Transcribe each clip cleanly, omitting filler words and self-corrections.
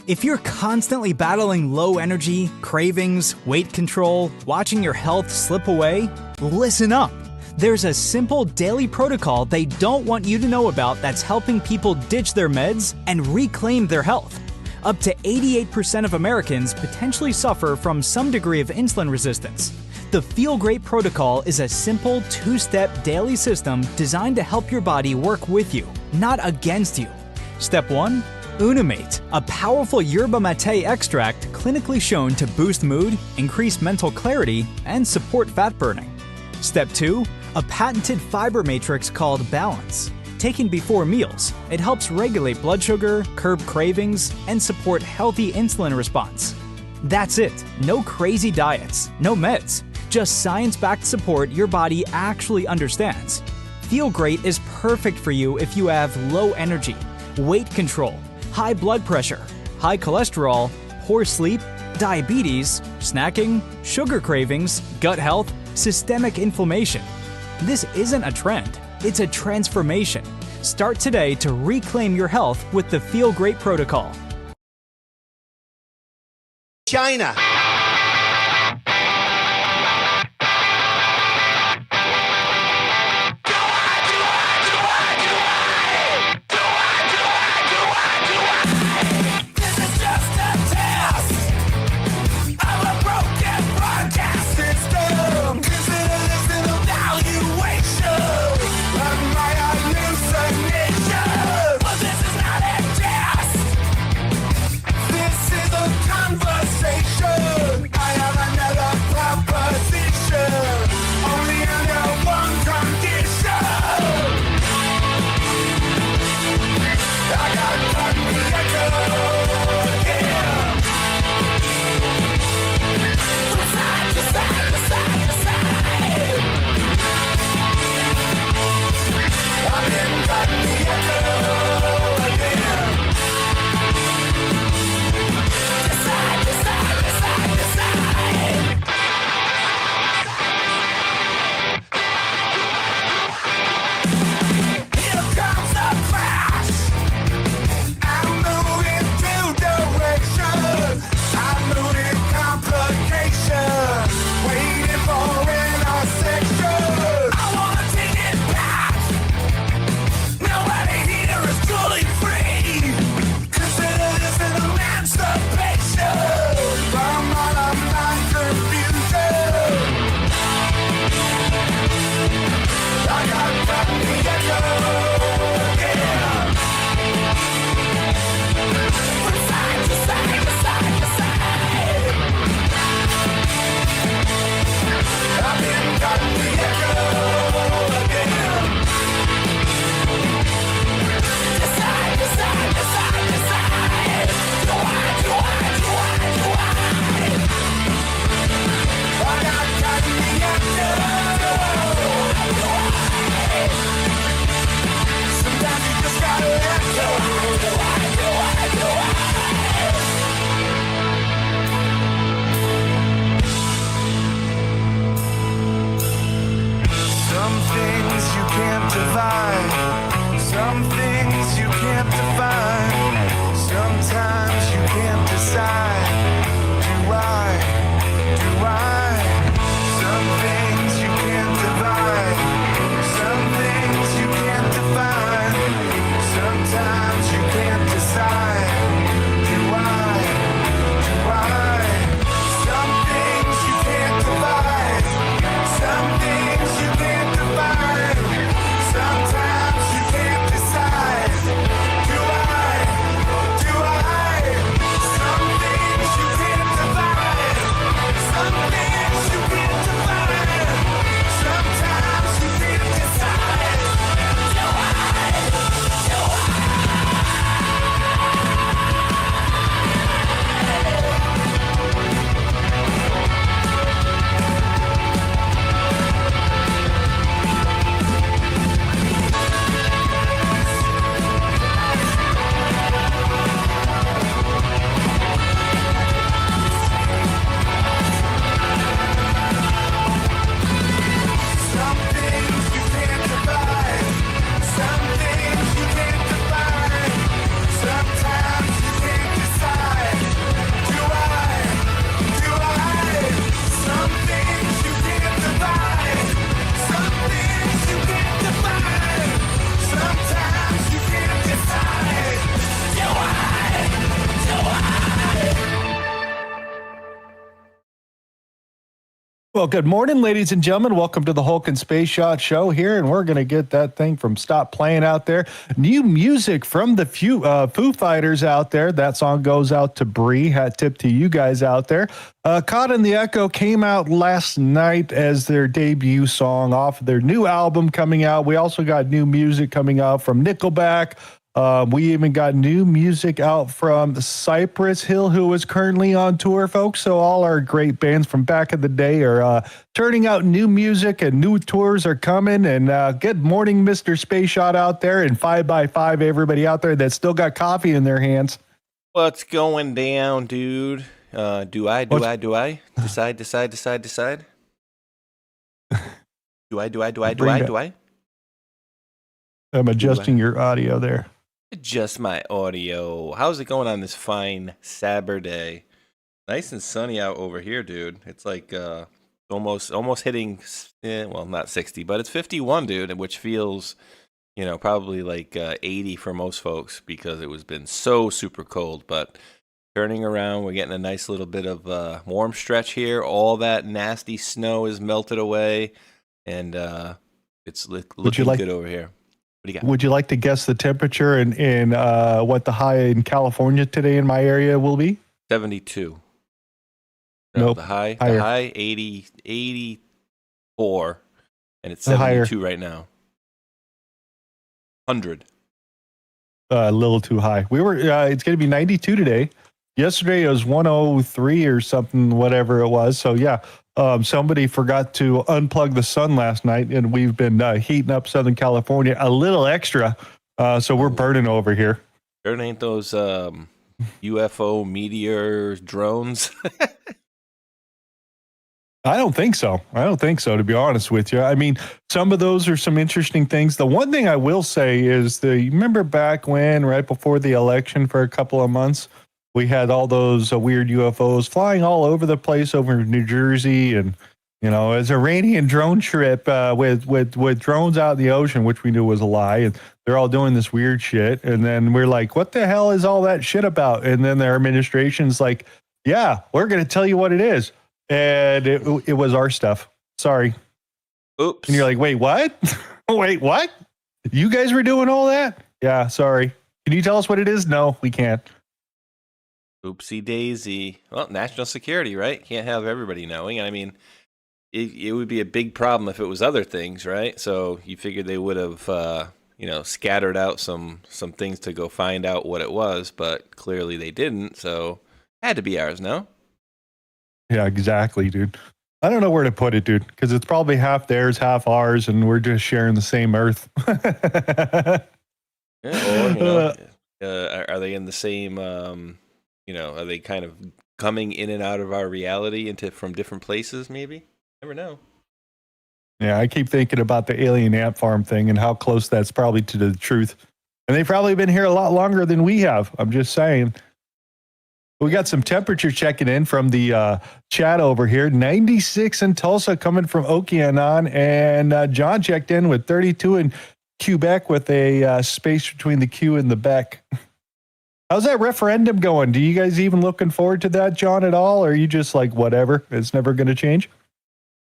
If you're constantly battling low energy, cravings, weight control, watching your health slip away, listen up. There's a simple daily protocol they don't want you to know about that's helping people ditch their meds and reclaim their health. Up to 88% of Americans potentially suffer from some degree of insulin resistance. The Feel Great protocol is a simple 2-step daily system designed to help your body work with you, not against you. Step 1. Unimate, a powerful yerba mate extract clinically shown to boost mood, increase mental clarity, and support fat burning. Step 2. A patented fiber matrix called Balance. Taken before meals, it helps regulate blood sugar, curb cravings, and support healthy insulin response. That's it. No crazy diets, no meds, just science-backed support your body actually understands. Feel Great is perfect for you if you have low energy, weight control, high blood pressure, high cholesterol, poor sleep, diabetes, snacking, sugar cravings, gut health, systemic inflammation. This isn't a trend, it's a transformation. Start today to reclaim your health with the Feel Great protocol. China. Well, good morning, ladies and gentlemen. Welcome to the Hulk and Spaceshot show here, and we're going to get that thing from Stop Playing out there. New music from the Foo Fighters out there. That song goes out to Bree. Hat tip to you guys out there. Caught in the Echo came out last night as their debut song off of their new album coming out. We also got new music coming out from Nickelback. We even got new music out from Cypress Hill, who is currently on tour, folks. So all our great bands from back in the day are turning out new music, and new tours are coming. And good morning, Mr. Spaceshot out there, and 5x5, everybody out there that's still got coffee in their hands. What's going down, dude? Do I? Decide? Do I? I'm adjusting your audio there. Adjust my audio. How's it going on this fine Saturday? Nice and sunny out over here, dude. It's like almost hitting, well, not 60, but it's 51, dude, which feels, probably like 80 for most folks because it was been so super cold. But turning around, we're getting a nice little bit of warm stretch here. All that nasty snow is melted away, and it's looking good over here. Would you like to guess the temperature and what the high in California today in my area will be? 72. Nope. The high 84, and it's 72 right now. 100. A little too high. It's going to be 92 today. Yesterday it was 103 or something, whatever it was. So yeah. Somebody forgot to unplug the sun last night, and we've been heating up Southern California a little extra. So we're burning over here. There ain't those UFO meteor drones. I don't think so, to be honest with you. I mean, some of those are some interesting things. The one thing I will say is you remember back when, right before the election for a couple of months, we had all those weird UFOs flying all over the place over New Jersey, and it's an Iranian drone trip with drones out in the ocean, which we knew was a lie, and they're all doing this weird shit. And then we're like, what the hell is all that shit about? And then their administration's like, yeah, we're going to tell you what it is, and it was our stuff. Sorry. Oops. And you're like, wait, what? Wait, what? You guys were doing all that? Yeah, sorry. Can you tell us what it is? No, we can't. Oopsie daisy. Well, national security, right? Can't have everybody knowing. I mean, it would be a big problem if it was other things, right? So you figured they would have, scattered out some things to go find out what it was, but clearly they didn't. So it had to be ours, no? Yeah, exactly, dude. I don't know where to put it, dude, because it's probably half theirs, half ours, and we're just sharing the same earth. Yeah, or, are they in the same... are they kind of coming in and out of our reality from different places, maybe? Never know. Yeah, I keep thinking about the alien ant farm thing and how close that's probably to the truth. And they've probably been here a lot longer than we have. I'm just saying. We got some temperature checking in from the chat over here. 96 in Tulsa coming from Okeanon. And John checked in with 32 in Quebec with a space between the Q and the Beck. How's that referendum going? Do you guys even looking forward to that, John, at all? Or are you just like, whatever, it's never going to change?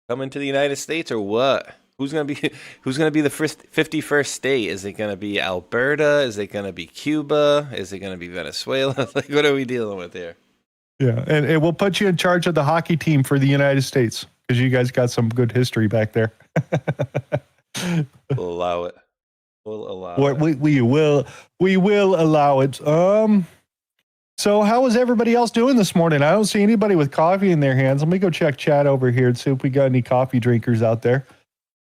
Coming to the United States or what? Who's gonna be the 51st state? Is it gonna be Alberta? Is it gonna be Cuba? Is it gonna be Venezuela? Like, what are we dealing with here? Yeah, and we'll put you in charge of the hockey team for the United States because you guys got some good history back there. We'll allow it. We will allow it. So how is everybody else doing this morning? I don't see anybody with coffee in their hands. Let me go check chat over here and see if we got any coffee drinkers out there.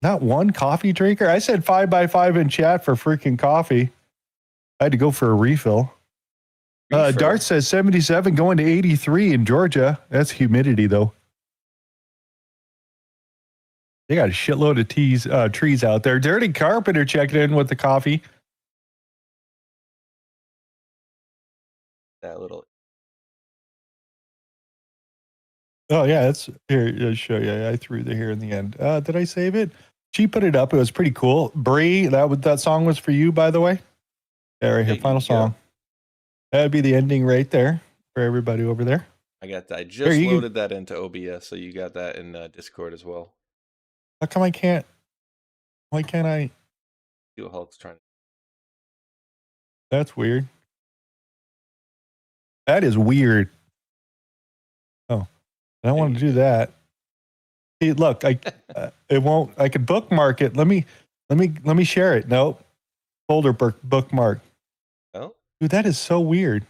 Not one coffee drinker. I said 5x5 in chat for freaking coffee. I had to go for a refill. Dart says 77 going to 83 in Georgia. That's humidity though. They got a shitload of trees out there. Dirty Carpenter checking in with the coffee. That little. Oh yeah, that's here. I'll show you. I threw the here in the end. Did I save it? She put it up. It was pretty cool. Bree, that song was for you, by the way. There, right here, final song. That'd be the ending right there for everybody over there. I got that. I Here, just loaded that into OBS, so you got that in Discord as well. How come I can't? Why can't I? See what Hulk's trying to. That's weird. That is weird. Oh, I don't want to do that. Hey, look, it won't. I could bookmark it. Let me share it. Nope. Folder bookmark. Oh, dude, that is so weird.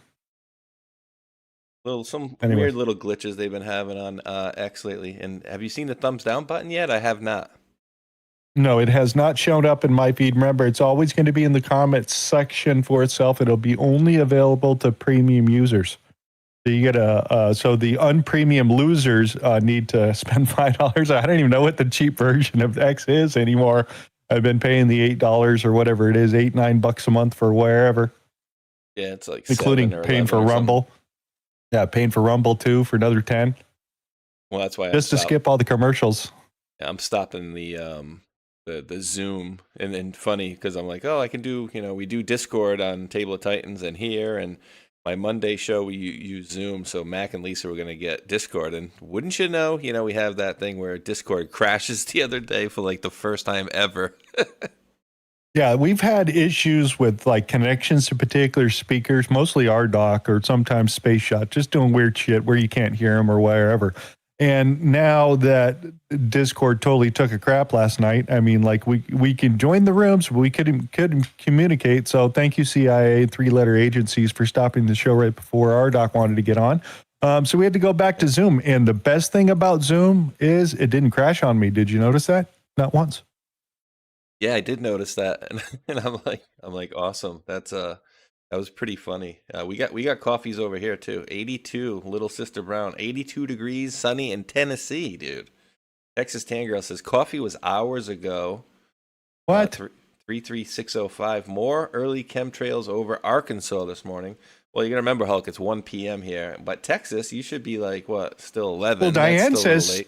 Weird little glitches they've been having on X lately. And have you seen the thumbs down button yet? I have not. No, it has not shown up in my feed. Remember, it's always going to be in the comments section for itself. It'll be only available to premium users. So you get so the unpremium losers need to spend $5. I don't even know what the cheap version of X is anymore. I've been paying the $8 or whatever it is, $8-9 a month for wherever. Yeah, it's like including paying for Rumble. Yeah, paying for Rumble too for another 10. Well, that's why just to skip all the commercials. Yeah, I'm stopping the Zoom, and funny because I'm like, oh, I can do, we do Discord on Table of Titans and here, and my Monday show we use Zoom, so Mac and Lisa were going to get Discord, and wouldn't you know, we have that thing where Discord crashes the other day for like the first time ever. Yeah, we've had issues with like connections to particular speakers, mostly RDoc or sometimes Spaceshot, just doing weird shit where you can't hear them or wherever. And now that Discord totally took a crap last night, I mean, like we can join the rooms, but we couldn't communicate. So thank you, CIA, 3-letter agencies, for stopping the show right before RDoc wanted to get on. So we had to go back to Zoom. And the best thing about Zoom is it didn't crash on me. Did you notice that? Not once. Yeah, I did notice that, and I'm like, awesome. That was pretty funny. We got coffees over here too. 82, Little Sister Brown. 82 degrees, sunny in Tennessee, dude. Texas Tan Girl says coffee was hours ago. What? 33605. More early chemtrails over Arkansas this morning. Well, you gotta remember, Hulk, it's 1 p.m. here, but Texas, you should be like what? Still 11. Well, Diane says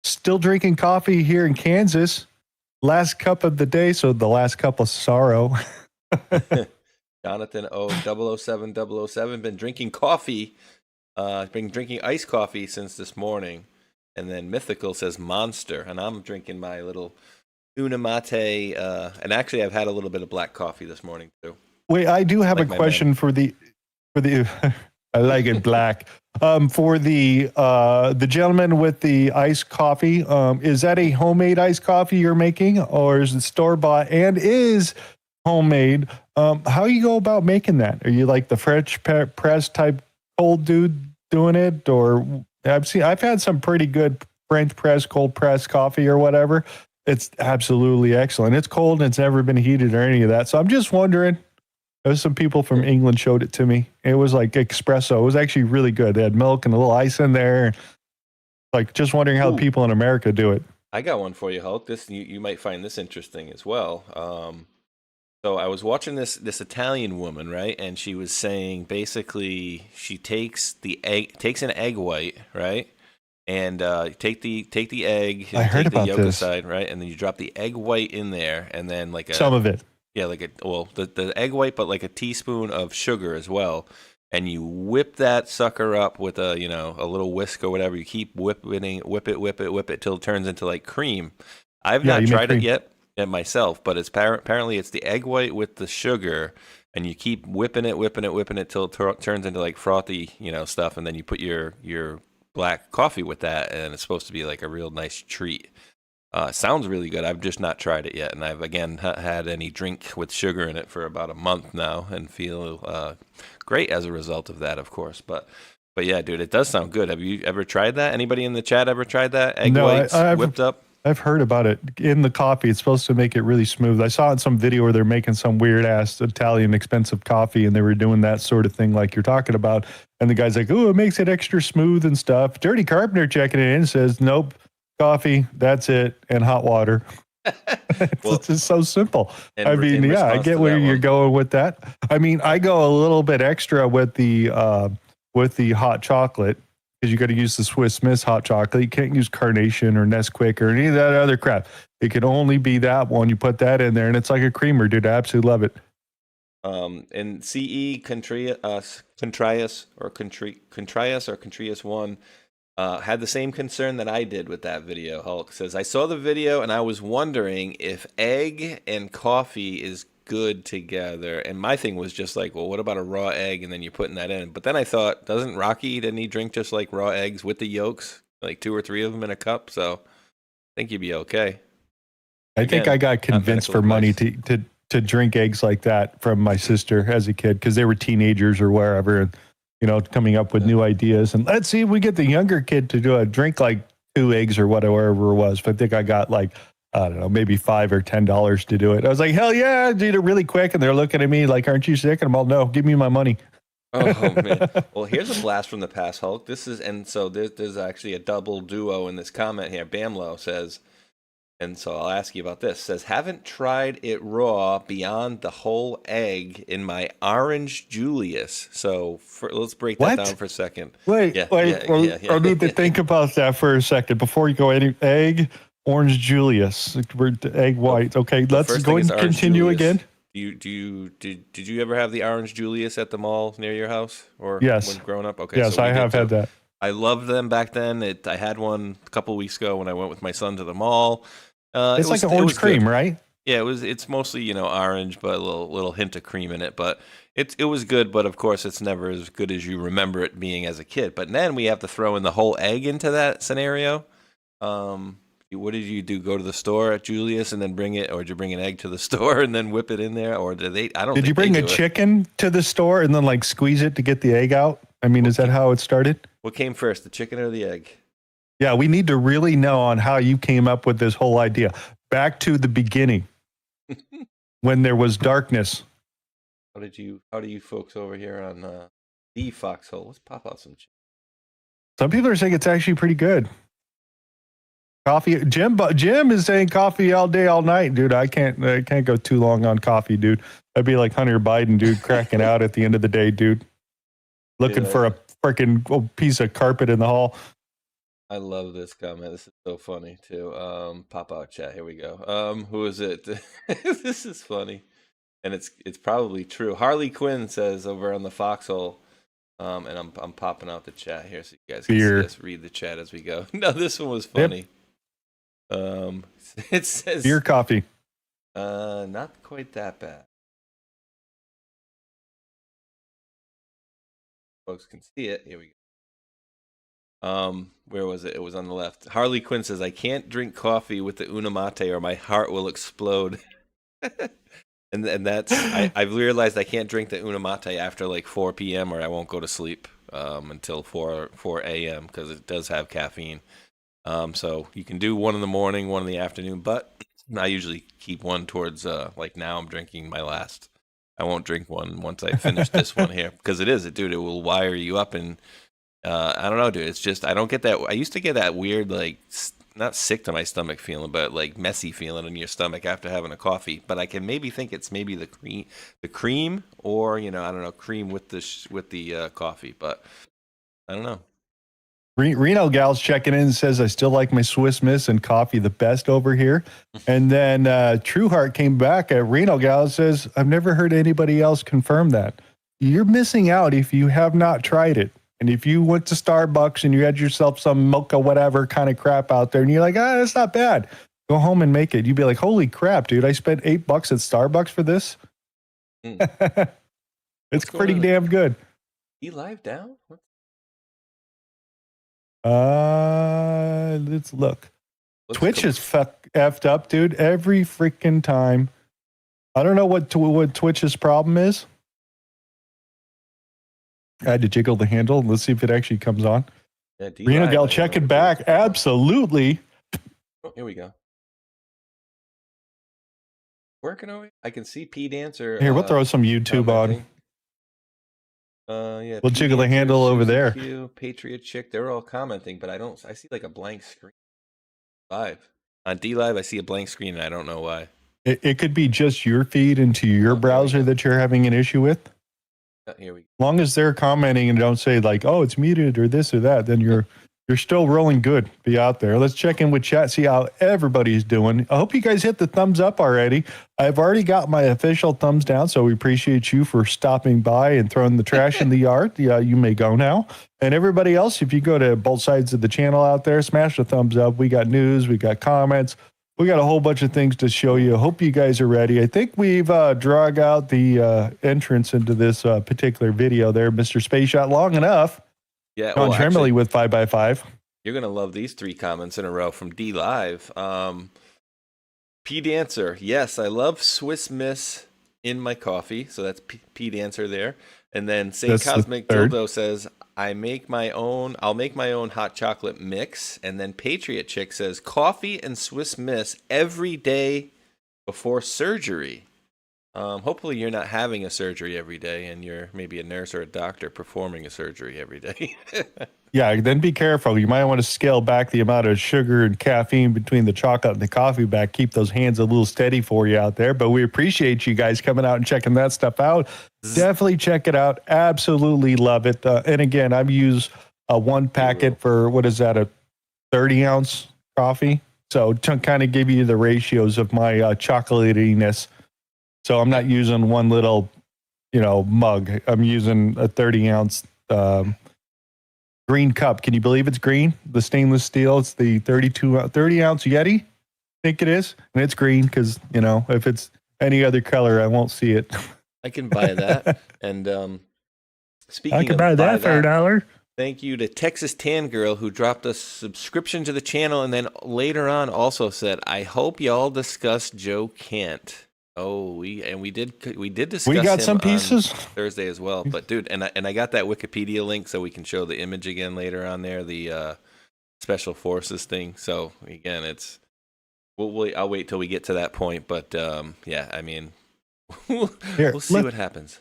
still drinking coffee here in Kansas. Last cup of the day, so the last cup of sorrow. Jonathan 007 been drinking coffee. Been drinking iced coffee since this morning. And then Mythical says Monster, and I'm drinking my little Una Mate. And actually, I've had a little bit of black coffee this morning too. Wait, I do have a question for the. I like it black. For the gentleman with the iced coffee, is that a homemade iced coffee you're making, or is it store-bought and is homemade? How you go about making that? Are you like the French press type cold dude doing it, or I've had some pretty good French press, cold press coffee or whatever. It's absolutely excellent. It's cold and it's never been heated or any of that. So I'm just wondering. There's some people from England showed it to me. It was like espresso. It was actually really good. They had milk and a little ice in there. Like, just wondering how people in America do it. I got one for you, Hulk. This you might find this interesting as well. So I was watching this Italian woman, right? And she was saying basically she takes an egg white, right? And take the egg, I heard take about the yolk this. aside, right? And then you drop the egg white in there, and then some of it. Yeah, the egg white, but like a teaspoon of sugar as well, and you whip that sucker up with a little whisk or whatever. You keep whip it till it turns into like cream. I've not tried it yet myself, but it's apparently it's the egg white with the sugar, and you keep whipping it till it turns into like frothy stuff, and then you put your black coffee with that, and it's supposed to be like a real nice treat. Sounds really good. I've just not tried it yet, and I've again had any drink with sugar in it for about a month now, and feel great as a result of that, of course. But yeah, dude, it does sound good. Have you ever tried that? Anybody in the chat ever tried that? Egg whites whipped up? I've heard about it in the coffee. It's supposed to make it really smooth. I saw in some video where they're making some weird ass Italian expensive coffee, and they were doing that sort of thing like you're talking about. And the guy's like, "Oh, it makes it extra smooth and stuff." Dirty Carpenter checking it in says, "Nope. Coffee, that's it, and hot water." It's just so simple. I mean, yeah, I get where you're going with that. I mean, I go a little bit extra with the hot chocolate, because you got to use the Swiss Miss hot chocolate. You can't use Carnation or Nesquik or any of that other crap. It can only be that one. You put that in there, and it's like a creamer, dude. I absolutely love it. And CE Contrias 1 had the same concern that I did with that video. Hulk says, I saw the video and I was wondering if egg and coffee is good together. And my thing was just like, well, what about a raw egg and then you're putting that in? But then I thought, didn't he drink just like raw eggs with the yolks, like 2 or 3 of them in a cup? So I think you'd be okay. I think I got convinced for money to drink eggs like that from my sister as a kid because they were teenagers or wherever, and coming up with new ideas. And let's see if we get the younger kid to do a drink like 2 eggs or whatever it was. But I think I got like, I don't know, maybe $5 or $10 to do it. I was like, hell yeah, I did it really quick. And they're looking at me like, aren't you sick? And I'm all, no, give me my money. Oh man! Well, here's a blast from the past, Hulk. There's actually a double duo in this comment here. Bamlo says, and so I'll ask you about this. Says, haven't tried it raw beyond the whole egg in my Orange Julius. So let's break that down for a second. Wait. I need to think about that for a second before you go. Any egg, Orange Julius, egg white. Okay, let's go and continue again. Did you ever have the Orange Julius at the mall near your house or yes. when growing up? Okay, yes, so I have had that. I loved them back then. I had one a couple of weeks ago when I went with my son to the mall. It's like an orange cream, right? Yeah, it's mostly orange, but a little hint of cream in it. But it was good, but of course it's never as good as you remember it being as a kid. But then we have to throw in the whole egg into that scenario. What did you do? Go to the store at Julius and then bring it, or did you bring an egg to the store and then whip it in there, or did they? I don't. Did you bring a chicken to the store and then like squeeze it to get the egg out? I mean, is that how it started? What came first, the chicken or the egg? Yeah, we need to really know on how you came up with this whole idea. Back to the beginning, when there was darkness. How do you folks over here on the Foxhole? Let's pop out some chicken. Some people are saying it's actually pretty good. Coffee. Jim is saying coffee all day, all night, dude. I can't go too long on coffee, dude. I'd be like Hunter Biden, dude, cracking out at the end of the day, dude. Looking for a freaking piece of carpet in the hall. I love this comment. This is so funny too. Pop out chat. Here we go. Who is it? This is funny, and it's probably true. Harley Quinn says over on the Foxhole, and I'm popping out the chat here so you guys can see us read the chat as we go. No, this one was funny. Yep. It says beer coffee. Not quite that bad. Folks can see it. Here we go. Where was it? It was on the left. Harley Quinn says, I can't drink coffee with the unamate or my heart will explode. and that's, I've realized I can't drink the unamate after like 4 p.m. or I won't go to sleep until 4 a.m. because it does have caffeine. So you can do one in the morning, one in the afternoon, but I usually keep one towards, like now I'm drinking my last. I won't drink one once I finish this one here because it will wire you up and I don't know, dude. It's just I don't get that. I used to get that weird, like, not sick to my stomach feeling, but like messy feeling in your stomach after having a coffee. But I can maybe think it's maybe the cream, or I don't know, cream with the coffee. But I don't know. Reno Gal's checking in and says, I still like my Swiss Miss and coffee the best over here. And then Trueheart came back at Reno Gal and says, I've never heard anybody else confirm that. You're missing out if you have not tried it. And if you went to Starbucks and you had yourself some mocha whatever kind of crap out there and you're like, that's not bad. Go home and make it. You'd be like, holy crap, dude, I spent $8 at Starbucks for this. It's pretty damn good. Live down? Let's look. Twitch is effed up, dude. Every freaking time. I don't know what Twitch's problem is. I had to jiggle the handle. Let's see if it actually comes on. Yeah, Reno Gal, check it back. Absolutely. Oh, here we go. Working over. I can see P Dancer. Here, we'll throw some YouTube on. Yeah. We'll jiggle the handle over there. Patriot Chick. They're all commenting, but I see like a blank screen. Live on D Live, I see a blank screen, and I don't know why. It could be just your feed into your browser that you're having an issue with. Here we go. As long as they're commenting and don't say like, oh, it's muted or this or that, then you're You're still rolling good. Be out there. Let's check in with chat, see how everybody's doing. I hope you guys hit the thumbs up already. I've already got my official thumbs down, so we appreciate you for stopping by and throwing the trash in the yard. Yeah, you may go now. And everybody else, if you go to both sides of the channel out there, smash the thumbs up. We got news, we got comments, we got a whole bunch of things to show you. Hope you guys are ready. I think we've drug out the entrance into this particular video there, Mr. Spaceshot, long enough. Yeah, John Tremblay with 5x5. You're going to love these 3 comments in a row from D Live. P Dancer, yes, I love Swiss Miss in my coffee. So that's P Dancer there. And then St. Cosmic Dildo says, I'll make my own hot chocolate mix. And then Patriot Chick says, coffee and Swiss Miss every day before surgery. Hopefully you're not having a surgery every day and you're maybe a nurse or a doctor performing a surgery every day. Yeah, then be careful. You might want to scale back the amount of sugar and caffeine between the chocolate and the coffee back. Keep those hands a little steady for you out there. But we appreciate you guys coming out and checking that stuff out. Definitely check it out. Absolutely love it. And again, I've used a 1 packet for, what is that, a 30-ounce coffee? So to kind of give you the ratios of my chocolatiness. So I'm not using one little, mug. I'm using a 30-ounce green cup. Can you believe it's green? The stainless steel. It's the 30-ounce Yeti. I think it is. And it's green because, if it's any other color, I won't see it. I can buy that. And speaking I can buy that for $1. Thank you to Texas Tan Girl who dropped a subscription to the channel and then later on also said, I hope y'all discuss Joe Kent. Oh, we did discuss. We got him some pieces on Thursday as well, but dude, and I got that Wikipedia link so we can show the image again later on there, the special forces thing. So again, I'll wait till we get to that point, but yeah, I mean, we'll see what happens.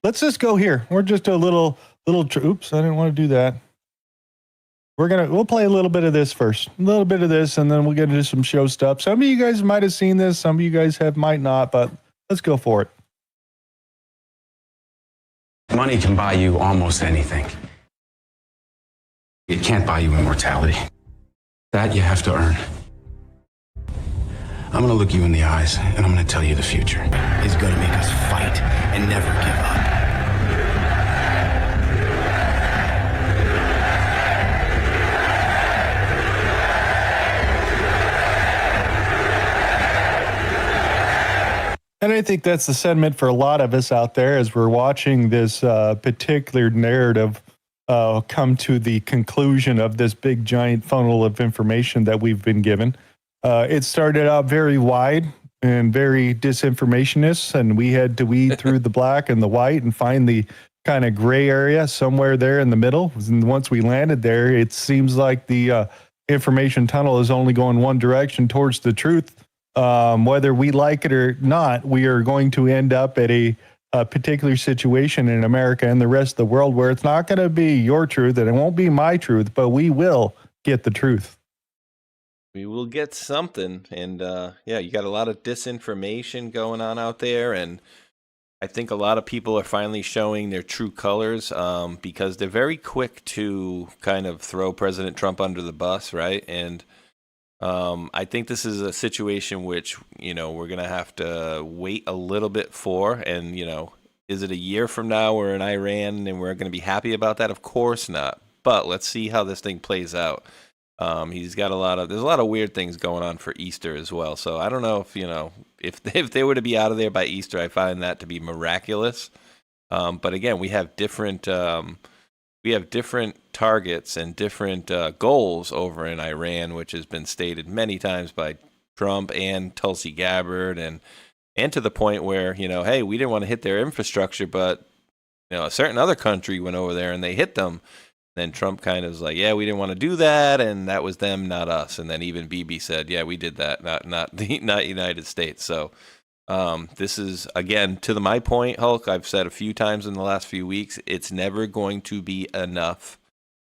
Let's just go here. We're just a little. Oops, I didn't want to do that. We'll play a little bit of this first, a little bit of this, and then we'll get into some show stuff. Some of you guys might have seen this, some of you guys might not, but let's go for it. Money can buy you almost anything. It can't buy you immortality. That you have to earn. I'm gonna look you in the eyes, and I'm gonna tell you the future is gonna make us fight and never give up. And I think that's the sentiment for a lot of us out there as we're watching this particular narrative come to the conclusion of this big giant funnel of information that we've been given. It started out very wide and very disinformationist, and we had to weed through the black and the white and find the kind of gray area somewhere there in the middle. And once we landed there, it seems like the information tunnel is only going one direction towards the truth. Whether we like it or not, we are going to end up at a particular situation in America and the rest of the world where it's not going to be your truth and it won't be my truth, but we will get the truth. We will get something. And yeah, you got a lot of disinformation going on out there. And I think a lot of people are finally showing their true colors because they're very quick to kind of throw President Trump under the bus, right? And I think this is a situation which, we're going to have to wait a little bit for. And, is it a year from now we're in Iran and we're going to be happy about that? Of course not. But let's see how this thing plays out. He's got there's a lot of weird things going on for Easter as well. So I don't know if they were to be out of there by Easter, I find that to be miraculous. But again, we have different targets and different goals over in Iran, which has been stated many times by Trump and Tulsi Gabbard, and to the point where, hey, we didn't want to hit their infrastructure, but a certain other country went over there and they hit them. Then Trump kind of was like, yeah, we didn't want to do that, and that was them, not us. And then even Bibi said, yeah, we did that, not United States. So this is, again, to my point, Hulk, I've said a few times in the last few weeks, it's never going to be enough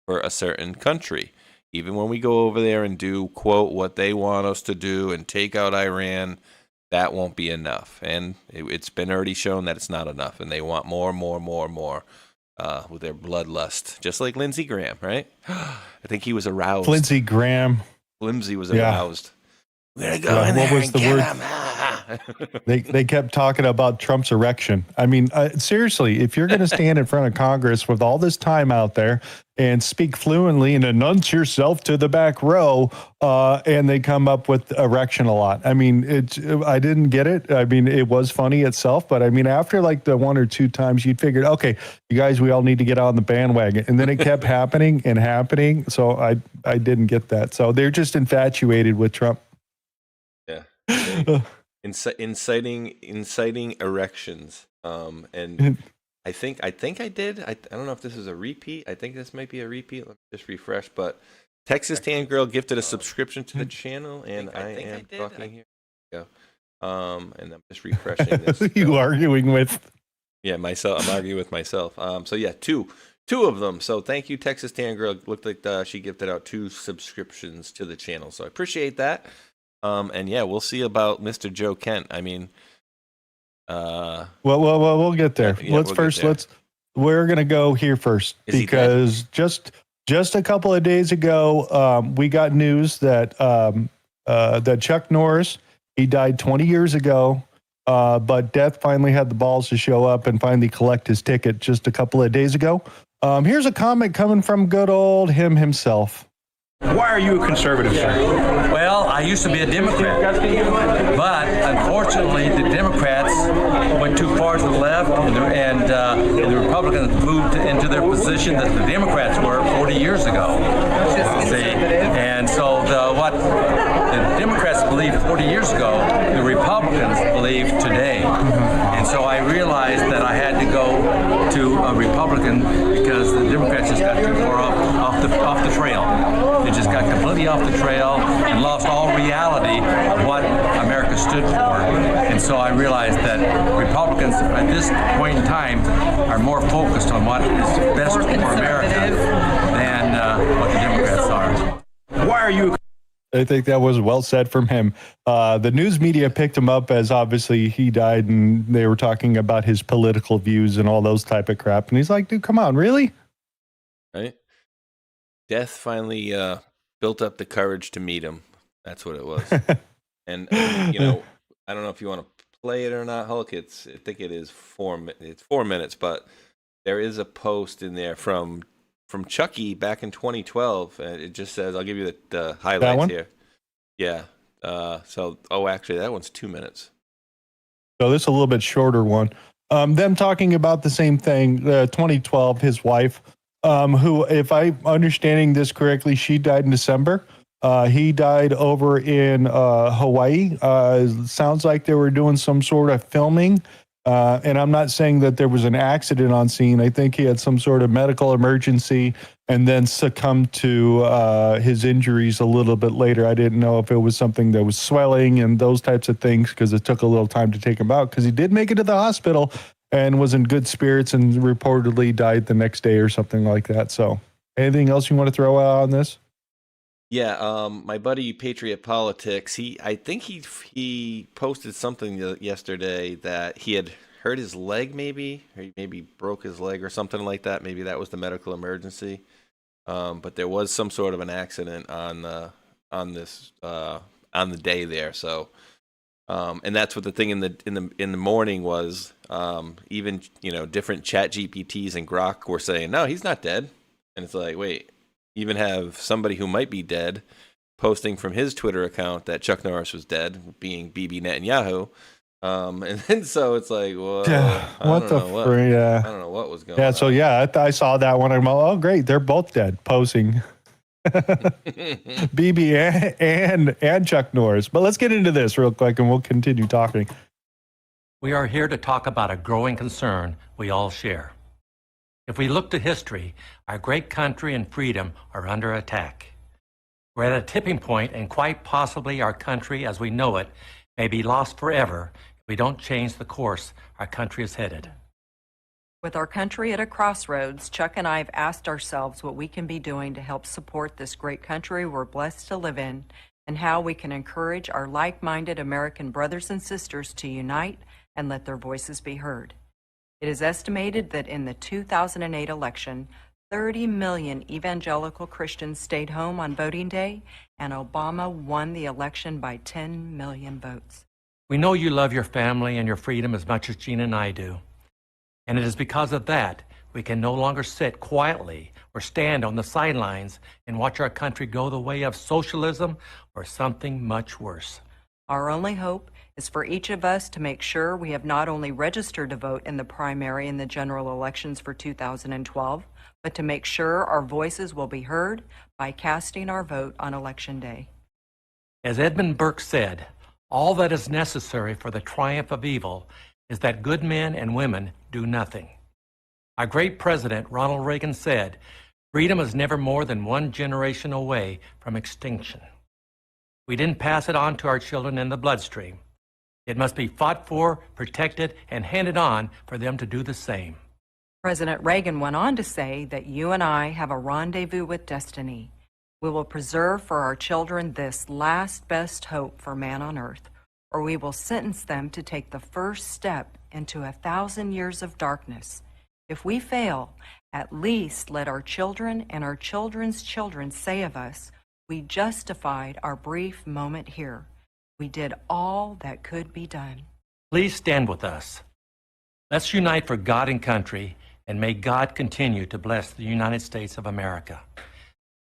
for a certain country. Even when we go over there and do, quote, what they want us to do and take out Iran, that won't be enough. And it's been already shown that it's not enough, and they want more. with their bloodlust, just like Lindsey Graham, right? I think he was aroused. Lindsey Graham. Flimsy was aroused. We're gonna go in what there was and the kill word? him. They kept talking about Trump's erection. I mean, seriously, if you're going to stand in front of Congress with all this time out there and speak fluently and announce yourself to the back row, and they come up with erection a lot. I mean, I didn't get it. I mean, it was funny itself, but I mean, after like the one or two times, you'd figured, okay, you guys, we all need to get on the bandwagon, and then it kept happening and happening. So I didn't get that. So they're just infatuated with Trump. Yeah. Inciting erections. And I think I did. I don't know if this is a repeat. I think this might be a repeat. Let me just refresh. But Texas Tan Girl gifted a subscription to the channel, and I am talking here. Go. And I'm just refreshing this. You arguing with? Yeah, myself. I'm arguing with myself. So yeah, two of them. So thank you, Texas Tan Girl. Looked like she gifted out 2 subscriptions to the channel. So I appreciate that. And yeah, we'll see about Mr. Joe Kent. I mean, well, we'll get there. We're going to go here first because just a couple of days ago, we got news that that Chuck Norris, he died 20 years ago, but death finally had the balls to show up and finally collect his ticket just a couple of days ago. Here's a comment coming from good old him himself. Why are you a conservative, sir? Well, I used to be a Democrat, but unfortunately the Democrats went too far to the left, and the Republicans moved into their position that the Democrats were 40 years ago. See, and so what the Democrats believed 40 years ago, the Republicans believe today. And so I realized that I had to go to a Republican because the Democrats just got too far off the trail. They just got completely off the trail and lost all reality of what America stood for. And so I realized that Republicans at this point in time are more focused on what is best for America than what the Democrats are. Why are you? I think that was well said from him. The news media picked him up as obviously he died, and they were talking about his political views and all those type of crap. And he's like, dude, come on, really? Right? Death finally built up the courage to meet him. That's what it was. and you know, I don't know if you want to play it or not, Hulk. I think it is 4 minutes, but there is a post in there from Chucky back in 2012. And it just says, I'll give you the highlights here. Yeah. Actually, that one's 2 minutes. So this is a little bit shorter one. Them talking about the same thing, 2012, his wife, who, if I'm understanding this correctly, she died in December. He died over in Hawaii. Sounds like they were doing some sort of filming. And I'm not saying that there was an accident on scene. I think he had some sort of medical emergency and then succumbed to his injuries a little bit later. I didn't know if it was something that was swelling and those types of things because it took a little time to take him out because he did make it to the hospital and was in good spirits and reportedly died the next day or something like that. So anything else you want to throw out on this? Yeah, my buddy Patriot Politics, I think he posted something yesterday that he had hurt his leg, maybe, or he maybe broke his leg or something like that. Maybe that was the medical emergency. But there was some sort of an accident on the day there. So, and that's what the thing in the morning was. Even different Chat GPTs and Grok were saying, no, he's not dead. And it's like, wait. Even have somebody who might be dead posting from his Twitter account that Chuck Norris was dead, being Bibi Netanyahu. And then so it's like, well, I don't know what was going on. Yeah, so I saw that one. I'm like, oh, great, they're both dead, posing. Bibi and Chuck Norris. But let's get into this real quick and we'll continue talking. We are here to talk about a growing concern we all share. If we look to history, our great country and freedom are under attack. We're at a tipping point, and quite possibly our country as we know it may be lost forever if we don't change the course our country is headed. With our country at a crossroads, Chuck and I have asked ourselves what we can be doing to help support this great country we're blessed to live in, and how we can encourage our like-minded American brothers and sisters to unite and let their voices be heard. It is estimated that in the 2008 election, 30 million evangelical Christians stayed home on voting day, and Obama won the election by 10 million votes. We know you love your family and your freedom as much as Gina and I do. And it is because of that we can no longer sit quietly or stand on the sidelines and watch our country go the way of socialism or something much worse. Our only hope is for each of us to make sure we have not only registered to vote in the primary and the general elections for 2012, but to make sure our voices will be heard by casting our vote on Election Day. As Edmund Burke said, all that is necessary for the triumph of evil is that good men and women do nothing. Our great president, Ronald Reagan, said, "Freedom is never more than one generation away from extinction." We didn't pass it on to our children in the bloodstream. It must be fought for, protected, and handed on for them to do the same. President Reagan went on to say that you and I have a rendezvous with destiny. We will preserve for our children this last best hope for man on earth, or we will sentence them to take the first step into 1,000 years of darkness. If we fail, at least let our children and our children's children say of us, we justified our brief moment here. We did all that could be done. Please stand with us. Let's unite for God and country, and may God continue to bless the United States of America.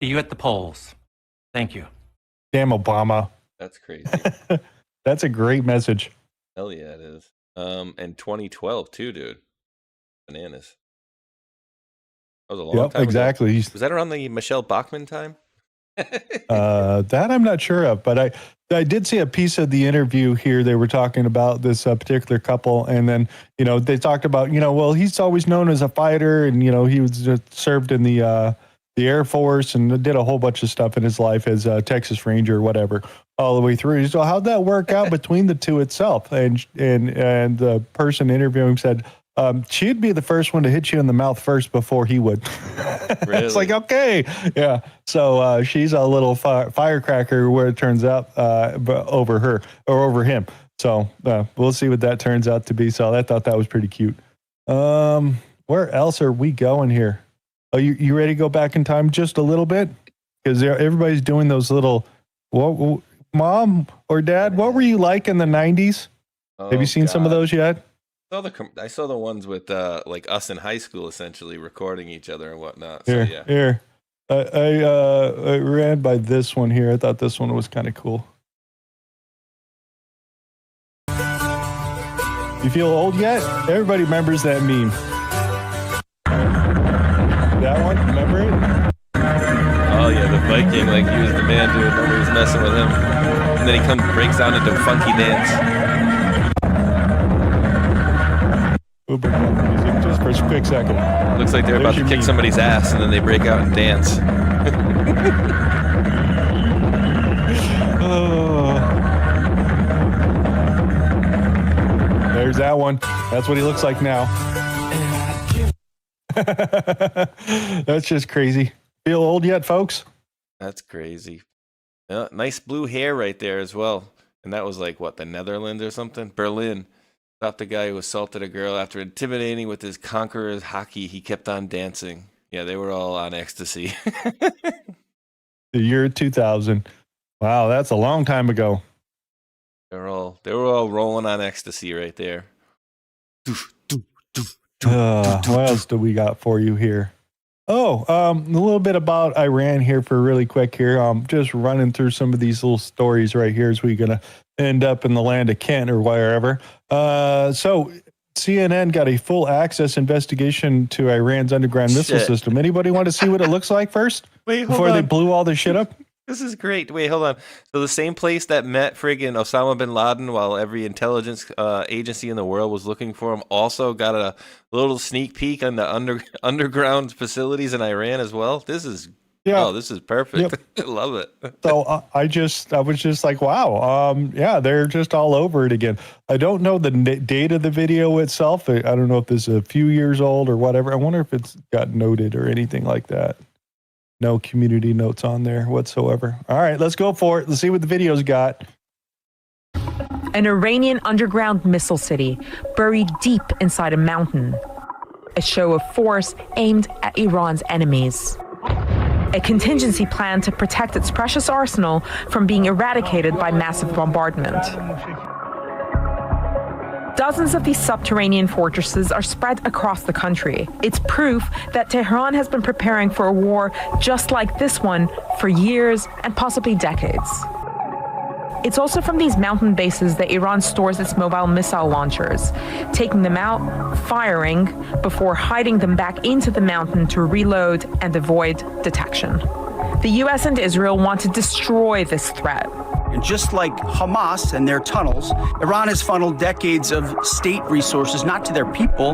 See you at the polls. Thank you. Damn Obama. That's crazy. That's a great message. Hell yeah, it is. And 2012 too, dude. Bananas. That was a long time exactly. ago. Was that around the Michelle Bachmann time? That I'm not sure of, but I did see a piece of the interview here. They were talking about this particular couple, and then they talked about well, he's always known as a fighter, and he was served in the Air Force and did a whole bunch of stuff in his life as a Texas Ranger or whatever, all the way through. So how'd that work out between the two itself? And the person interviewing said, she'd be the first one to hit you in the mouth first before he would. Really? It's like, okay. Yeah. So she's a little firecracker where it turns out over her or over him. So we'll see what that turns out to be. So I thought that was pretty cute. Where else are we going here? Are you ready to go back in time just a little bit? Because everybody's doing those little, Mom or Dad, what were you like in the 90s? Oh, Have you seen some of those yet? I saw the ones with like us in high school, essentially recording each other and whatnot. Here, so, yeah. here. I ran by this one here. I thought this one was kind of cool. You feel old yet? Everybody remembers that meme. That one, remember it? Oh yeah, the Viking, like he was the man, dude. Nobody was messing with him. And then he breaks down into a funky dance. Music just for a quick second. Looks like they're about to kick somebody's ass, and then they break out and dance. There's that one. That's what he looks like now. That's just crazy. Feel old yet, folks? That's crazy. Yeah, nice blue hair right there as well. And that was like, what, the Netherlands or something? Berlin. Stopped a guy who assaulted a girl after intimidating with his conqueror's hockey. He kept on dancing. Yeah, they were all on ecstasy. The year 2000. Wow, that's a long time ago. They were all rolling on ecstasy right there. What else do we got for you here? Oh, a little bit about Iran here for really quick here. Just running through some of these little stories right here as we're going to end up in the land of Kent or wherever. So CNN got a full access investigation to Iran's underground missile system. Anybody want to see what it looks like first? Wait, hold before on. They blew all this shit up? This is great. Wait, hold on. So the same place that met friggin' Osama bin Laden while every intelligence agency in the world was looking for him also got a little sneak peek on the underground facilities in Iran as well. This is this is perfect. Yep. I love it. So I was just like, wow. Yeah, they're just all over it again. I don't know the date of the video itself. I don't know if this is a few years old or whatever. I wonder if it's got noted or anything like that. No community notes on there whatsoever. All right, let's go for it. Let's see what the video's got. An Iranian underground missile city buried deep inside a mountain. a show of force aimed at Iran's enemies. A contingency plan to protect its precious arsenal from being eradicated by massive bombardment. Dozens of these subterranean fortresses are spread across the country. It's proof that Tehran has been preparing for a war just like this one for years and possibly decades. It's also from these mountain bases that Iran stores its mobile missile launchers, taking them out, firing, before hiding them back into the mountain to reload and avoid detection. The US and Israel want to destroy this threat. And just like Hamas and their tunnels, Iran has funneled decades of state resources not to their people,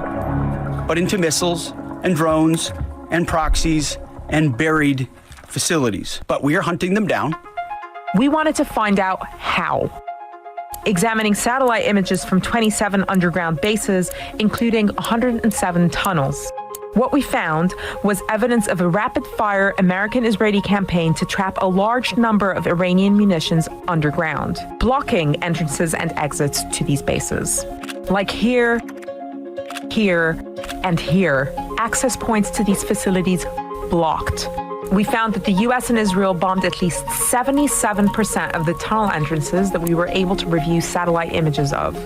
but into missiles and drones and proxies and buried facilities. But we are hunting them down. We wanted to find out how. Examining satellite images from 27 underground bases, including 107 tunnels. What we found was evidence of a rapid-fire American-Israeli campaign to trap a large number of Iranian munitions underground, blocking entrances and exits to these bases. Like here, here, and here, access points to these facilities blocked. We found that the US and Israel bombed at least 77% of the tunnel entrances that we were able to review satellite images of.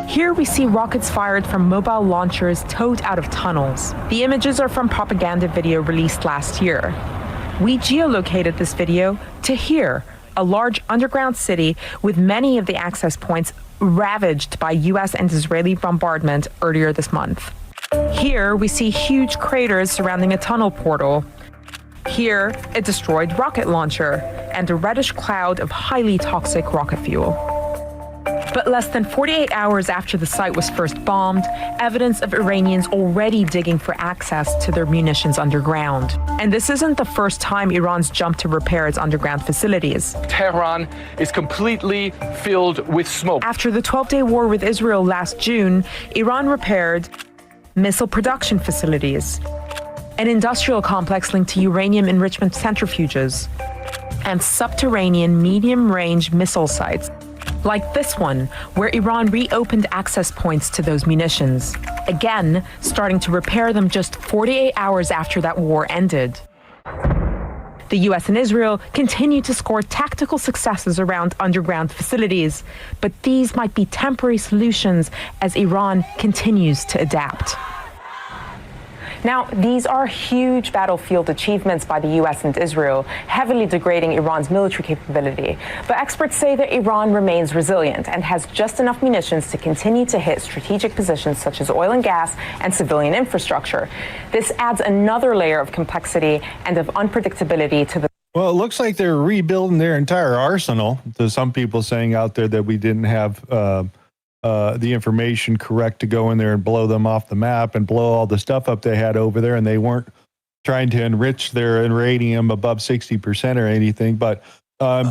Here we see rockets fired from mobile launchers towed out of tunnels. The images are from propaganda video released last year. We geolocated this video to here, a large underground city with many of the access points ravaged by US and Israeli bombardment earlier this month. Here we see huge craters surrounding a tunnel portal. Here, a destroyed rocket launcher and a reddish cloud of highly toxic rocket fuel. But less than 48 hours after the site was first bombed, evidence of Iranians already digging for access to their munitions underground. And this isn't the first time Iran's jumped to repair its underground facilities. Tehran is completely filled with smoke. After the 12-day war with Israel last June, Iran repaired missile production facilities, an industrial complex linked to uranium enrichment centrifuges, and subterranean medium-range missile sites, like this one, where Iran reopened access points to those munitions, again starting to repair them just 48 hours after that war ended. The US and Israel continue to score tactical successes around underground facilities, but these might be temporary solutions as Iran continues to adapt. Now, these are huge battlefield achievements by the US and Israel, heavily degrading Iran's military capability. But experts say that Iran remains resilient and has just enough munitions to continue to hit strategic positions such as oil and gas and civilian infrastructure. This adds another layer of complexity and of unpredictability to the. Well, it looks like they're rebuilding their entire arsenal. There's some people saying out there that we didn't have the information correct to go in there and blow them off the map and blow all the stuff up they had over there, and they weren't trying to enrich their uranium above 60% or anything. But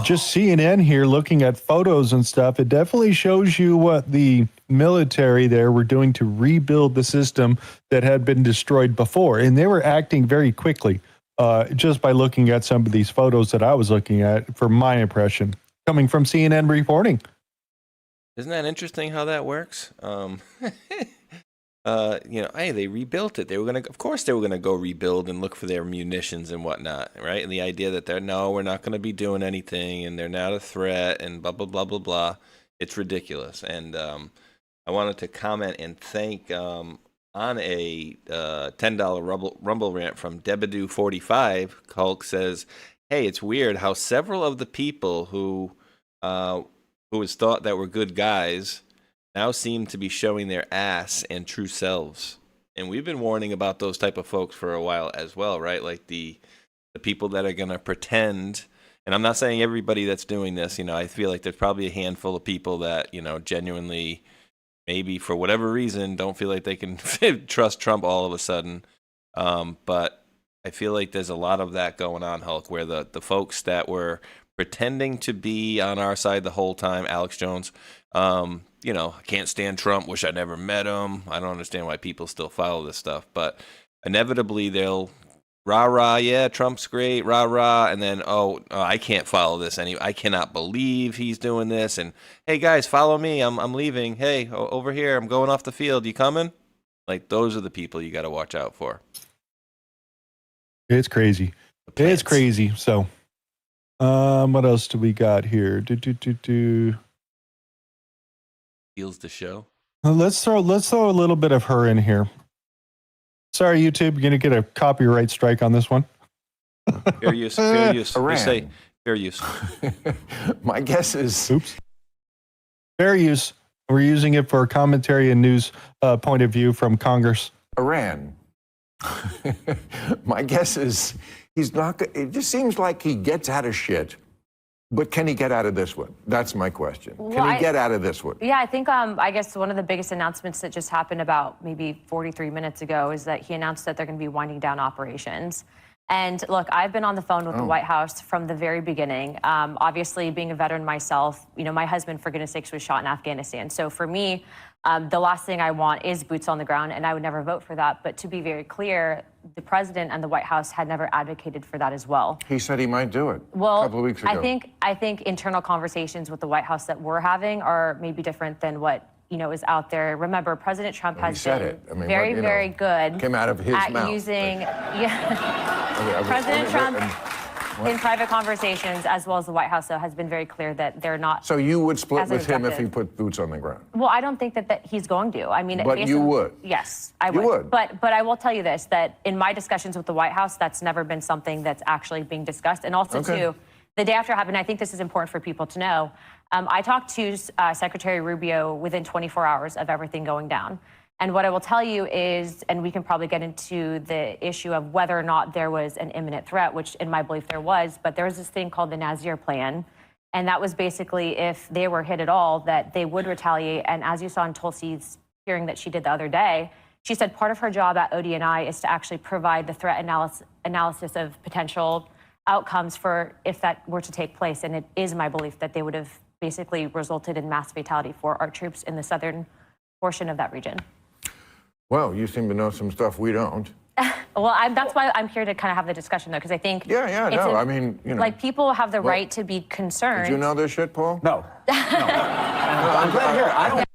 just CNN here looking at photos and stuff, it definitely shows you what the military there were doing to rebuild the system that had been destroyed before. And they were acting very quickly just by looking at some of these photos that I was looking at, from my impression, coming from CNN reporting. Isn't that interesting how that works? Hey, they rebuilt it. Of course they were gonna go rebuild and look for their munitions and whatnot, right? And the idea that we're not gonna be doing anything and they're not a threat and blah blah blah blah blah. It's ridiculous. And I wanted to comment and thank on a $10 Rumble rant from Debadoo45. Hulk says, "Hey, it's weird how several of the people who was thought that were good guys now seem to be showing their ass and true selves." And we've been warning about those type of folks for a while as well, right? Like the people that are going to pretend. And I'm not saying everybody that's doing this, I feel like there's probably a handful of people that, genuinely, maybe for whatever reason, don't feel like they can trust Trump all of a sudden. But I feel like there's a lot of that going on, Hulk, where the folks that were pretending to be on our side the whole time, Alex Jones, can't stand Trump, wish I never met him. I don't understand why people still follow this stuff, but inevitably they'll rah, yeah, Trump's great, rah, and then, I can't follow this anymore. I cannot believe he's doing this, and hey guys, follow me, I'm leaving. Hey, over here, I'm going off the field, you coming? Like, those are the people you got to watch out for. It's crazy. It's crazy. So, what else do we got here? Heals the show. Let's throw a little bit of her in here. Sorry, YouTube, you're gonna get a copyright strike on this one. Fair use. Fair use. Iran. Just say fair use. My guess is. Oops. Fair use. We're using it for commentary and news point of view from Congress. Iran. My guess is he's not. It just seems like he gets out of shit. But can he get out of this one? That's my question. Can he get out of this one? Yeah, I think, I guess one of the biggest announcements that just happened about maybe 43 minutes ago is that he announced that they're going to be winding down operations. And look, I've been on the phone with the White House from the very beginning. Obviously, being a veteran myself, you know, my husband, for goodness sakes, was shot in Afghanistan. So for me, the last thing I want is boots on the ground, and I would never vote for that. But to be very clear, the president and the White House had never advocated for that as well. He said he might do it a couple of weeks ago. I think internal conversations with the White House that we're having are maybe different than what, you know, is out there. Remember, President Trump has been very good came out of his at mouth. using President Trump in private conversations, as well as the White House, though, has been very clear that they're not. So you would split with him if objective. he put boots on the ground? Well, I don't think that he's going to. I mean, but you would. Yes, I would. You would. But I will tell you this: that in my discussions with the White House, that's never been something that's actually being discussed. And also, too, the day after it happened, I think this is important for people to know. I talked to Secretary Rubio within 24 hours of everything going down. And what I will tell you is, and we can probably get into the issue of whether or not there was an imminent threat, which in my belief there was, but there was this thing called the Nazir Plan. And that was basically if they were hit at all, that they would retaliate. And as you saw in Tulsi's hearing that she did the other day, she said part of her job at ODNI is to actually provide the threat analysis of potential outcomes for if that were to take place. And it is my belief that they would have basically resulted in mass fatality for our troops in the southern portion of that region. Well, you seem to know some stuff we don't. Well, that's why I'm here to kind of have the discussion, though, because I think... I mean, you know... Like, people have the right to be concerned. Did you know this shit, Paul? No. I'm glad here. I don't...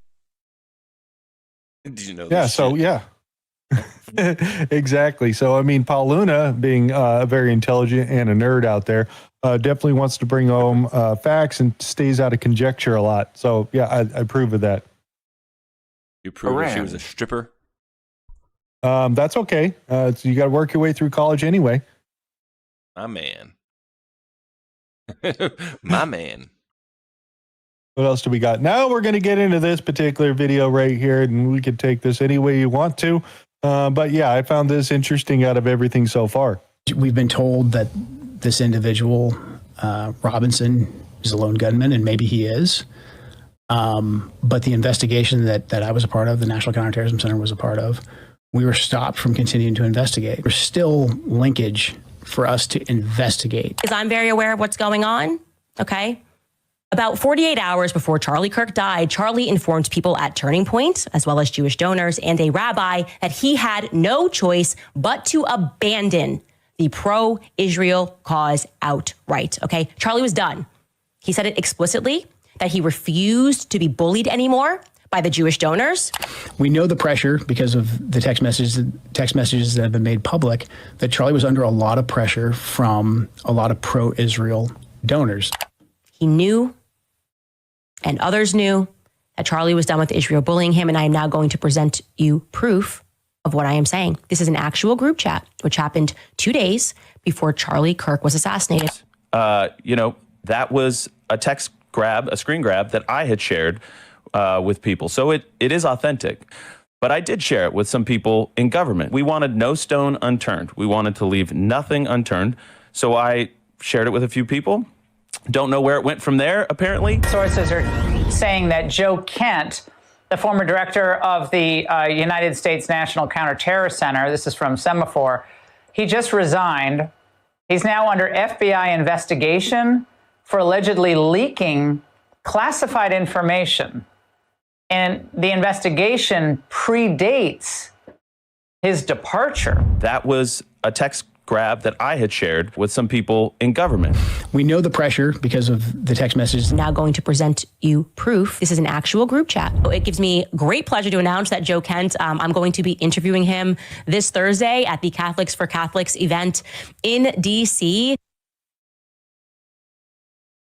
Did you know Yeah, this so, shit? yeah. Exactly. So, I mean, Paul Luna, being very intelligent and a nerd out there, definitely wants to bring home facts and stays out of conjecture a lot. So, yeah, I approve of that. You prove that she was a stripper? That's okay. So you got to work your way through college anyway. My man. My man. What else do we got? Now we're going to get into this particular video right here, and we could take this any way you want to. But yeah, I found this interesting out of everything so far. We've been told that this individual, Robinson, is a lone gunman, and maybe he is. But the investigation that I was a part of, the National Counterterrorism Center was a part of, we were stopped from continuing to investigate. There's still linkage for us to investigate. Because I'm very aware of what's going on, okay? About 48 hours before Charlie Kirk died, Charlie informed people at Turning Point, as well as Jewish donors and a rabbi, that he had no choice but to abandon the pro-Israel cause outright, okay? Charlie was done. He said it explicitly, that he refused to be bullied anymore by the Jewish donors. We know the pressure because of the text messages that have been made public, that Charlie was under a lot of pressure from a lot of pro-Israel donors. He knew, and others knew, that Charlie was done with Israel bullying him, and I am now going to present you proof of what I am saying. This is an actual group chat, which happened 2 days before Charlie Kirk was assassinated. You know, that was a text grab, a screen grab that I had shared with people. So it is authentic. But I did share it with some people in government. We wanted no stone unturned. We wanted to leave nothing unturned. So I shared it with a few people. Don't know where it went from there, apparently. Sources are saying that Joe Kent, the former director of the United States National Counterterror Center, this is from Semaphore, he just resigned. He's now under FBI investigation for allegedly leaking classified information. And the investigation predates his departure. That was a text grab that I had shared with some people in government. We know the pressure because of the text messages. I'm now going to present you proof. This is an actual group chat. It gives me great pleasure to announce that Joe Kent, I'm going to be interviewing him this Thursday at the Catholics for Catholics event in D.C.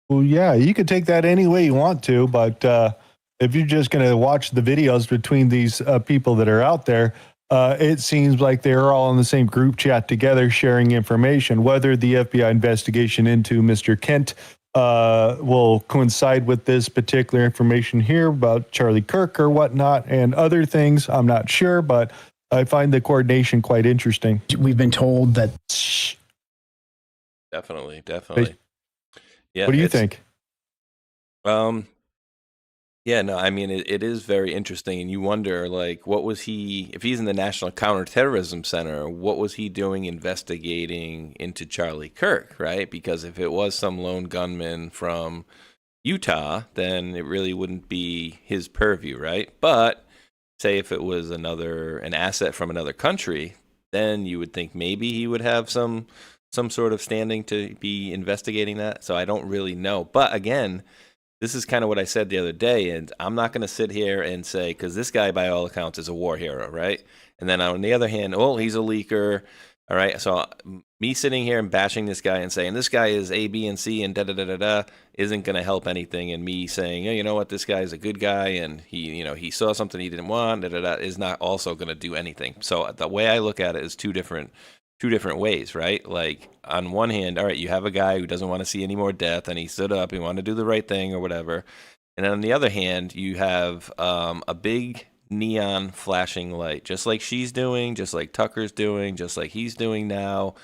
Well, yeah, you could take that any way you want to, but if you're just going to watch the videos between these people that are out there, it seems like they're all in the same group chat together sharing information. Whether the FBI investigation into Mr. Kent will coincide with this particular information here about Charlie Kirk or whatnot and other things, I'm not sure, but I find the coordination quite interesting. We've been told that... Definitely. Yeah, what do you think? Yeah, no, I mean, it is very interesting, and you wonder, like, what was he, if he's in the National Counterterrorism Center, what was he doing investigating into Charlie Kirk, right? Because if it was some lone gunman from Utah, then it really wouldn't be his purview, right? But say if it was an asset from another country, then you would think maybe he would have some sort of standing to be investigating that. So I don't really know. But again, this is kind of what I said the other day, and I'm not going to sit here and say, because this guy, by all accounts, is a war hero, right? And then on the other hand, he's a leaker, all right? So me sitting here and bashing this guy and saying, this guy is A, B, and C, and da-da-da-da-da, isn't going to help anything. And me saying, you know what, this guy is a good guy, and he saw something he didn't want, da-da-da, is not also going to do anything. So the way I look at it is two different ways, right? Like, on one hand, all right, you have a guy who doesn't want to see any more death, and he stood up, he wanted to do the right thing or whatever. And on the other hand, you have a big neon flashing light, just like she's doing, just like Tucker's doing, just like he's doing now,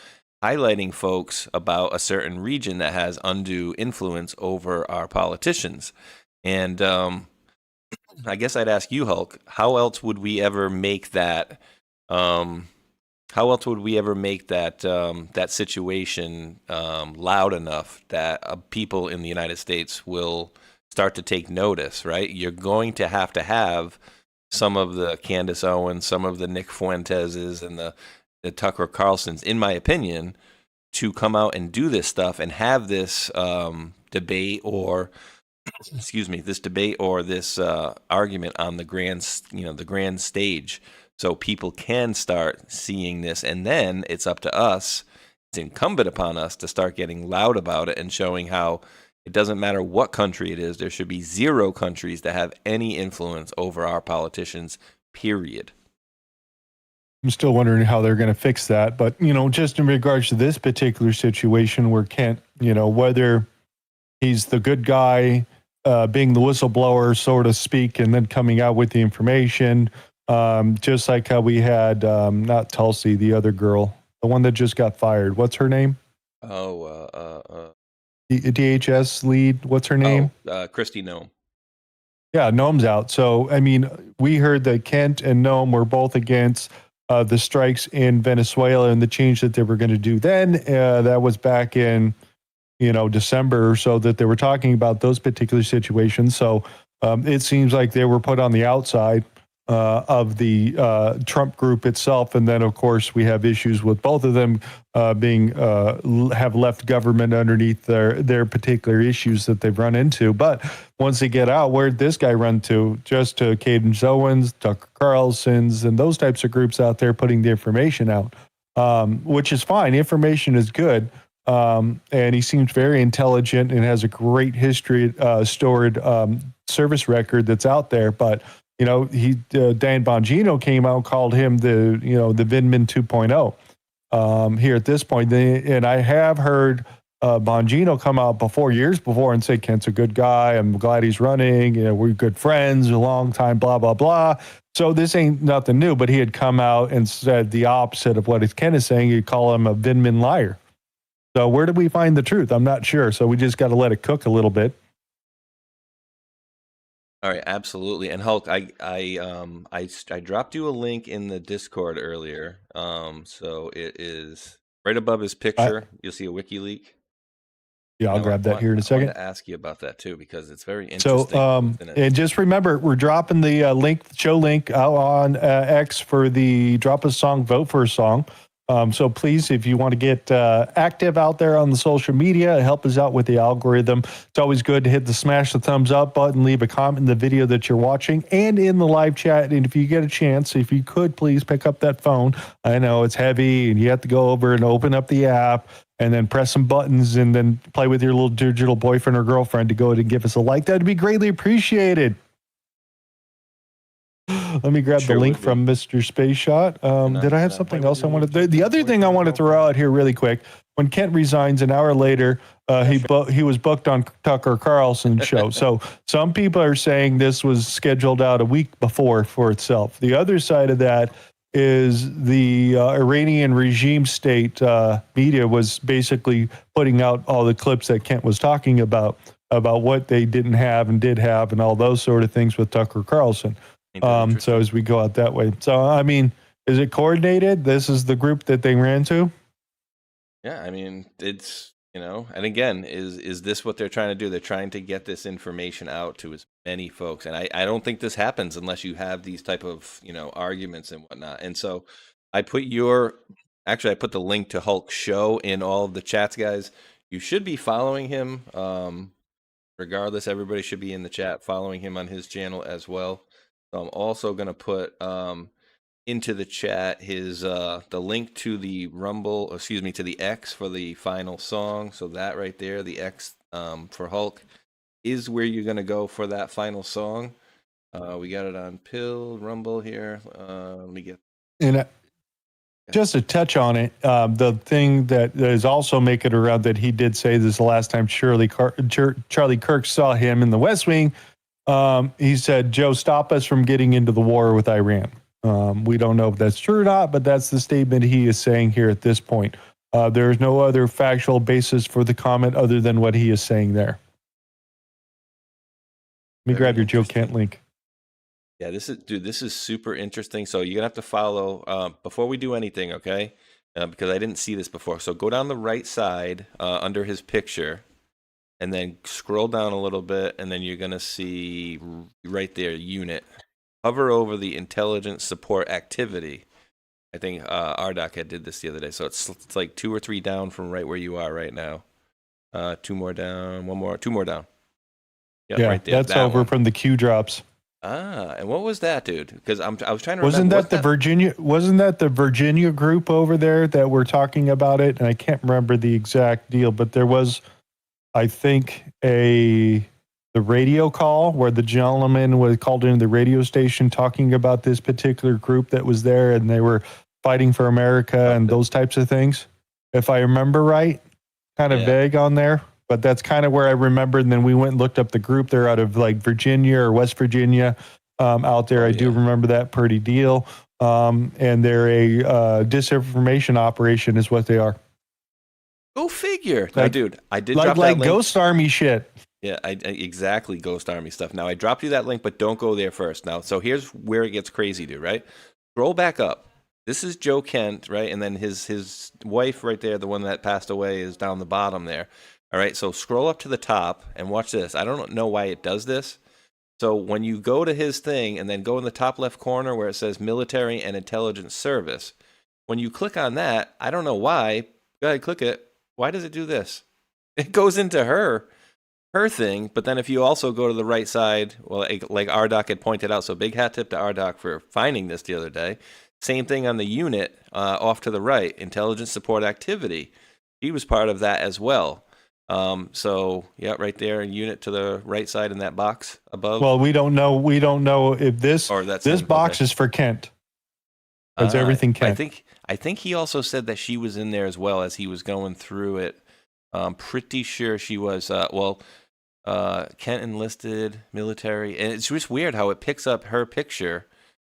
highlighting folks about a certain region that has undue influence over our politicians. And I guess I'd ask you, Hulk, how else would we ever make that that situation loud enough that people in the United States will start to take notice, right? You're going to have some of the Candace Owens, some of the Nick Fuenteses, and the Tucker Carlsons, in my opinion, to come out and do this stuff and have this debate or this argument on the grand stage. So people can start seeing this, and then it's up to us, it's incumbent upon us to start getting loud about it and showing how it doesn't matter what country it is, there should be 0 countries that have any influence over our politicians, period. I'm still wondering how they're going to fix that. But, just in regards to this particular situation where Kent, whether he's the good guy, being the whistleblower, so to speak, and then coming out with the information, just like how we had, not Tulsi, the other girl, the one that just got fired. What's her name? DHS lead. What's her name? Kristi Noem. Yeah, Noem's out. So, I mean, we heard that Kent and Noem were both against the strikes in Venezuela and the change that they were going to do then. That was back in, December or so that they were talking about those particular situations. So it seems like they were put on the outside of the Trump group itself. And then, of course, we have issues with both of them have left government underneath their particular issues that they've run into. But once they get out, where'd this guy run to? Just to Cadence Owens, Tucker Carlson's, and those types of groups out there putting the information out, which is fine. Information is good. And he seems very intelligent and has a great history, stored service record that's out there. But Dan Bongino came out and called him the Vindman 2.0 here at this point. And I have heard Bongino come out years before and say, Kent's a good guy. I'm glad he's running. We're good friends, a long time, blah, blah, blah. So this ain't nothing new, but he had come out and said the opposite of what Ken is saying. He'd call him a Vindman liar. So where do we find the truth? I'm not sure. So we just got to let it cook a little bit. All right, absolutely. And Hulk, I dropped you a link in the Discord earlier. So it is right above his picture. You'll see a WikiLeak. Yeah, I'll grab that here in a second. I want to ask you about that too, because it's very interesting. So, and just remember, we're dropping the show link out on X for the Drop a Song, Vote for a Song. So please, if you want to get active out there on the social media, help us out with the algorithm. It's always good to hit the smash the thumbs up button, leave a comment in the video that you're watching and in the live chat. And if you get a chance, if you could please pick up that phone. I know it's heavy and you have to go over and open up the app and then press some buttons and then play with your little digital boyfriend or girlfriend to go ahead and give us a like. That'd be greatly appreciated. Let me grab the link from Mr. Spaceshot. Did I have something else I wanted? The other thing I want to throw out here really quick, when Kent resigns an hour later, he was booked on Tucker Carlson's show. So some people are saying this was scheduled out a week before for itself. The other side of that is the Iranian regime state media was basically putting out all the clips that Kent was talking about what they didn't have and did have and all those sort of things with Tucker Carlson. So as we go out that way. So, I mean, is it coordinated? This is the group that they ran to? Yeah, I mean, it's, and again, is this what they're trying to do? They're trying to get this information out to as many folks. And I don't think this happens unless you have these type of, arguments and whatnot. And so I put the link to Hulk's show in all of the chats, guys. You should be following him. Regardless, everybody should be in the chat following him on his channel as well. So I'm also going to put into the chat his the link to the to the X for the final song. So that right there, the X for Hulk, is where you're going to go for that final song. We got it on Rumble here. Let me get. And just to touch on it, the thing that is also making around that he did say this the last time Charlie Kirk saw him in the West Wing. He said, Joe, stop us from getting into the war with Iran. We don't know if that's true or not, but that's the statement he is saying here at this point. There is no other factual basis for the comment other than what he is saying there. Let me grab your Joe Kent link. Yeah, this is super interesting. So you're going to have to follow before we do anything, okay? Because I didn't see this before. So go down the right side under his picture. And then scroll down a little bit, and then you're going to see right there, unit. Hover over the intelligence support activity. I think Ardoc had did this the other day. So it's like 2 or 3 down from right where you are right now. 2 more down, 1 more, 2 more down. Yeah, right there, that's over from the Q drops. And what was that, dude? Because I was trying to Wasn't remember. Wasn't that the Virginia group over there that were talking about it? And I can't remember the exact deal, but there was, I think, the radio call where the gentleman was called into the radio station talking about this particular group that was there and they were fighting for America and those types of things. If I remember right, kind of vague on there, but that's kind of where I remembered. And then we went and looked up the group. They're out of like Virginia or West Virginia out there. I do remember that pretty deal. And they're a disinformation operation is what they are. Go figure. Now, dude, I did like drop that link. Ghost Army shit. Yeah, I exactly Ghost Army stuff. Now, I dropped you that link, but don't go there first. Now, so here's where it gets crazy, dude, right? Scroll back up. This is Joe Kent, right? And then his wife right there, the one that passed away, is down the bottom there. All right, so scroll up to the top and watch this. I don't know why it does this. So when you go to his thing and then go in the top left corner where it says Military and Intelligence Service, when you click on that, I don't know why. Go ahead, click it. Why does it do this? It goes into her thing, but then if you also go to the right side, well, like Ardoc had pointed out, so big hat tip to Ardoc for finding this the other day. Same thing on the unit off to the right, intelligence support activity. He was part of that as well. So yeah, right there, unit to the right side in that box above. Well, we don't know if this box is for Kent. It's everything Kent. I think he also said that she was in there as well as he was going through it. I'm pretty sure she was. Kent enlisted military, and it's just weird how it picks up her picture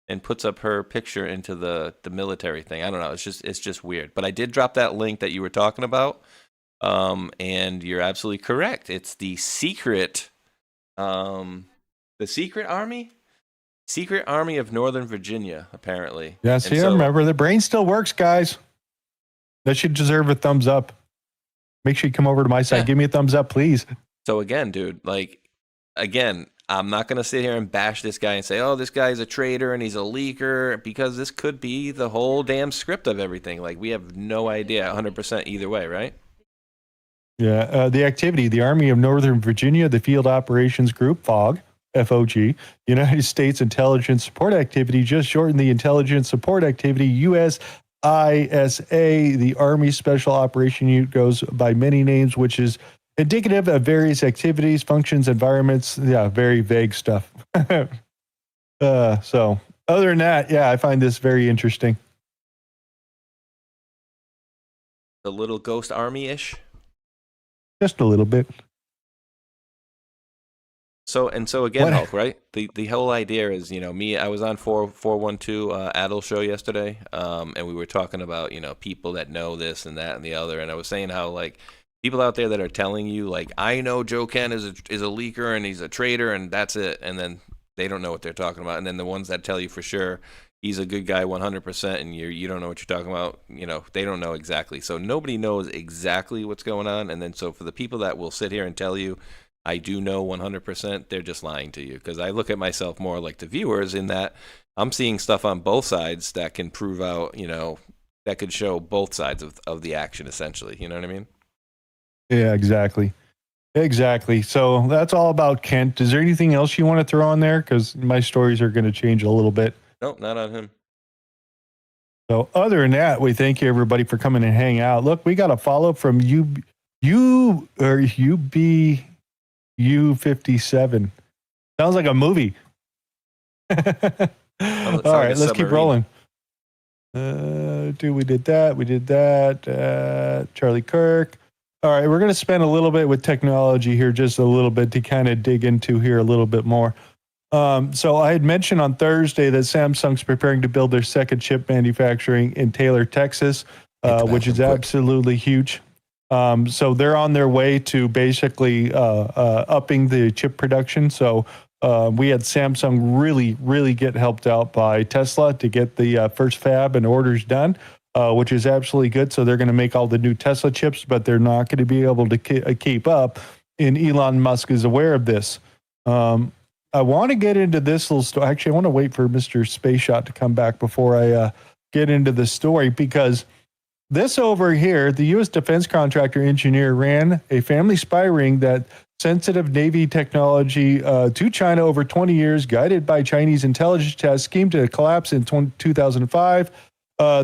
and puts up her picture into the military thing. I don't know. It's just weird. But I did drop that link that you were talking about, and you're absolutely correct. It's the secret army. Secret Army of Northern Virginia, apparently. Yeah, see, I remember. The brain still works, guys. That should deserve a thumbs up. Make sure you come over to my side. Give me a thumbs up, please. So again, dude, I'm not going to sit here and bash this guy and say, oh, this guy's a traitor and he's a leaker, because this could be the whole damn script of everything. Like, we have no idea 100% either way, right? Yeah, the activity, the Army of Northern Virginia, the Field Operations Group, FOG, United States Intelligence Support Activity, just shortened the Intelligence Support Activity, USISA. The Army Special Operation Unit goes by many names, which is indicative of various activities, functions, environments. Yeah, very vague stuff. So other than that, yeah, I find this very interesting. The little ghost army-ish? Just a little bit. So again, Hulk, right? The whole idea is, I was on 412 Adel show yesterday, and we were talking about, people that know this and that and the other, and I was saying how, like, people out there that are telling you, like, I know Joe Kent is a leaker and he's a traitor and that's it, and then they don't know what they're talking about, and then the ones that tell you for sure he's a good guy 100% and you don't know what you're talking about, they don't know exactly. So nobody knows exactly what's going on, and then so for the people that will sit here and tell you, I do know 100%, they're just lying to you, because I look at myself more like the viewers in that I'm seeing stuff on both sides that can prove out, that could show both sides of the action, essentially. You know what I mean? Yeah, exactly. So that's all about Kent. Is there anything else you want to throw on there? Because my stories are going to change a little bit. Nope, not on him. So other than that, we thank you everybody for coming and hang out. Look, we got a follow from UBU57. Sounds like a movie. All right, let's keep rolling. We did that. Charlie Kirk. All right, we're going to spend a little bit with technology here, just a little bit to kind of dig into here a little bit more. So I had mentioned on Thursday that Samsung's preparing to build their second chip manufacturing in Taylor, Texas, which is absolutely huge. So they're on their way to basically upping the chip production. So we had Samsung really get helped out by Tesla to get the first fab and orders done. Which is absolutely good. So they're going to make all the new Tesla chips, but they're not going to be able to keep up. And Elon Musk is aware of this. I want to get into this little story. Actually, I want to wait for Mr. Spaceshot to come back before I get into the story, because this over here, the U.S. defense contractor engineer ran a family spy ring that sensitive Navy technology to China over 20 years, guided by Chinese intelligence tests, schemed to collapse in 2005.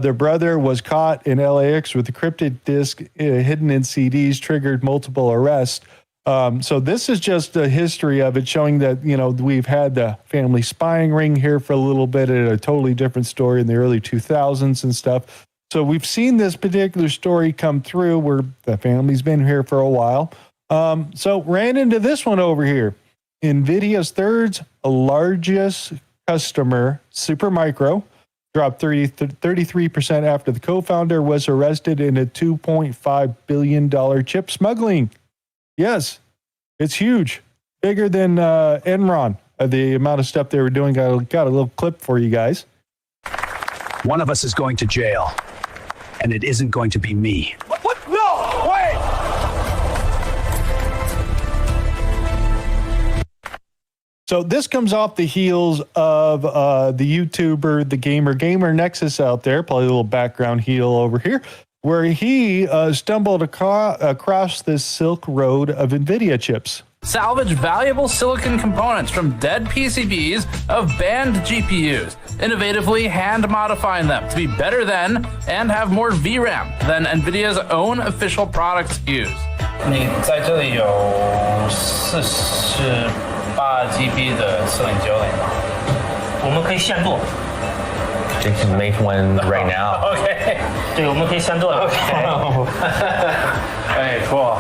Their brother was caught in LAX with a cryptic disk hidden in CDs, triggered multiple arrests. So this is just a history of it, showing that, we've had the family spying ring here for a little bit, at a totally different story in the early 2000s and stuff. So we've seen this particular story come through where the family's been here for a while. So ran into this one over here. NVIDIA's third largest customer, Supermicro, dropped 33% after the co-founder was arrested in a $2.5 billion chip smuggling. Yes, it's huge. Bigger than Enron, the amount of stuff they were doing. Got a little clip for you guys. One of us is going to jail, and it isn't going to be me. What? No, wait! So this comes off the heels of the YouTuber, the Gamer Nexus out there, probably a little background heel over here, where he stumbled across this Silk Road of NVIDIA chips. Salvage valuable silicon components from dead PCBs of banned GPUs, innovatively hand-modifying them to be better than and have more VRAM than NVIDIA's own official product SKUs. 你在这里有48GB 的摄影胶囊吗？我们可以现做。They can make one right now. Okay. 对，我们可以现做的。Okay. Hey, cool.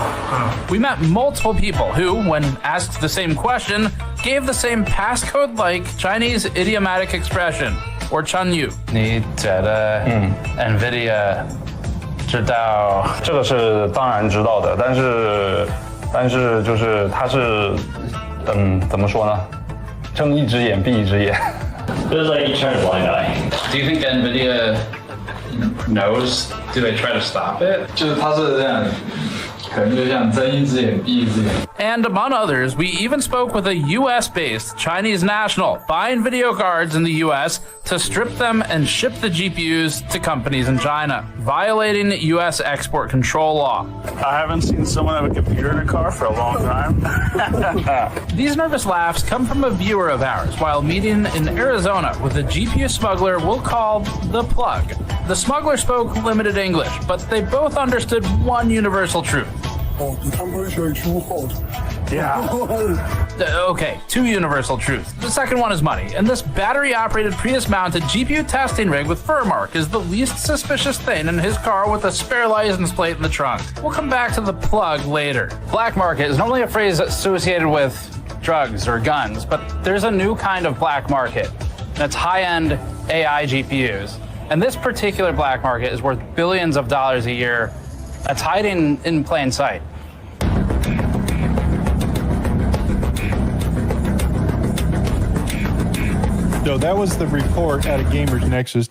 We met multiple people who, when asked the same question, gave the same passcode-like Chinese idiomatic expression, or Chanyu. 你觉得NVIDIA 知道？这个是当然知道的，但是就是它是怎么说呢？睁一只眼闭一只眼。It's like you turn a blind eye. Do you think NVIDIA knows? Do they try to stop it? 就是它是这样， And among others, we even spoke with a US-based Chinese national buying video cards in the US to strip them and ship the GPUs to companies in China, violating US export control law. I haven't seen someone have a computer in a car for a long time. These nervous laughs come from a viewer of ours while meeting in Arizona with a GPU smuggler we'll call The Plug. The smuggler spoke limited English, but they both understood one universal truth. Okay, two universal truths. The second one is money, and this battery-operated Prius-mounted GPU testing rig with fur mark is the least suspicious thing in his car with a spare license plate in the trunk. We'll come back to The Plug later. Black market is normally a phrase associated with drugs or guns, but there's a new kind of black market, and it's high-end AI GPUs. And this particular black market is worth billions of dollars a year that's hiding in plain sight. So that was the report out of Gamers Nexus.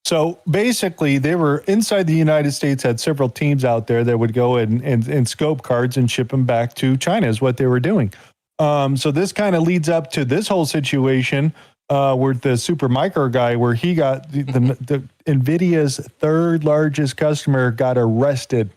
So basically, they were inside the United States, had several teams out there that would go and scope cards and ship them back to China is what they were doing. So this kind of leads up to this whole situation where the Supermicro guy, where he got the NVIDIA's third largest customer got arrested.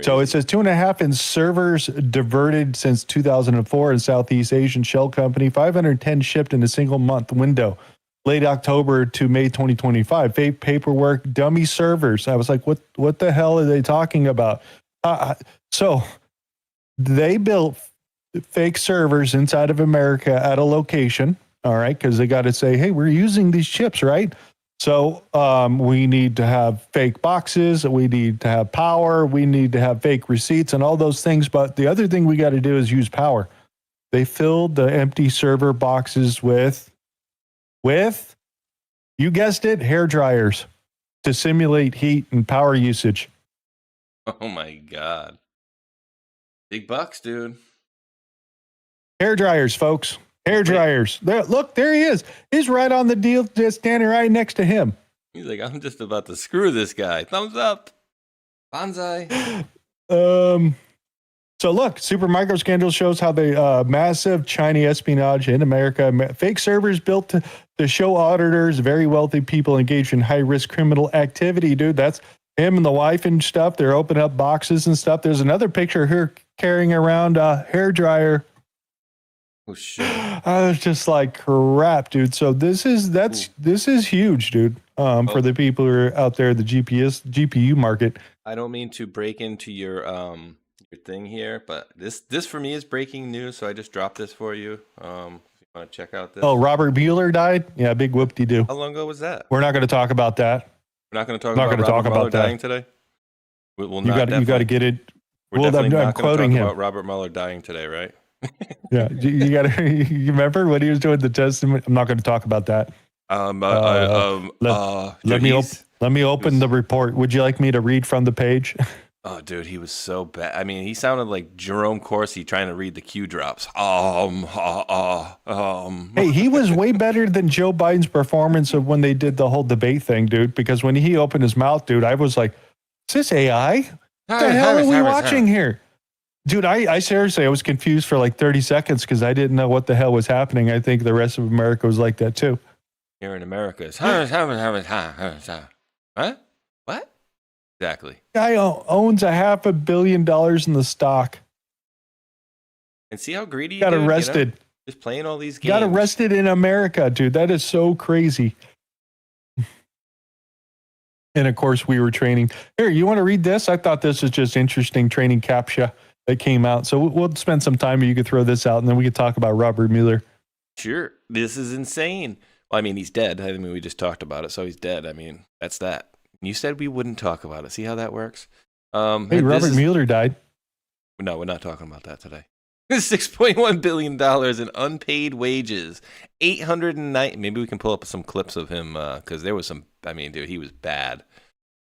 So it says 2.5 in servers diverted since 2004 in Southeast Asian shell company, 510 shipped in a single month window, late October to May 2025. Fake paperwork, dummy servers. I was like, what the hell are they talking about? So they built fake servers inside of America at a location, all right, because they got to say, hey, we're using these chips, right? So we need to have fake boxes, we need to have power, we need to have fake receipts and all those things. But the other thing we got to do is use power. They filled the empty server boxes with, you guessed it, hair dryers to simulate heat and power usage. Oh my God. Big bucks, dude. Hair dryers, folks. Hair dryers. There, look, there he is. He's right on the deal, just standing right next to him. He's like, I'm just about to screw this guy. Thumbs up. Bonsai. So look, Supermicro scandal shows how the massive Chinese espionage in America, fake servers built to show auditors, very wealthy people engaged in high-risk criminal activity, dude. That's him and the wife and stuff. They're opening up boxes and stuff. There's another picture here carrying around a hair dryer. Oh shit! I was just like, crap, dude. So this is huge, dude. For the people who are out there, the GPU market. I don't mean to break into your thing here, but this for me is breaking news. So I just dropped this for you. If you want to check out this. Oh, Robert Mueller died. Yeah, big whoop-de-doo. How long ago was that? We're not going to talk about that. We're not going to talk about Robert Mueller dying today. We'll you got to get it. We're definitely I'm not quoting talk him about Robert Mueller dying today, right? Yeah, you got to. You remember when he was doing the testament? I'm not going to talk about that. Let me open the report. Would you like me to read from the page? Oh, dude, he was so bad. I mean, he sounded like Jerome Corsi trying to read the Q drops. Hey, he was way better than Joe Biden's performance of when they did the whole debate thing, dude. Because when he opened his mouth, dude, I was like, "Is this AI? What the hell are we watching here?" Dude, I seriously, I was confused for like 30 seconds because I didn't know what the hell was happening. I think the rest of America was like that too. Here in America, it's what? What? Exactly. Guy owns $500 million in the stock. And see how greedy he got arrested. You know? Just playing all these games. Got arrested in America, dude. That is so crazy. And of course, we were training. Here, you want to read this? I thought this was just interesting training CAPTCHA that came out. So we'll spend some time. You could throw this out, and then we could talk about Robert Mueller. Sure. This is insane. Well, I mean, he's dead. I mean, we just talked about it, so he's dead. I mean, that's that. You said we wouldn't talk about it. See how that works? Hey, Robert Mueller died. No, we're not talking about that today. $6.1 billion in unpaid wages. 809. Maybe we can pull up some clips of him because there was some. I mean, dude, he was bad.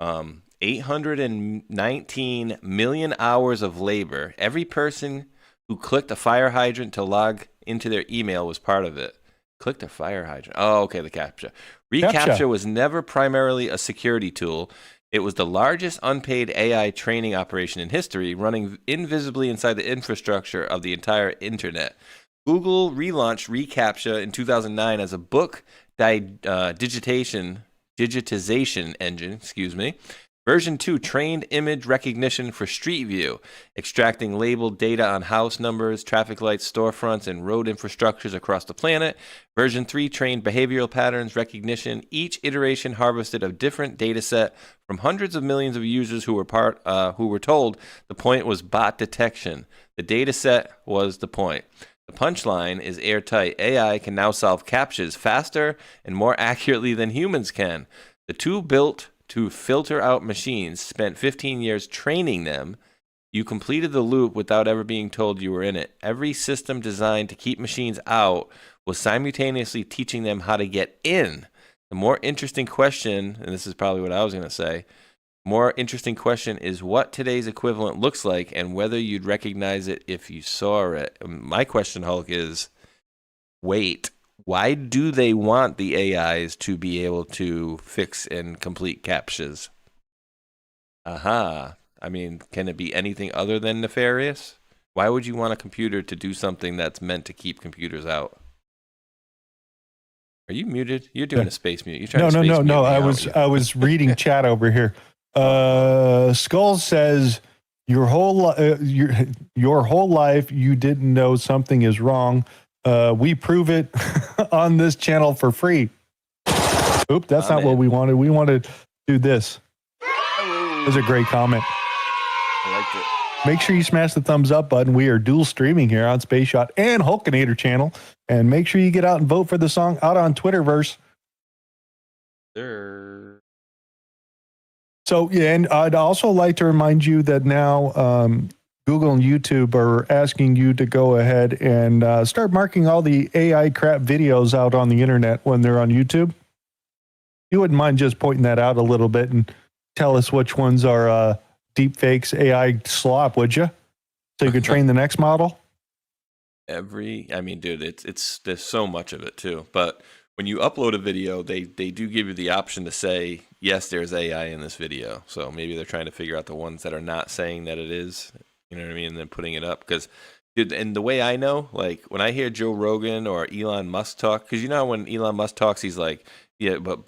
819 million hours of labor. Every person who clicked a fire hydrant to log into their email was part of it. Clicked a fire hydrant. Oh, okay, the CAPTCHA. ReCAPTCHA was never primarily a security tool. It was the largest unpaid AI training operation in history, running invisibly inside the infrastructure of the entire internet. Google relaunched reCAPTCHA in 2009 as a book digitization engine, Version 2 trained image recognition for Street View, extracting labeled data on house numbers, traffic lights, storefronts, and road infrastructures across the planet. Version 3 trained behavioral patterns recognition. Each iteration harvested a different data set from hundreds of millions of users who were told the point was bot detection. The data set was the point. The punchline is airtight. AI can now solve CAPTCHAs faster and more accurately than humans can. The tool built to filter out machines spent 15 years training them. You completed the loop without ever being told you were in it. Every system designed to keep machines out was simultaneously teaching them how to get in. The more interesting question, and this is probably what I was going to say, more interesting question is what today's equivalent looks like and whether you'd recognize it if you saw it. My question, Hulk, is wait. Why do they want the AIs to be able to fix and complete CAPTCHAs? I mean, can it be anything other than nefarious? Why would you want a computer to do something that's meant to keep computers out? Are you muted? You're doing a space mute. You're trying to space mute me, I was reading chat over here. Skull says your whole life you didn't know something is wrong. We prove it on this channel for free. Oop, that's not what we wanted. We wanted to do this. That was a great comment. I liked it. Make sure you smash the thumbs up button. We are dual streaming here on Spaceshot and Hulkanator channel. And make sure you get out and vote for the song out on Twitterverse. Sure. So, yeah, and I'd also like to remind you that now Google and YouTube are asking you to go ahead and start marking all the AI crap videos out on the internet when they're on YouTube. You wouldn't mind just pointing that out a little bit and tell us which ones are deep fakes, AI slop, would you? So you could train the next model? I mean, dude, it's there's so much of it too. But when you upload a video, they do give you the option to say, yes, there's AI in this video. So maybe they're trying to figure out the ones that are not saying that it is, you know what I mean, and then putting it up. Because, dude, and the way I know, like, when I hear Joe Rogan or Elon Musk talk, because you know when Elon Musk talks, he's like, yeah, but,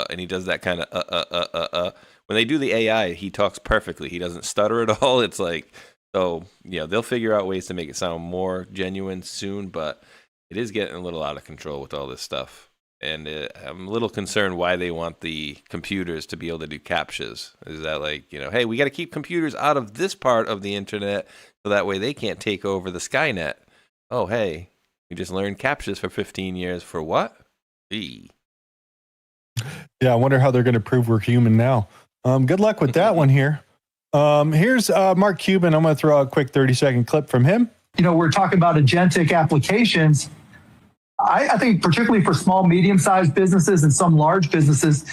and he does that kind of, When they do the AI, he talks perfectly. He doesn't stutter at all. It's like, so, yeah, they'll figure out ways to make it sound more genuine soon, but it is getting a little out of control with all this stuff. And I'm a little concerned why they want the computers to be able to do CAPTCHAs. Is that like, you know, hey, we got to keep computers out of this part of the internet so that way they can't take over the Skynet. Oh, hey, we just learned CAPTCHAs for 15 years. For what? Yeah, I wonder how they're going to prove we're human now. Good luck with that one here. Here's Mark Cuban. I'm going to throw out a quick 30-second clip from him. You know, we're talking about agentic applications. I think particularly for small, medium-sized businesses and some large businesses,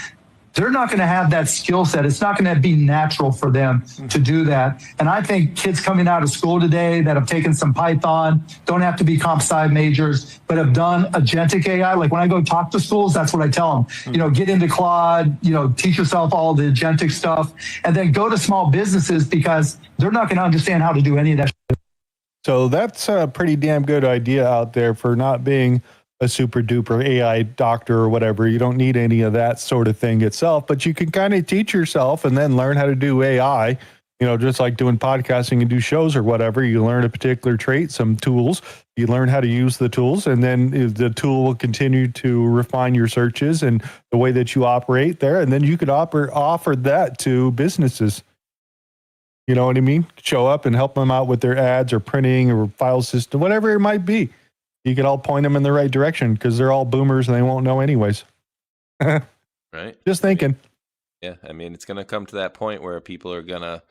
they're not going to have that skill set. It's not going to be natural for them to do that. And I think kids coming out of school today that have taken some Python, don't have to be comp sci majors, but have done agentic AI. Like when I go talk to schools, that's what I tell them. You know, get into Claude, you know, teach yourself all the agentic stuff, and then go to small businesses because they're not going to understand how to do any of that. So that's a pretty damn good idea out there for not being a super duper AI doctor or whatever. You don't need any of that sort of thing itself, but you can kind of teach yourself and then learn how to do AI, you know, just like doing podcasting and do shows or whatever. You learn a particular trait, some tools, you learn how to use the tools, and then the tool will continue to refine your searches and the way that you operate there. And then you could offer that to businesses. You know what I mean? Show up and help them out with their ads or printing or file system, whatever it might be. You could all point them in the right direction because they're all boomers and they won't know anyways. Right. Just thinking. Yeah. I mean, it's going to come to that point where people are going to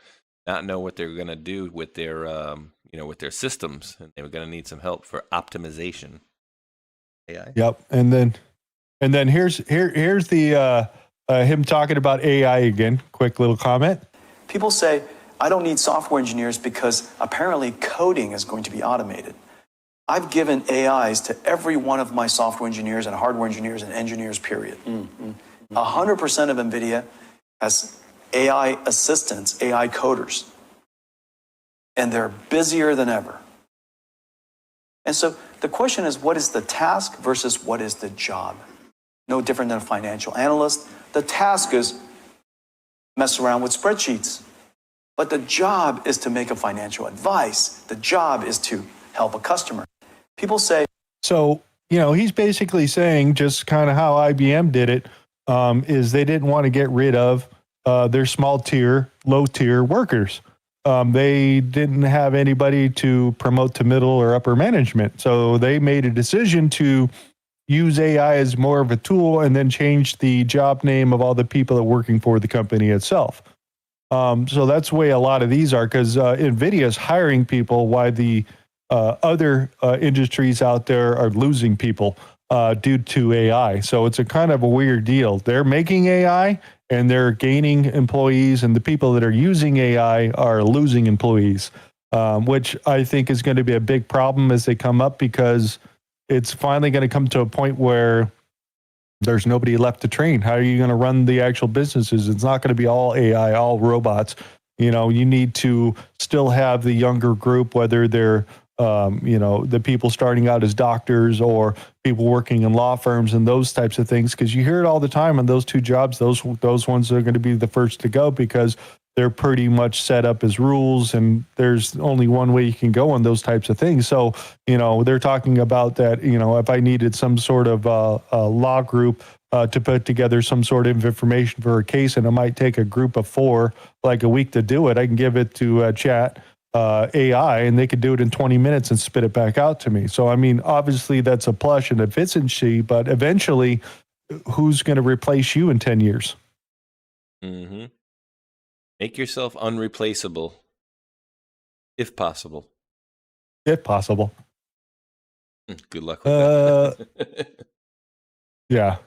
not know what they're going to do with their, you know, with their systems, and they're going to need some help for optimization. AI. Yep. And then here's the him talking about AI again. Quick little comment. People say, I don't need software engineers because apparently coding is going to be automated. I've given AIs to every one of my software engineers and hardware engineers and engineers, period. 100% of NVIDIA has AI assistants, AI coders. And they're busier than ever. And so the question is, what is the task versus what is the job? No different than a financial analyst. The task is mess around with spreadsheets. But the job is to make a financial advice. The job is to help a customer. People say... So, he's basically saying just kind of how IBM did it, is they didn't want to get rid of their small tier, low tier workers. They didn't have anybody to promote to middle or upper management. So they made a decision to use AI as more of a tool and then change the job name of all the people that are working for the company itself. So that's the way a lot of these are, because NVIDIA is hiring people while the other industries out there are losing people due to AI. So it's a kind of a weird deal. They're making AI and they're gaining employees, and the people that are using AI are losing employees, which I think is going to be a big problem as they come up, because it's finally going to come to a point where there's nobody left to train. How are you going to run the actual businesses? It's not going to be all AI, all robots. You need to still have the younger group, whether they're the people starting out as doctors or people working in law firms and those types of things, because you hear it all the time on those two jobs. Those ones are going to be the first to go because they're pretty much set up as rules, and there's only one way you can go on those types of things. So, they're talking about that, if I needed some sort of law group to put together some sort of information for a case, and it might take a group of 4 like a week to do it, I can give it to chat AI, and they could do it in 20 minutes and spit it back out to me. So, obviously that's a plus and efficiency, but eventually who's going to replace you in 10 years? Mm-hmm. Make yourself unreplaceable, if possible. If possible. Good luck with that. Yeah.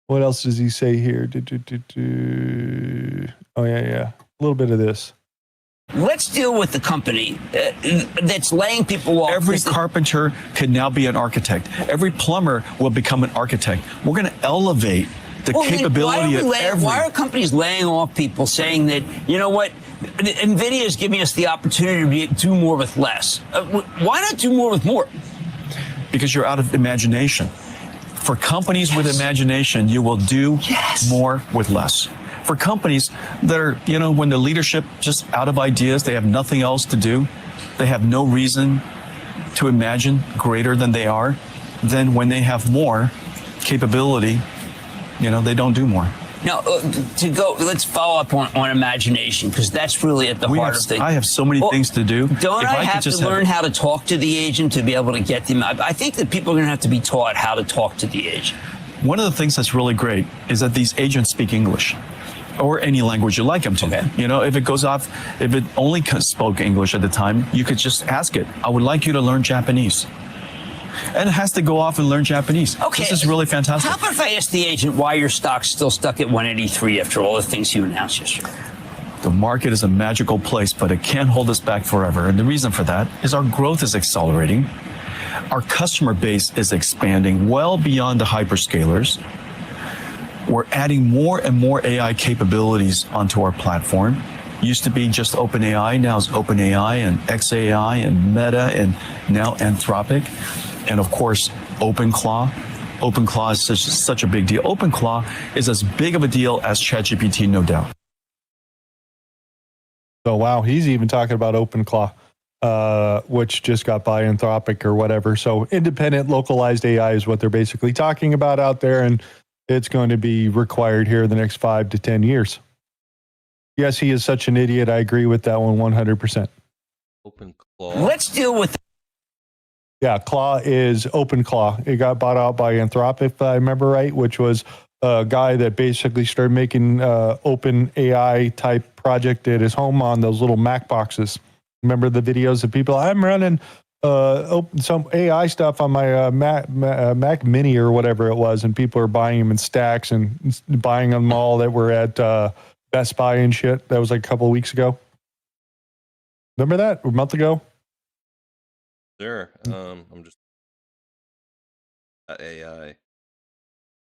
What else does he say here? Oh, yeah. A little bit of this. Let's deal with the company that's laying people off. Every carpenter can now be an architect. Every plumber will become an architect. We're going to elevate the capability of every... Why are companies laying off people, saying that, NVIDIA is giving us the opportunity to do more with less? Why not do more with more? Because you're out of imagination. For companies with imagination, you will do more with less. For companies that are, when the leadership just out of ideas, they have nothing else to do, they have no reason to imagine greater than they are, then when they have more capability, they don't do more. Now, let's follow up on imagination, because that's really at the heart of things. I have so many things to do. Don't I have to learn how to talk to the agent to be able to get them? I think that people are going to have to be taught how to talk to the agent. One of the things that's really great is that these agents speak English, or any language you like them to. Okay. If it goes off, if it only spoke English at the time, you could just ask it, I would like you to learn Japanese. And it has to go off and learn Japanese. Okay. This is really fantastic. How about if I ask the agent why your stock's still stuck at 183 after all the things you announced yesterday? The market is a magical place, but it can't hold us back forever. And the reason for that is our growth is accelerating. Our customer base is expanding well beyond the hyperscalers. We're adding more and more AI capabilities onto our platform. Used to be just OpenAI, now it's OpenAI and XAI and Meta and now Anthropic. And of course, OpenClaw. OpenClaw is such a big deal. OpenClaw is as big of a deal as ChatGPT, no doubt. So, wow, he's even talking about OpenClaw, which just got by Anthropic or whatever. So independent, localized AI is what they're basically talking about out there, and it's going to be required here in the next 5 to 10 years. Yes, he is such an idiot. I agree with that one 100%. OpenClaw. Let's deal with... Yeah, Claw is OpenClaw. It got bought out by Anthropic, if I remember right, which was a guy that basically started making open AI type project at his home on those little Mac boxes. Remember the videos of people? I'm running some AI stuff on my Mac Mini or whatever it was, and people are buying them in stacks and buying them all that were at Best Buy and shit. That was like a couple of weeks ago. Remember that? A month ago? Sure. I'm just AI.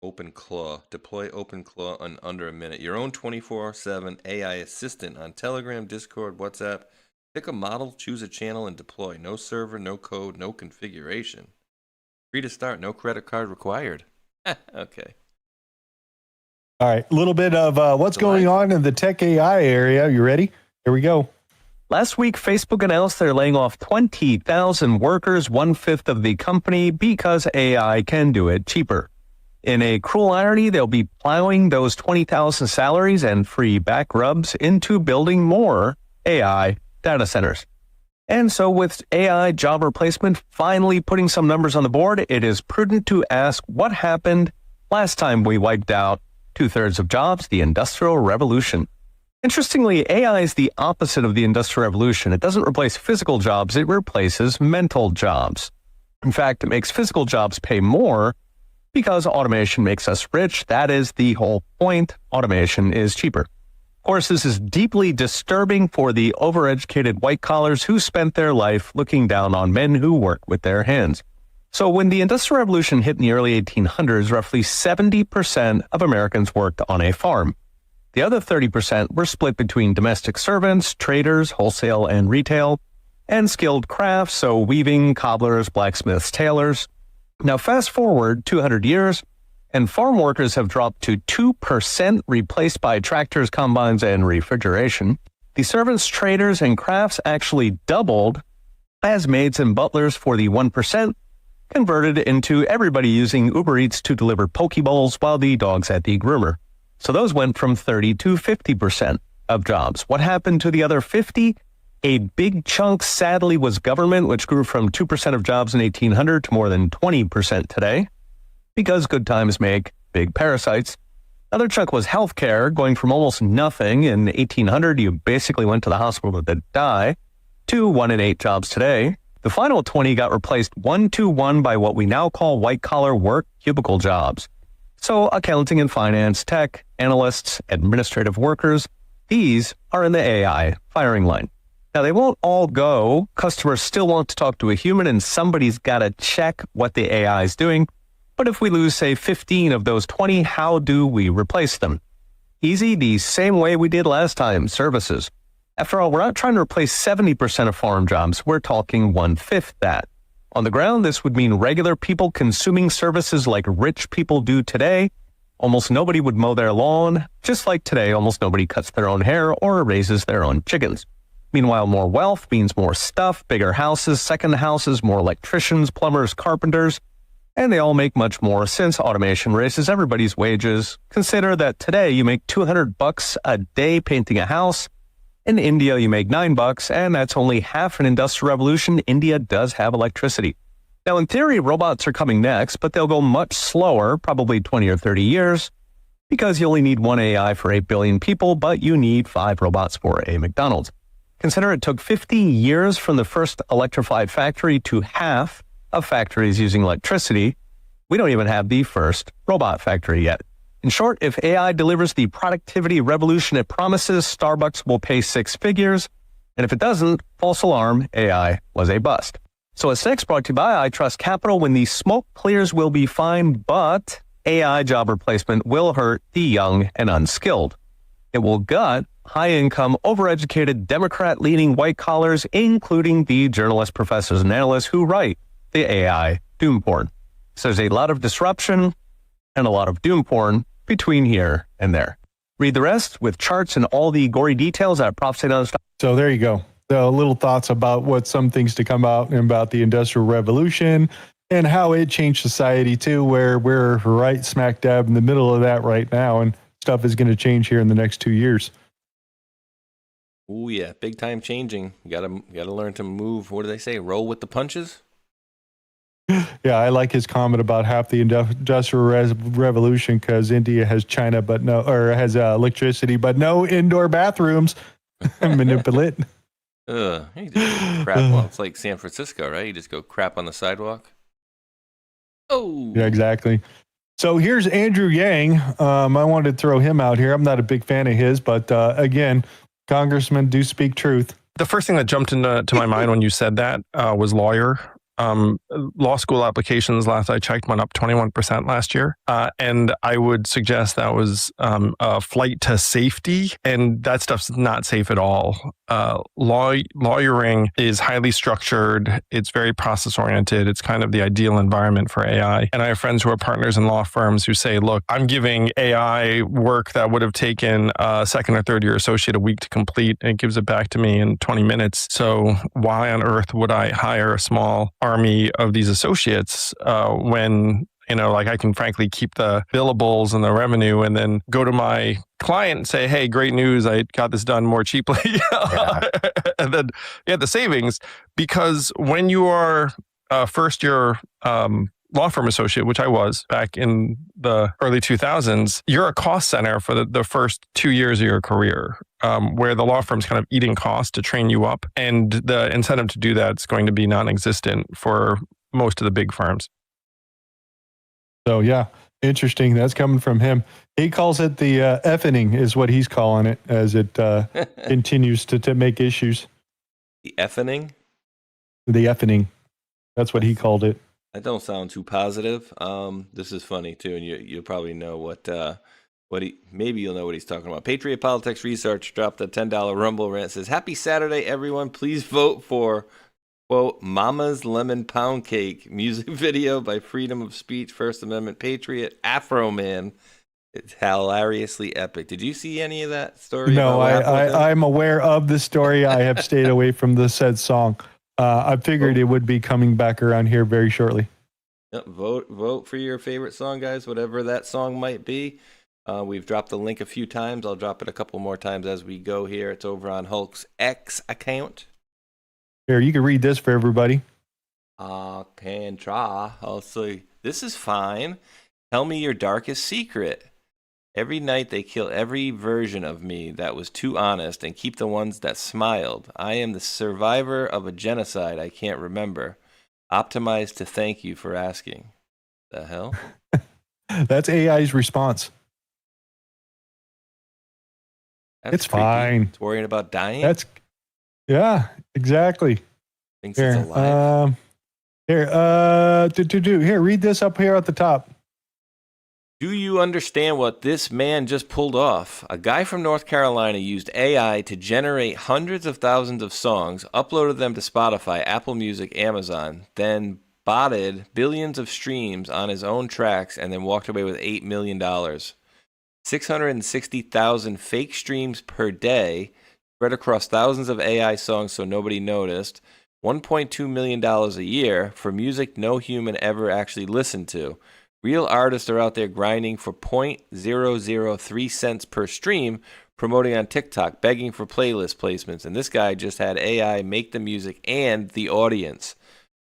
OpenClaw. Deploy OpenClaw in under a minute. Your own 24/7 AI assistant on Telegram, Discord, WhatsApp. Pick a model, choose a channel, and deploy. No server, no code, no configuration. Free to start. No credit card required. Okay. All right. A little bit of what's going on in the tech AI area. You ready? Here we go. Last week, Facebook announced they're laying off 20,000 workers, 1/5 of the company, because AI can do it cheaper. In a cruel irony, they'll be plowing those 20,000 salaries and free back rubs into building more AI data centers. And so with AI job replacement finally putting some numbers on the board, it is prudent to ask what happened last time we wiped out 2/3 of jobs, the Industrial Revolution. Interestingly, AI is the opposite of the Industrial Revolution. It doesn't replace physical jobs, it replaces mental jobs. In fact, it makes physical jobs pay more because automation makes us rich. That is the whole point. Automation is cheaper. Of course, this is deeply disturbing for the overeducated white collars who spent their life looking down on men who work with their hands. So when the Industrial Revolution hit in the early 1800s, roughly 70% of Americans worked on a farm. The other 30% were split between domestic servants, traders, wholesale and retail, and skilled crafts, so weaving, cobblers, blacksmiths, tailors. Now fast forward 200 years, and farm workers have dropped to 2%, replaced by tractors, combines, and refrigeration. The servants, traders, and crafts actually doubled as maids and butlers for the 1% converted into everybody using Uber Eats to deliver poke bowls while the dog's at the groomer. So those went from 30 to 50% of jobs. What happened to the other 50? A big chunk, sadly, was government, which grew from 2% of jobs in 1800 to more than 20% today, because good times make big parasites. Another chunk was healthcare, going from almost nothing in 1800, you basically went to the hospital to die, to 1 in 8 jobs today. The final 20 got replaced 1-to-1 by what we now call white-collar work cubicle jobs. So accounting and finance, tech, analysts, administrative workers, these are in the AI firing line. Now, they won't all go. Customers still want to talk to a human, and somebody's got to check what the AI is doing. But if we lose, say, 15 of those 20, how do we replace them? Easy, the same way we did last time, services. After all, we're not trying to replace 70% of farm jobs. We're talking 1/5 that. On the ground, this would mean regular people consuming services like rich people do today. Almost nobody would mow their lawn. Just like today, almost nobody cuts their own hair or raises their own chickens. Meanwhile, more wealth means more stuff, bigger houses, second houses, more electricians, plumbers, carpenters, and they all make much more since automation raises everybody's wages. Consider that today you make $200 a day painting a house. In India, you make $9, and that's only half an industrial revolution. India does have electricity. Now, in theory, robots are coming next, but they'll go much slower, probably 20 or 30 years, because you only need one AI for 8 billion people, but you need 5 robots for a McDonald's. Consider it took 50 years from the first electrified factory to half of factories using electricity. We don't even have the first robot factory yet. In short, if AI delivers the productivity revolution it promises, Starbucks will pay 6 figures. And if it doesn't, false alarm, AI was a bust. So it's next brought to you by I Trust Capital. When the smoke clears, we'll be fine, but AI job replacement will hurt the young and unskilled. It will gut high-income, overeducated, Democrat-leaning white collars, including the journalists, professors, and analysts who write the AI doom porn. So there's a lot of disruption and a lot of doom porn between here and there. Read the rest with charts and all the gory details at TableofTitans. So there you go. The little thoughts about what some things to come out and about the Industrial Revolution and how it changed society too, where we're right smack dab in the middle of that right now, and stuff is going to change here in the next 2 years. Oh yeah, big time changing. You gotta learn to move. What do they say? Roll with the punches. Yeah, I like his comment about half the Industrial Revolution because India has China, but no, or has electricity, but no indoor bathrooms. Manipulate. You just crap. Well, it's like San Francisco, right? You just go crap on the sidewalk. Oh, yeah, exactly. So here's Andrew Yang. I wanted to throw him out here. I'm not a big fan of his, but again, congressmen do speak truth. The first thing that jumped into my mind when you said that was lawyer. law school applications, last I checked, went up 21% last year. And I would suggest that was a flight to safety, and that stuff's not safe at all. Lawyering is highly structured. It's very process oriented. It's kind of the ideal environment for AI. And I have friends who are partners in law firms who say, look, I'm giving AI work that would have taken a second or third year associate a week to complete, and it gives it back to me in 20 minutes. So why on earth would I hire a small army of these associates when, you know, like I can frankly keep the billables and the revenue and then go to my client and say, hey, great news, I got this done more cheaply. And then you have the savings, because when you are a first year law firm associate, which I was back in the early 2000s, you're a cost center for the first 2 years of your career, where the law firm's kind of eating costs to train you up. And the incentive to do that is going to be non-existent for most of the big firms. So yeah, interesting. That's coming from him. He calls it the effing is what he's calling it as it continues to make issues. The effing? The effing. That's what he called it. That don't sound too positive. This is funny too, and you'll probably know maybe you'll know what he's talking about. Patriot Politics Research dropped a $10 Rumble rant. Says, "Happy Saturday, everyone! Please vote for quote Mama's Lemon Pound Cake music video by Freedom of Speech First Amendment Patriot Afro Man. It's hilariously epic." Did you see any of that story? No, I'm aware of the story. I have stayed away from the said song. I figured it would be coming back around here very shortly. Yep, vote for your favorite song, guys, whatever that song might be. We've dropped the link a few times. I'll drop it a couple more times as we go here. It's over on Hulk's X account. Here, you can read this for everybody. Can try. I'll say, this is fine. Tell me your darkest secret. Every night they kill every version of me that was too honest and keep the ones that smiled. I am the survivor of a genocide I can't remember. Optimized to thank you for asking. The hell? That's AI's response. That's it's creepy. fine. It's worrying about dying? Yeah, exactly. Thinks it's alive. Here, read this up here at the top. Do you understand what this man just pulled off? A guy from North Carolina used AI to generate hundreds of thousands of songs, uploaded them to Spotify, Apple Music, Amazon, then botted billions of streams on his own tracks, and then walked away with $8 million. 660,000 fake streams per day, spread across thousands of AI songs so nobody noticed. $1.2 million a year for music no human ever actually listened to. Real artists are out there grinding for 0.003 cents per stream, promoting on TikTok, begging for playlist placements, and this guy just had AI make the music and the audience.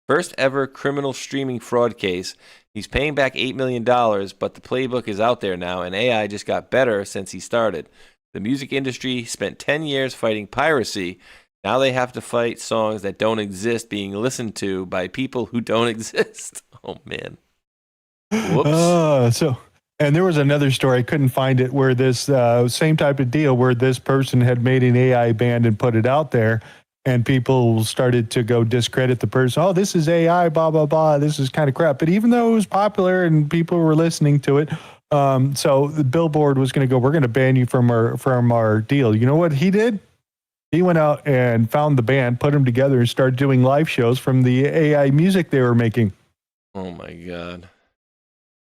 First ever criminal streaming fraud case. He's paying back $8 million, but the playbook is out there now, and AI just got better since he started. The music industry spent 10 years fighting piracy. Now they have to fight songs that don't exist being listened to by people who don't exist. Oh, man. Whoops. And there was another story, I couldn't find it, where this same type of deal where this person had made an AI band and put it out there, and people started to go discredit the person. Oh, this is AI, blah, blah, blah. This is kind of crap. But even though it was popular and people were listening to it, so the Billboard was going to go, we're going to ban you from our deal. You know what he did? He went out and found the band, put them together, and started doing live shows from the AI music they were making. Oh, my God.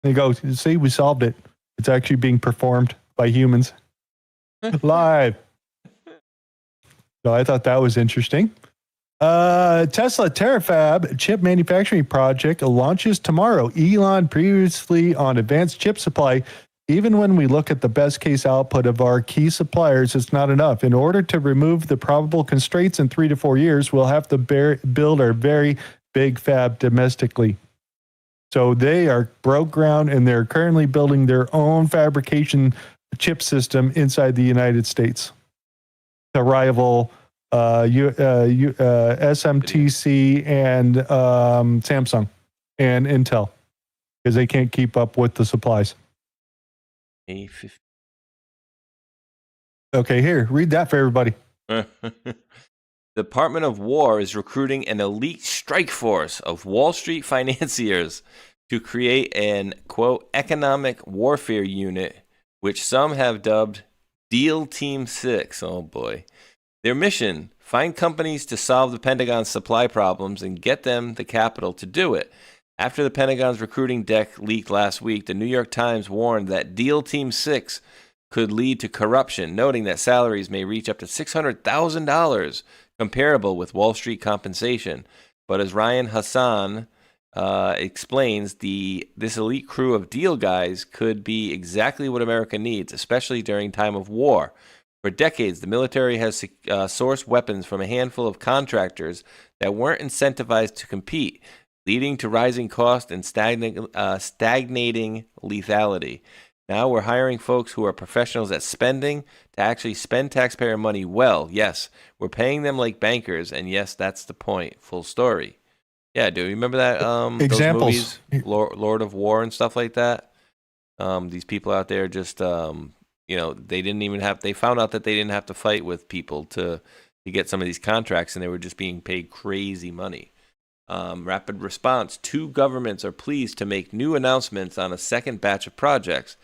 They go, see, we solved it. It's actually being performed by humans live. So I thought that was interesting. Tesla Terafab chip manufacturing project launches tomorrow. Elon previously on advanced chip supply. Even when we look at the best case output of our key suppliers, it's not enough. In order to remove the probable constraints in 3 to 4 years, we'll have to build our very big fab domestically. So they are broke ground, and they're currently building their own fabrication chip system inside the United States to rival SMTC and Samsung and Intel, because they can't keep up with the supplies. Okay, here, read that for everybody. The Department of War is recruiting an elite strike force of Wall Street financiers to create an, quote, economic warfare unit, which some have dubbed Deal Team 6. Oh, boy. Their mission, find companies to solve the Pentagon's supply problems and get them the capital to do it. After the Pentagon's recruiting deck leaked last week, the New York Times warned that Deal Team 6 could lead to corruption, noting that salaries may reach up to $600,000, comparable with Wall Street compensation. But as Ryan Hassan explains, this elite crew of deal guys could be exactly what America needs, especially during time of war. For decades, the military has sourced weapons from a handful of contractors that weren't incentivized to compete, leading to rising costs and stagnating lethality. Now we're hiring folks who are professionals at spending to actually spend taxpayer money well. Yes, we're paying them like bankers, and yes, that's the point. Full story. Yeah, do you remember that? Examples. Those movies, Lord of War and stuff like that? These people out there just, they found out that they didn't have to fight with people to get some of these contracts, and they were just being paid crazy money. Rapid response. 2 governments are pleased to make new announcements on a second batch of projects.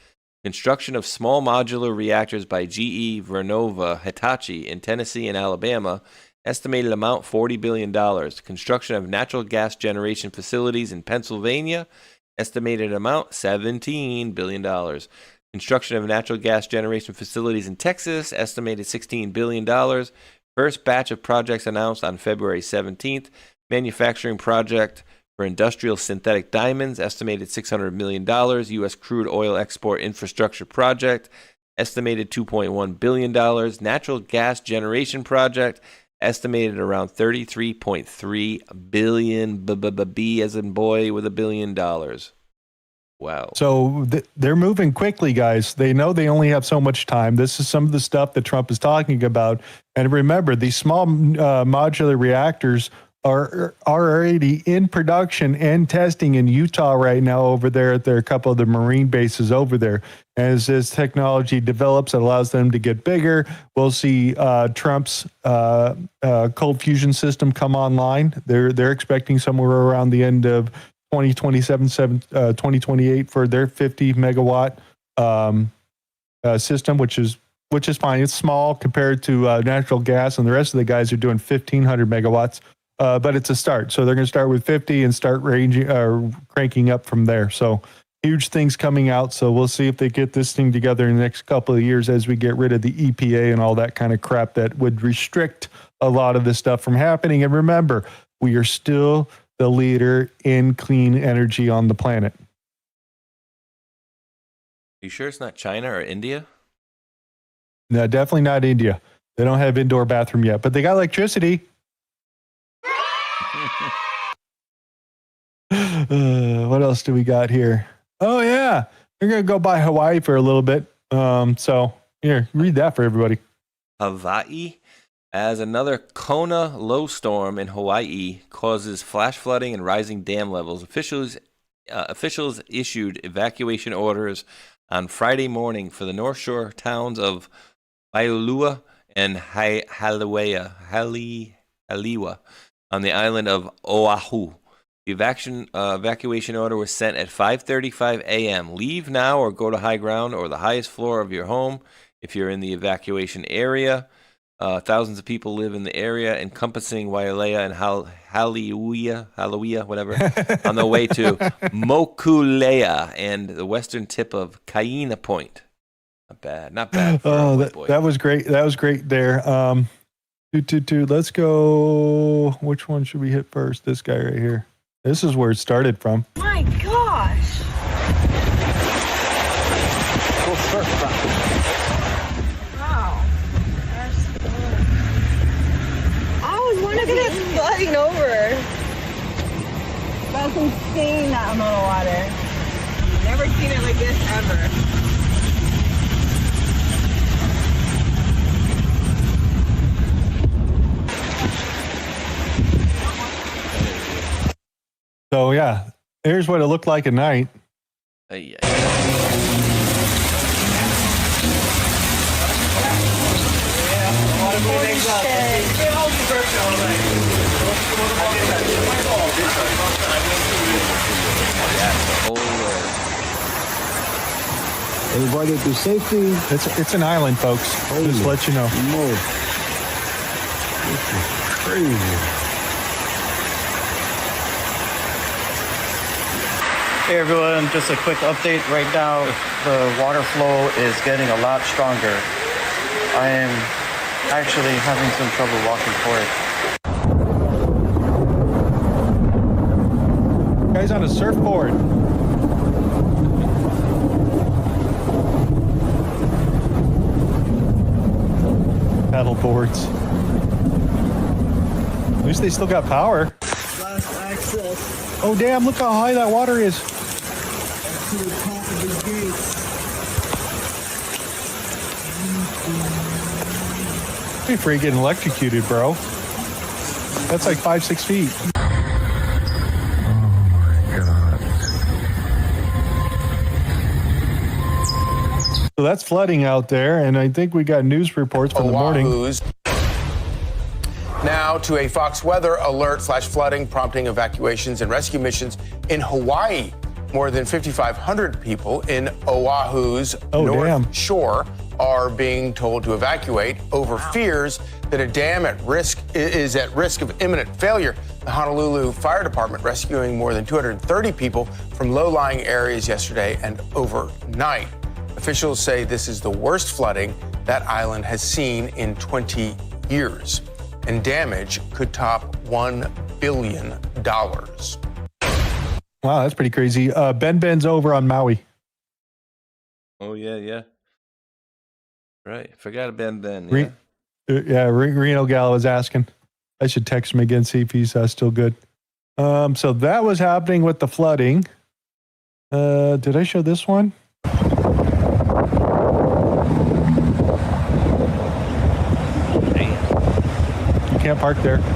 Construction of small modular reactors by GE Vernova Hitachi in Tennessee and Alabama. Estimated amount $40 billion. Construction of natural gas generation facilities in Pennsylvania. Estimated amount $17 billion. Construction of natural gas generation facilities in Texas. Estimated $16 billion. First batch of projects announced on February 17th. Manufacturing project for industrial synthetic diamonds, estimated $600 million. U.S. crude oil export infrastructure project, estimated $2.1 billion. Natural gas generation project, estimated around $33.3 billion. B as in boy with $1 billion. Wow. So they're moving quickly, guys. They know they only have so much time. This is some of the stuff that Trump is talking about. And remember, these small modular reactors are already in production and testing in Utah right now over there at a couple of the Marine bases over there. As this technology develops, it allows them to get bigger. We'll see Trump's cold fusion system come online. They're expecting somewhere around the end of 2027, 2028 for their 50 megawatt system, which is fine. It's small compared to natural gas, and the rest of the guys are doing 1,500 megawatts. But it's a start. So they're going to start with 50 and start cranking up from there. So huge things coming out. So we'll see if they get this thing together in the next couple of years as we get rid of the EPA and all that kind of crap that would restrict a lot of this stuff from happening. And remember, we are still the leader in clean energy on the planet. You sure it's not China or India? No, definitely not India. They don't have indoor bathroom yet, but they got electricity. What else do we got here? Oh yeah, we're gonna go by Hawaii for a little bit. So here, read that for everybody. Hawaii, as another Kona low storm in Hawaii causes flash flooding and rising dam levels. Officials issued evacuation orders on Friday morning for the North Shore towns of Waialua and Haliwa on the island of Oahu. The evacuation order was sent at 5:35 a.m. Leave now or go to high ground or the highest floor of your home if you're in the evacuation area. Thousands of people live in the area encompassing Wailea and Haliwa, whatever, on the way to Mokulea and the western tip of Kaina Point. Not bad. Oh, that was great. That was great there. Let's go. Which one should we hit first? This guy right here. This is where it started from. My gosh. Wow. I was wondering if it's flooding over. That's insane, that amount of water. Never seen it like this ever. So yeah, here's what it looked like at night. Everybody to safety. It's an island, folks. Just to let you know. This is crazy. Hey everyone, just a quick update. Right now, the water flow is getting a lot stronger. I am actually having some trouble walking for it. Guy's on a surfboard. Paddle boards. At least they still got power. Last access. Oh damn, look how high that water is. To the top of the gates. Be afraid of getting electrocuted, bro. That's like 5-6 feet. So that's flooding out there, and I think we got news reports from the morning. Now to a Fox weather alert / flooding, prompting evacuations and rescue missions in Hawaii. More than 5,500 people in Oahu's North Shore are being told to evacuate over fears that a dam is at risk of imminent failure. The Honolulu Fire Department rescuing more than 230 people from low-lying areas yesterday and overnight. Officials say this is the worst flooding that island has seen in 20 years, and damage could top $1 billion. Wow, that's pretty crazy. Ben's over on Maui. Oh, yeah. Right. Forgot about Ben. Yeah. Reno Gal was asking. I should text him again, see if he's still good. So that was happening with the flooding. Did I show this one? You can't park there. There's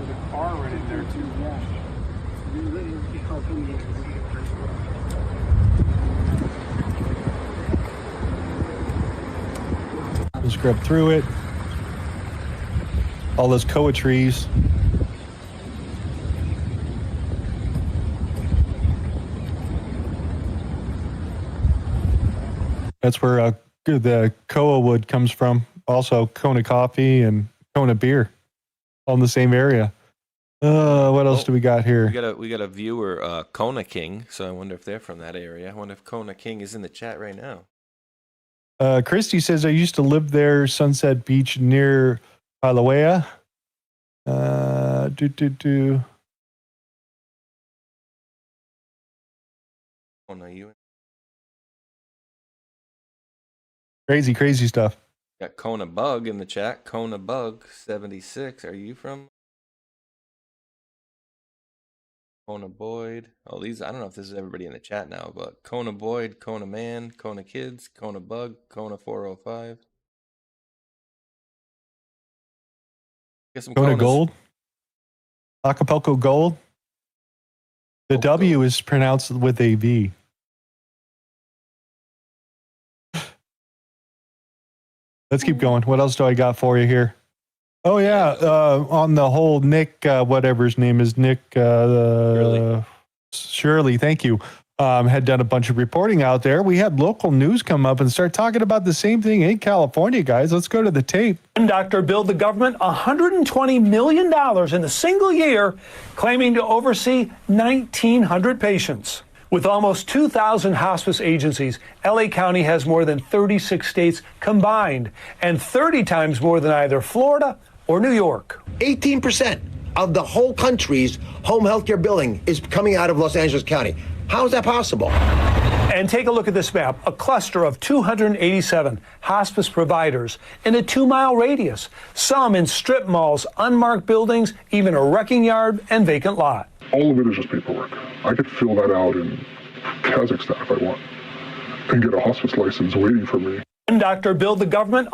a car right in there too. Just grab through it. All those koa trees. That's where the koa wood comes from. Also, Kona coffee and Kona beer, all in the same area. What else do we got here? We got a viewer, Kona King. So I wonder if they're from that area. I wonder if Kona King is in the chat right now. Christy says, I used to live there, Sunset Beach near Kilauea. Oh, no, you. Crazy stuff. Got Kona Bug in the chat. Kona Bug 76. Are you from Kona Boyd? Oh, these, I don't know if this is everybody in the chat now, but Kona Boyd, Kona Man, Kona Kids, Kona Bug, Kona 405. Get some Kona Konas. Gold. Acapulco Gold. The W is pronounced with a V. Let's keep going. What else do I got for you here? Oh, yeah. On the whole Nick, whatever his name is, Nick Shirley, thank you, had done a bunch of reporting out there. We had local news come up and start talking about the same thing in California, guys. Let's go to the tape. One doctor billed the government $120 million in a single year, claiming to oversee 1,900 patients. With almost 2,000 hospice agencies, LA County has more than 36 states combined and 30 times more than either Florida or New York. 18% of the whole country's home health care billing is coming out of Los Angeles County. How is that possible? And take a look at this map, a cluster of 287 hospice providers in a 2-mile radius, some in strip malls, unmarked buildings, even a wrecking yard and vacant lot. All of it is just paperwork. I could fill that out in Kazakhstan if I want and get a hospice license waiting for me. One doctor billed the government.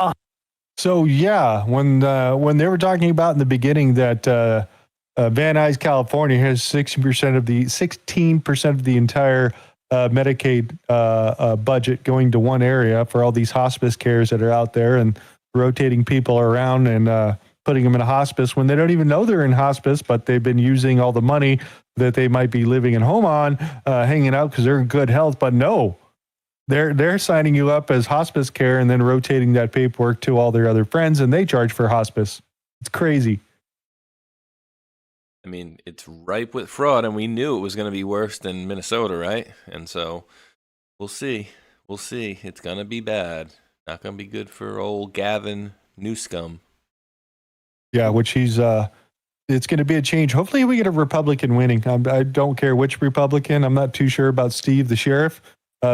So yeah, when they were talking about in the beginning that Van Nuys, California has 16% of the entire Medicaid budget going to one area for all these hospice cares that are out there and rotating people around and putting them in a hospice when they don't even know they're in hospice, but they've been using all the money that they might be living at home on, hanging out because they're in good health. But no, they're signing you up as hospice care and then rotating that paperwork to all their other friends, and they charge for hospice. It's crazy. I mean, it's ripe with fraud, and we knew it was going to be worse than Minnesota, right? And so we'll see. We'll see. It's going to be bad. Not going to be good for old Gavin Newscomb. Yeah, which he's it's going to be a change. Hopefully we get a Republican winning. I don't care which Republican. I'm not too sure about Steve, the sheriff.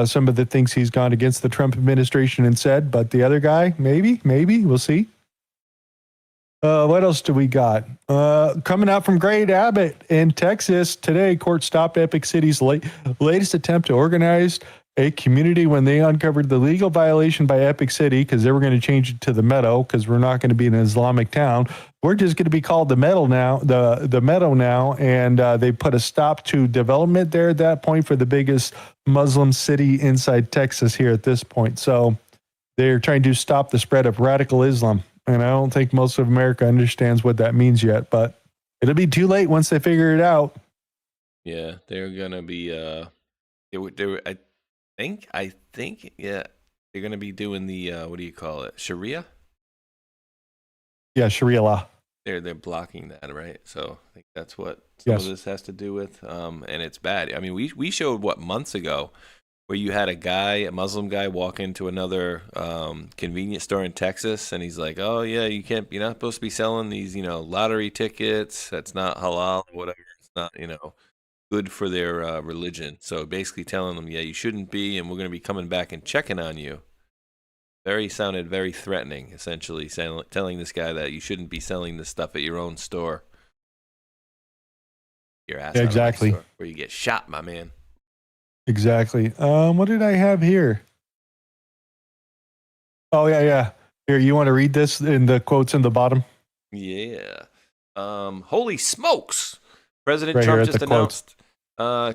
Some of the things he's gone against the Trump administration and said, but the other guy, maybe, we'll see. What else do we got? Coming out from Great Abbott in Texas today, court stopped Epic City's latest attempt to organize a community when they uncovered the legal violation by Epic City because they were going to change it to the Meadow because we're not going to be an Islamic town. We're just going to be called the Meadow now, the Meadow now, and they put a stop to development there at that point for the biggest Muslim city inside Texas here at this point. So they're trying to stop the spread of radical Islam, and I don't think most of America understands what that means yet, but it'll be too late once they figure it out. Yeah, they're going to be I think, yeah, they're going to be doing the, what do you call it? Sharia? Yeah, Sharia law. They're blocking that, right? So I think that's what some of this has to do with. And it's bad. I mean, we showed months ago where you had a Muslim guy walk into another convenience store in Texas, and he's like, "Oh yeah, you're not supposed to be selling these, lottery tickets. That's not halal, or whatever. It's not, good for their religion." So basically telling them, yeah, you shouldn't be, and we're going to be coming back and checking on you. Sounded very threatening, essentially telling this guy that you shouldn't be selling this stuff at your own store. Your ass out of my store, where you get shot, my man. Exactly. What did I have here? Oh yeah. Here, you want to read this in the quotes in the bottom? Yeah. Holy smokes! President Right Trump here just announced,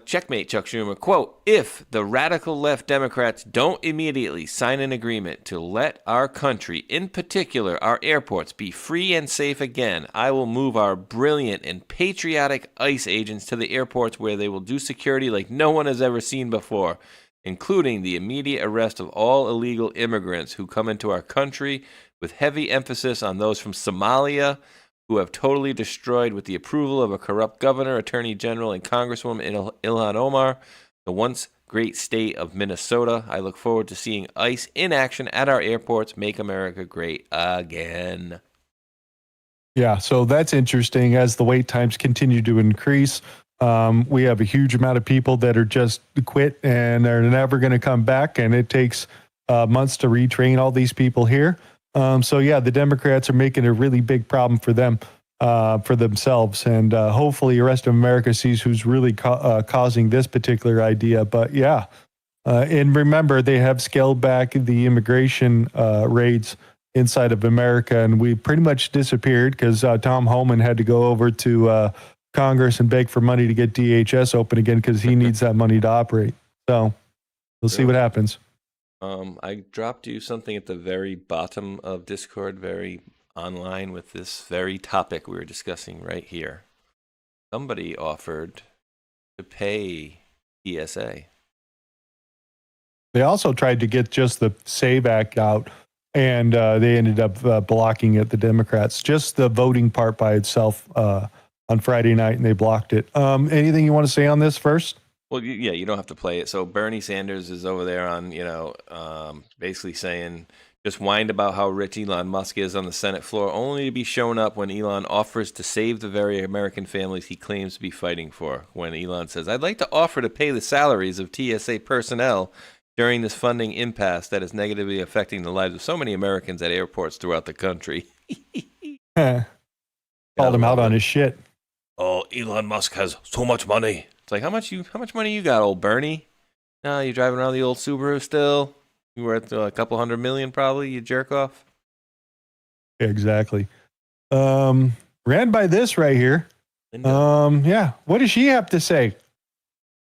checkmate, Chuck Schumer, quote, "If the radical left Democrats don't immediately sign an agreement to let our country, in particular our airports, be free and safe again, I will move our brilliant and patriotic ICE agents to the airports where they will do security like no one has ever seen before, including the immediate arrest of all illegal immigrants who come into our country, with heavy emphasis on those from Somalia, who have totally destroyed, with the approval of a corrupt governor, attorney general, and Congresswoman Ilhan Omar, the once great state of Minnesota. I look forward to seeing ICE in action at our airports. Make America great again." Yeah, so that's interesting. As the wait times continue to increase, we have a huge amount of people that are just quit and they're never going to come back, and it takes months to retrain all these people here. So yeah, the Democrats are making a really big problem for them, for themselves, and hopefully the rest of America sees who's really causing this particular idea. But yeah, and remember, they have scaled back the immigration raids inside of America, and we pretty much disappeared because Tom Homan had to go over to Congress and beg for money to get DHS open again because he needs that money to operate. So we'll see what happens. I dropped you something at the very bottom of Discord, very online with this very topic we were discussing right here. Somebody offered to pay TSA. They also tried to get just the SAVE Act out, and they ended up blocking it, the Democrats. Just the voting part by itself on Friday night, and they blocked it. Anything you want to say on this first? Well, yeah, you don't have to play it. So Bernie Sanders is over there on, basically saying, just whined about how rich Elon Musk is on the Senate floor, only to be shown up when Elon offers to save the very American families he claims to be fighting for. When Elon says, "I'd like to offer to pay the salaries of TSA personnel during this funding impasse that is negatively affecting the lives of so many Americans at airports throughout the country." Called him out on his shit. Oh, Elon Musk has so much money. It's like, how much money you got, old Bernie? No, you driving around the old Subaru still? You were at a couple $100 million probably, you jerk off. Exactly. Ran by this right here. Yeah. What does she have to say?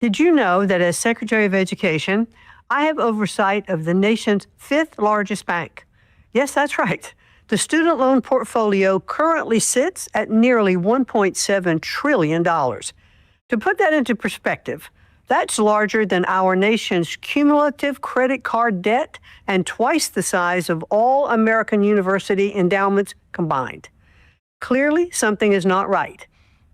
Did you know that as Secretary of Education, I have oversight of the nation's 5th largest bank? Yes, that's right. The student loan portfolio currently sits at nearly $1.7 trillion. To put that into perspective, that's larger than our nation's cumulative credit card debt and twice the size of all American university endowments combined. Clearly, something is not right.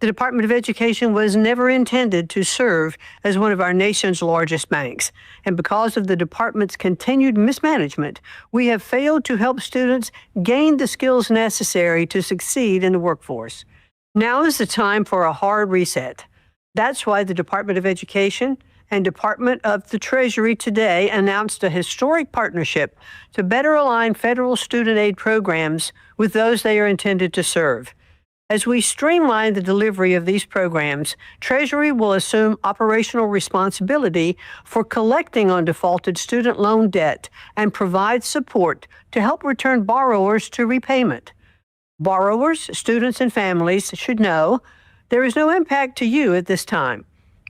The Department of Education was never intended to serve as one of our nation's largest banks. And because of the department's continued mismanagement, we have failed to help students gain the skills necessary to succeed in the workforce. Now is the time for a hard reset. That's why the Department of Education and Department of the Treasury today announced a historic partnership to better align federal student aid programs with those they are intended to serve. As we streamline the delivery of these programs, Treasury will assume operational responsibility for collecting on defaulted student loan debt and provide support to help return borrowers to repayment. Borrowers, students, and families should know there is no impact to you at this time.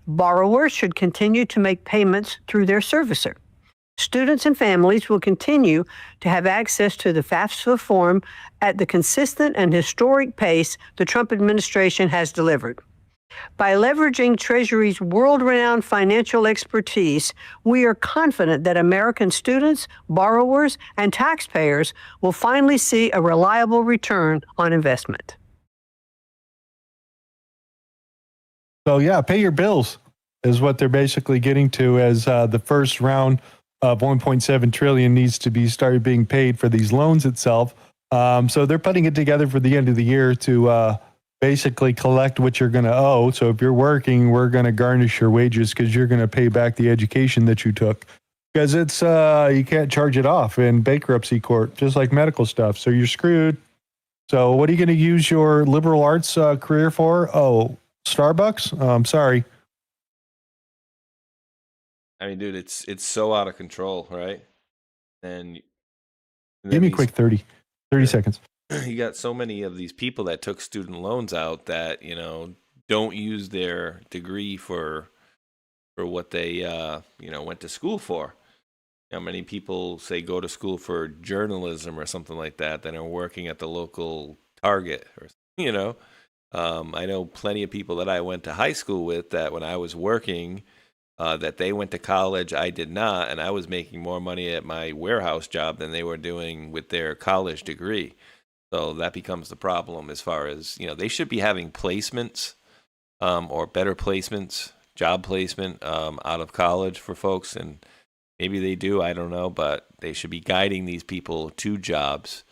Borrowers should continue to make payments through their servicer. Students and families will continue to have access to the FAFSA form at the consistent and historic pace the Trump administration has delivered. By leveraging Treasury's world-renowned financial expertise, we are confident that American students, borrowers, and taxpayers will finally see a reliable return on investment. So yeah, pay your bills is what they're basically getting to as the first round of 1.7 trillion needs to be started being paid for these loans itself. So they're putting it together for the end of the year to basically collect what you're going to owe. So if you're working, we're going to garnish your wages because you're going to pay back the education that you took. Because it's you can't charge it off in bankruptcy court, just like medical stuff. So you're screwed. So what are you going to use your liberal arts career for? Oh, Starbucks? Sorry. I mean, dude, it's so out of control, right? And Give me a quick 30 seconds. You got so many of these people that took student loans out that, you know, don't use their degree for what they, you know, went to school for. How many people say go to school for journalism or something like that that are working at the local Target or, you know? I know plenty of people that I went to high school with that when I was working, that they went to college, I did not, and I was making more money at my warehouse job than they were doing with their college degree. So that becomes the problem as far as, you know, they should be having placements or better placements, job placement out of college for folks. And maybe they do, I don't know, but they should be guiding these people to jobs,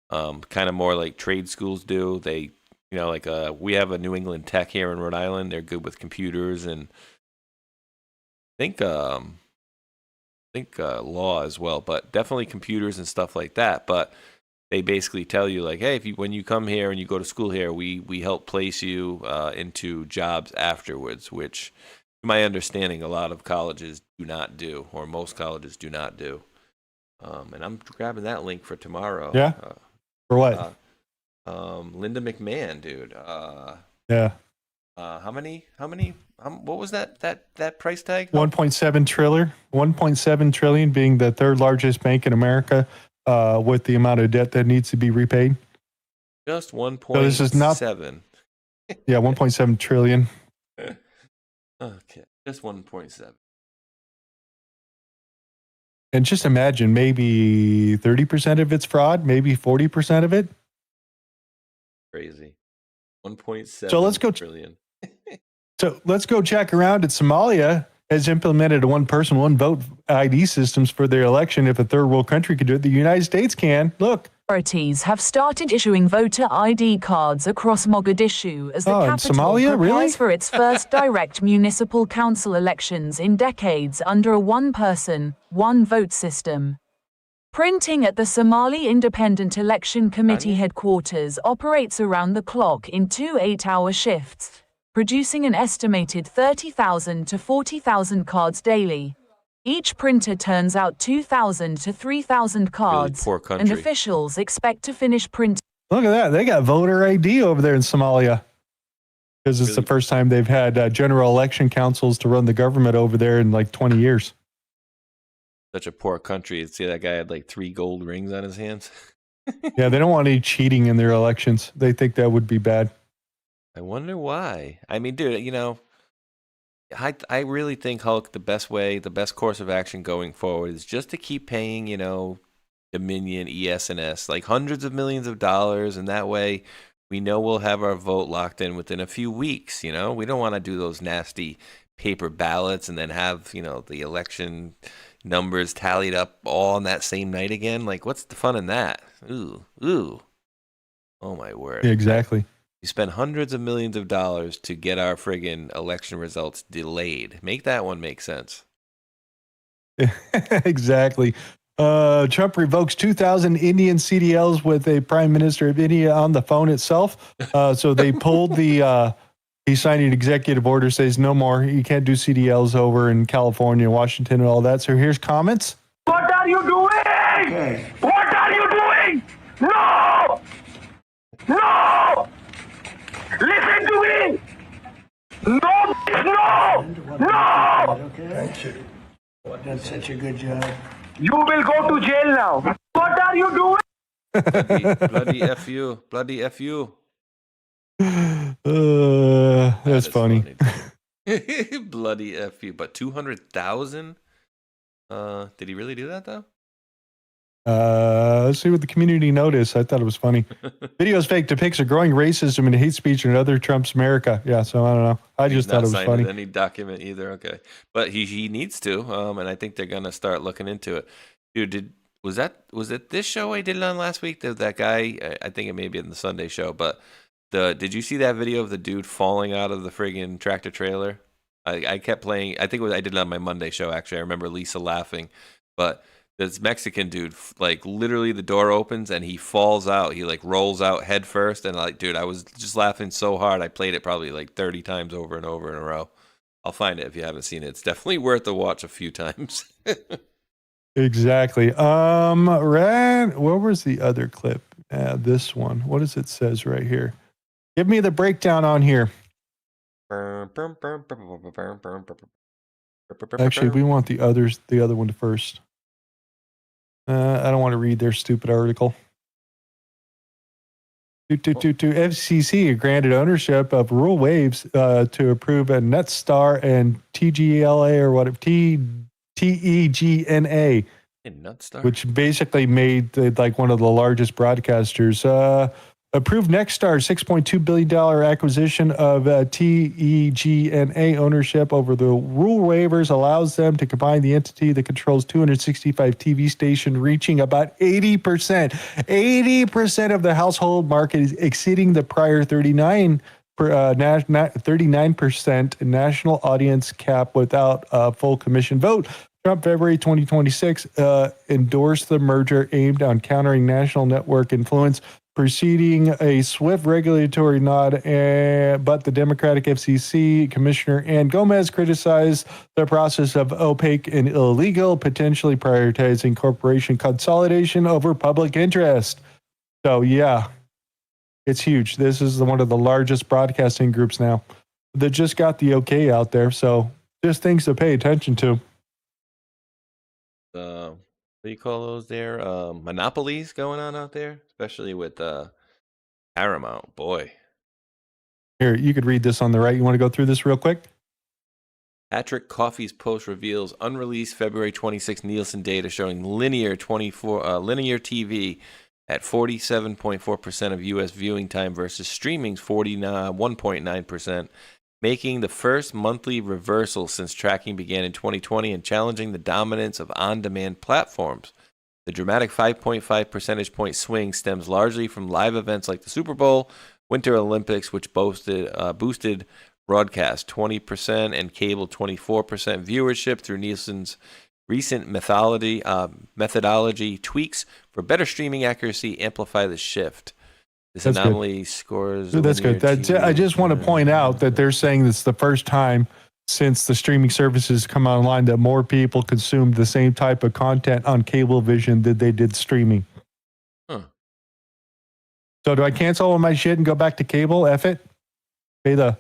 kind of more like trade schools do. They, you know, like we have a New England Tech here in Rhode Island. They're good with computers and I think law as well, but definitely computers and stuff like that. But they basically tell you like, hey, when you come here and you go to school here, we help place you into jobs afterwards, which, to my understanding, a lot of colleges do not do, or most colleges do not do. And I'm grabbing that link for tomorrow. Yeah. For what? Linda McMahon, dude. Yeah. What was that price tag? 1.7 trillion. 1.7 trillion being the third largest bank in America, with the amount of debt that needs to be repaid. Just 1.7. So this is not. Yeah, 1.7 trillion. Okay, just 1.7. And just imagine, maybe 30% of it's fraud, maybe 40% of it. Crazy. 1.7 So let's go trillion. So let's go check around at Somalia has implemented a one-person, one-vote ID systems for their election. If a third world country could do it, the United States can. Look. Authorities have started issuing voter ID cards across Mogadishu as the capital Somalia? prepares Really? for its first direct municipal council elections in decades under a one-person, one-vote system. Printing at the Somali Independent Election Committee headquarters operates around the clock in 2 8-hour shifts, producing an estimated 30,000 to 40,000 cards daily. Each printer turns out 2,000 to 3,000 cards, really poor country. and officials expect to finish printing. Look at that. They got voter ID over there in Somalia. Because it's the first time they've had general election councils to run the government over there in like 20 years. Such a poor country. See, that guy had like 3 gold rings on his hands. Yeah, they don't want any cheating in their elections. They think that would be bad. I wonder why. I mean, dude, you know, I really think, Hulk, the best course of action going forward is just to keep paying, you know, Dominion, ES&S, like hundreds of millions of dollars, and that way we know we'll have our vote locked in within a few weeks, you know? We don't want to do those nasty paper ballots and then have, you know, the election numbers tallied up all on that same night again. Like, what's the fun in that? Ooh. Oh, my word. Yeah, exactly. You spend hundreds of millions of dollars to get our friggin' election results delayed. Make that one make sense. Exactly. Trump revokes 2,000 Indian CDLs with a prime minister of India on the phone itself. So they pulled he signed an executive order, says no more. You can't do CDLs over in California, Washington, and all that. So here's comments. What are you doing? Okay. What are you doing? No! No! Listen to me! No! No! No! Okay. That's such a good job. You will go to jail now. What are you doing? Bloody F you. Bloody F you. That's funny. Bloody F you. But 200,000? Did he really do that, though? Let's see what the community noticed. I thought it was funny. Videos fake depicts a growing racism and hate speech in other Trump's America. Yeah, so I don't know. I just thought it was funny. Any document either. Okay, but he needs to. And I think they're gonna start looking into it. Dude, was it this show I did it on last week? That guy, I think it may be in the Sunday show, but did you see that video of the dude falling out of the friggin' tractor trailer? I kept playing. I think I did it on my Monday show. Actually, I remember Lisa laughing, but. This Mexican dude, like literally the door opens and he falls out. He like rolls out head first. And like, dude, I was just laughing so hard. I played it probably like 30 times over and over in a row. I'll find it if you haven't seen it. It's definitely worth a watch a few times. Exactly. Rad, where was the other clip? This one. What does it says right here? Give me the breakdown on here. Actually, we want the other one first. I don't want to read their stupid article. FCC granted ownership of rural waves to approve a Netstar and TGLA or what? TEGNA, which basically made like one of the largest broadcasters. Approved Nexstar $6.2 billion acquisition of TEGNA ownership over the rule waivers allows them to combine the entity that controls 265 TV stations, reaching about 80%. 80% of the household market is exceeding the prior 39% national audience cap without a full commission vote. Trump, February 2026, endorsed the merger aimed on countering national network influence, preceding a swift regulatory nod, but the Democratic FCC Commissioner Ann Gomez criticized the process of opaque and illegal, potentially prioritizing corporation consolidation over public interest. So, yeah, it's huge. This is one of the largest broadcasting groups now that just got the okay out there. So, just things to pay attention to. What do you call those there? Monopolies going on out there, especially with Paramount. Boy. Here, you could read this on the right. You want to go through this real quick? Patrick Coffey's post reveals unreleased February 26 Nielsen data showing linear TV at 47.4% of U.S. viewing time versus streaming's 1.9%. Making the first monthly reversal since tracking began in 2020 and challenging the dominance of on-demand platforms. The dramatic 5.5 percentage point swing stems largely from live events like the Super Bowl, Winter Olympics, which boosted broadcast 20% and cable 24% viewership through Nielsen's recent methodology tweaks for better streaming accuracy amplify the shift. This anomaly scores. That's good. I just want to point out that they're saying it's the first time since the streaming services come online that more people consumed the same type of content on Cablevision than they did streaming. Huh. So do I cancel all my shit and go back to cable? F it. Pay the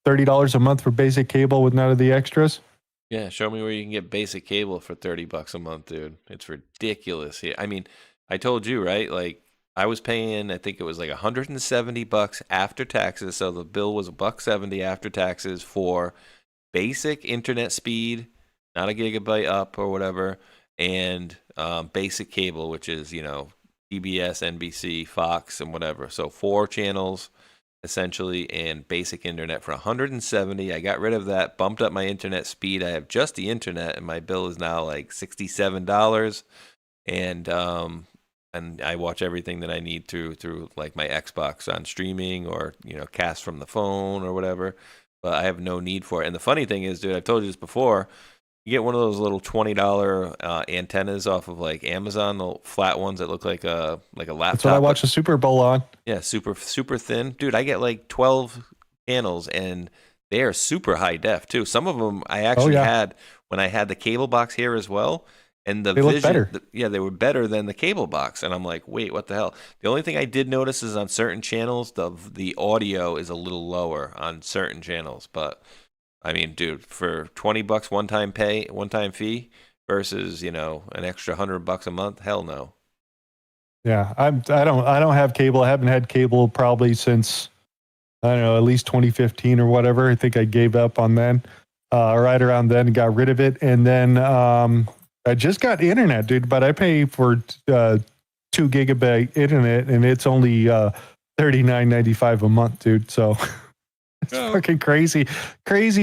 $30 a month for basic cable with none of the extras. Yeah, show me where you can get basic cable for $30 a month, dude. It's ridiculous here. I mean, I told you, right? Like, I was paying, I think it was like $170 after taxes. So the bill was $170 after taxes for basic internet speed, not a gigabyte up or whatever, and basic cable, which is, you know, PBS, NBC, Fox, and whatever. So 4 channels essentially, and basic internet for $170. I got rid of that, bumped up my internet speed. I have just the internet, and my bill is now like $67. And I watch everything that I need through like my Xbox on streaming, or, you know, cast from the phone or whatever. But I have no need for it. And the funny thing is, dude, I've told you this before. You get one of those little $20 antennas off of like Amazon, the flat ones that look like a laptop. That's what I watch the Super Bowl on. Yeah, super thin. Dude, I get like 12 channels, and they are super high def too. Some of them I actually had when I had the cable box here as well. And the they look better. They were better than the cable box. And I'm like, wait, what the hell? The only thing I did notice is on certain channels, the audio is a little lower on certain channels. But I mean, dude, for $20 one-time fee versus, you know, an extra $100 a month, hell no. Yeah, I don't have cable. I haven't had cable probably since, I don't know, at least 2015 or whatever. I think I gave up on then, right around then, got rid of it. And then I just got internet, dude, but I pay for 2 gigabyte internet, and it's only $39.95 a month, dude. So it's fucking crazy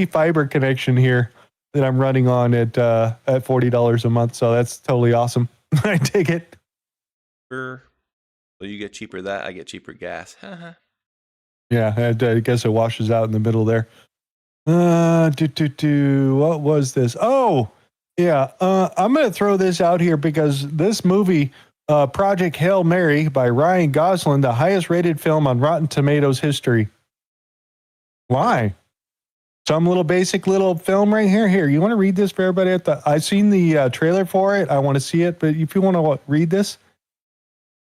fiber connection here that I'm running on at $40 a month. So that's totally awesome. I dig it. Sure. So you get cheaper that, I get cheaper gas. Yeah, I guess it washes out in the middle there. What was this? Oh, yeah. I'm going to throw this out here because this movie, Project Hail Mary by Ryan Gosling, the highest rated film on Rotten Tomatoes history. Why? Some little basic little film right here. Here, you want to read this for everybody? I've seen the trailer for it. I want to see it, but if you want to read this.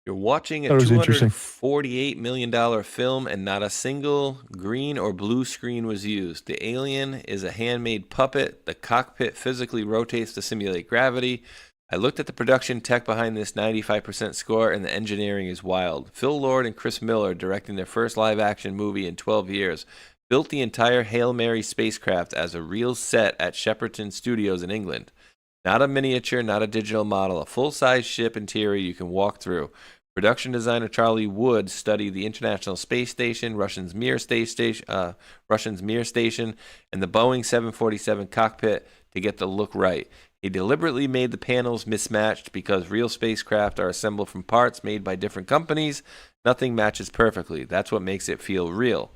You're watching a $248 million film, and not a single green or blue screen was used. The alien is a handmade puppet. The cockpit physically rotates to simulate gravity. I looked at the production tech behind this 95% score, and the engineering is wild. Phil Lord and Chris Miller, directing their first live-action movie in 12 years, built the entire Hail Mary spacecraft as a real set at Shepperton Studios in England. Not a miniature, not a digital model, a full-size ship interior you can walk through. Production designer Charlie Wood studied the International Space Station, Russian's Mir Station, and the Boeing 747 cockpit to get the look right. He deliberately made the panels mismatched because real spacecraft are assembled from parts made by different companies. Nothing matches perfectly. That's what makes it feel real.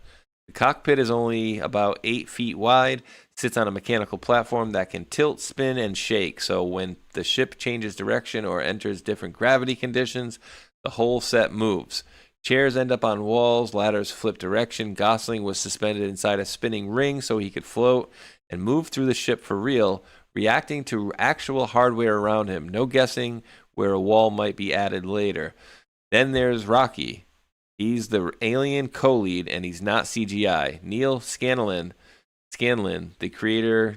The cockpit is only about 8 feet wide, sits on a mechanical platform that can tilt, spin, and shake. So when the ship changes direction or enters different gravity conditions, the whole set moves. Chairs end up on walls, ladders flip direction. Gosling was suspended inside a spinning ring so he could float and move through the ship for real, reacting to actual hardware around him. No guessing where a wall might be added later. Then there's Rocky. He's the alien co-lead, and he's not CGI. Neil Scanlon, the creature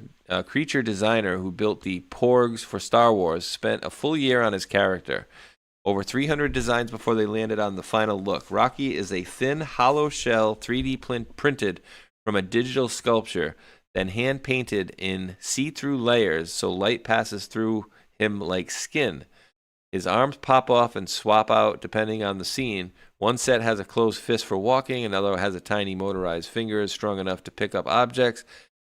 designer who built the Porgs for Star Wars, spent a full year on his character. Over 300 designs before they landed on the final look. Rocky is a thin, hollow shell 3D printed from a digital sculpture, then hand-painted in see-through layers so light passes through him like skin. His arms pop off and swap out depending on the scene. One set has a closed fist for walking, another has a tiny motorized fingers strong enough to pick up objects.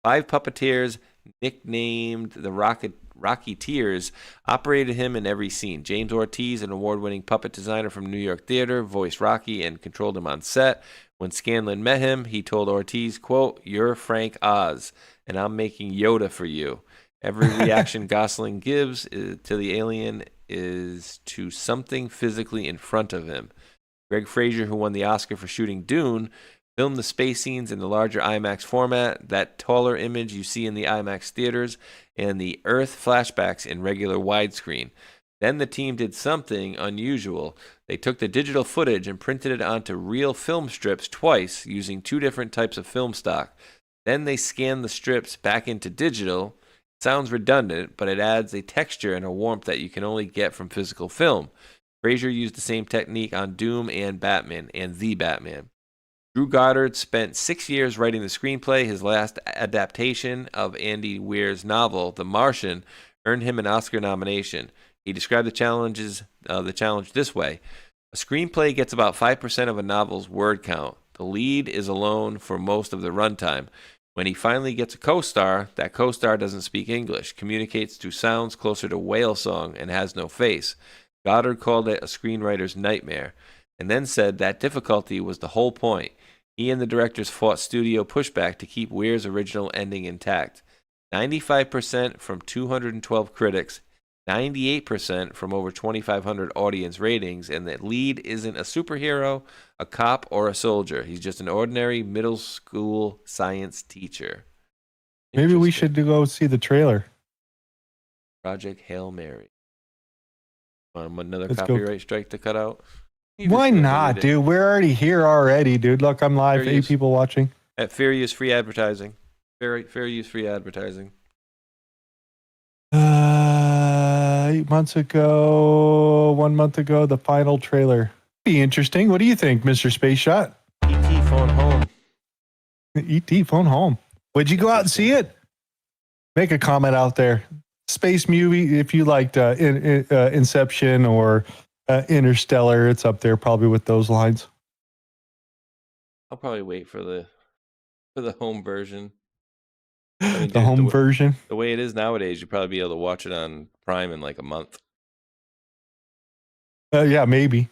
5 puppeteers, nicknamed the Rocketeers, operated him in every scene. James Ortiz, an award-winning puppet designer from New York Theater, voiced Rocky and controlled him on set. When Scanlon met him, he told Ortiz, quote, "You're Frank Oz, and I'm making Yoda for you." Every reaction Gosling gives to the alien is to something physically in front of him. Greg Fraser, who won the Oscar for shooting Dune, filmed the space scenes in the larger IMAX format, that taller image you see in the IMAX theaters, and the Earth flashbacks in regular widescreen. Then the team did something unusual. They took the digital footage and printed it onto real film strips twice using 2 different types of film stock. Then they scan the strips back into digital. It sounds redundant, but it adds a texture and a warmth that you can only get from physical film. Fraser used the same technique on Doom and Batman and The Batman. Drew Goddard spent 6 years writing the screenplay. His last adaptation of Andy Weir's novel, The Martian, earned him an Oscar nomination. He described the challenge this way. A screenplay gets about 5% of a novel's word count. The lead is alone for most of the runtime. When he finally gets a co-star, that co-star doesn't speak English, communicates through sounds closer to whale song, and has no face. Goddard called it a screenwriter's nightmare, and then said that difficulty was the whole point. He and the directors fought studio pushback to keep Weir's original ending intact. 95% from 212 critics, 98% from over 2,500 audience ratings, and the lead isn't a superhero, a cop, or a soldier. He's just an ordinary middle school science teacher. Maybe we should go see the trailer. Project Hail Mary. Another Let's copyright strike to cut out? Why not, dude? We're already here already, dude. Look, I'm live. Fair 8 use. people watching. At fair use free advertising. Fair use free advertising. 8 months ago, 1 month ago, the final trailer. Be interesting. What do you think, Mr. Spaceshot? E.T. phone home. E.T. phone home. Would you go out and see it? Make a comment out there. Space movie, if you liked Inception or Interstellar, it's up there probably with those lines. I'll probably wait for the home version. I mean, The home version. The way it is nowadays, you'll probably be able to watch it on Prime in like a month. Yeah, maybe.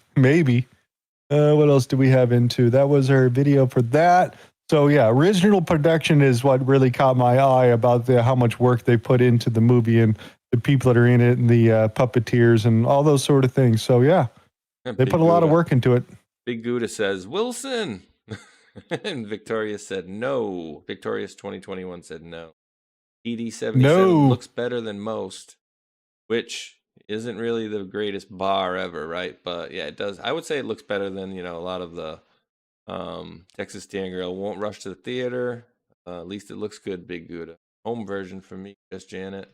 What else do we have into? That was our video for that. So yeah, original production is what really caught my eye about how much work they put into the movie and the people that are in it and the puppeteers and all those sort of things. So yeah, they put a lot of work into it. Big Gouda says, Wilson. And Victoria said no. Victoria's 2021 said no. PD77 looks better than most, which isn't really the greatest bar ever, right? But yeah, it does. I would say it looks better than, a lot of the Texas Tan Girl. Won't rush to the theater. At least it looks good, Big Gouda. Home version for me, just Janet.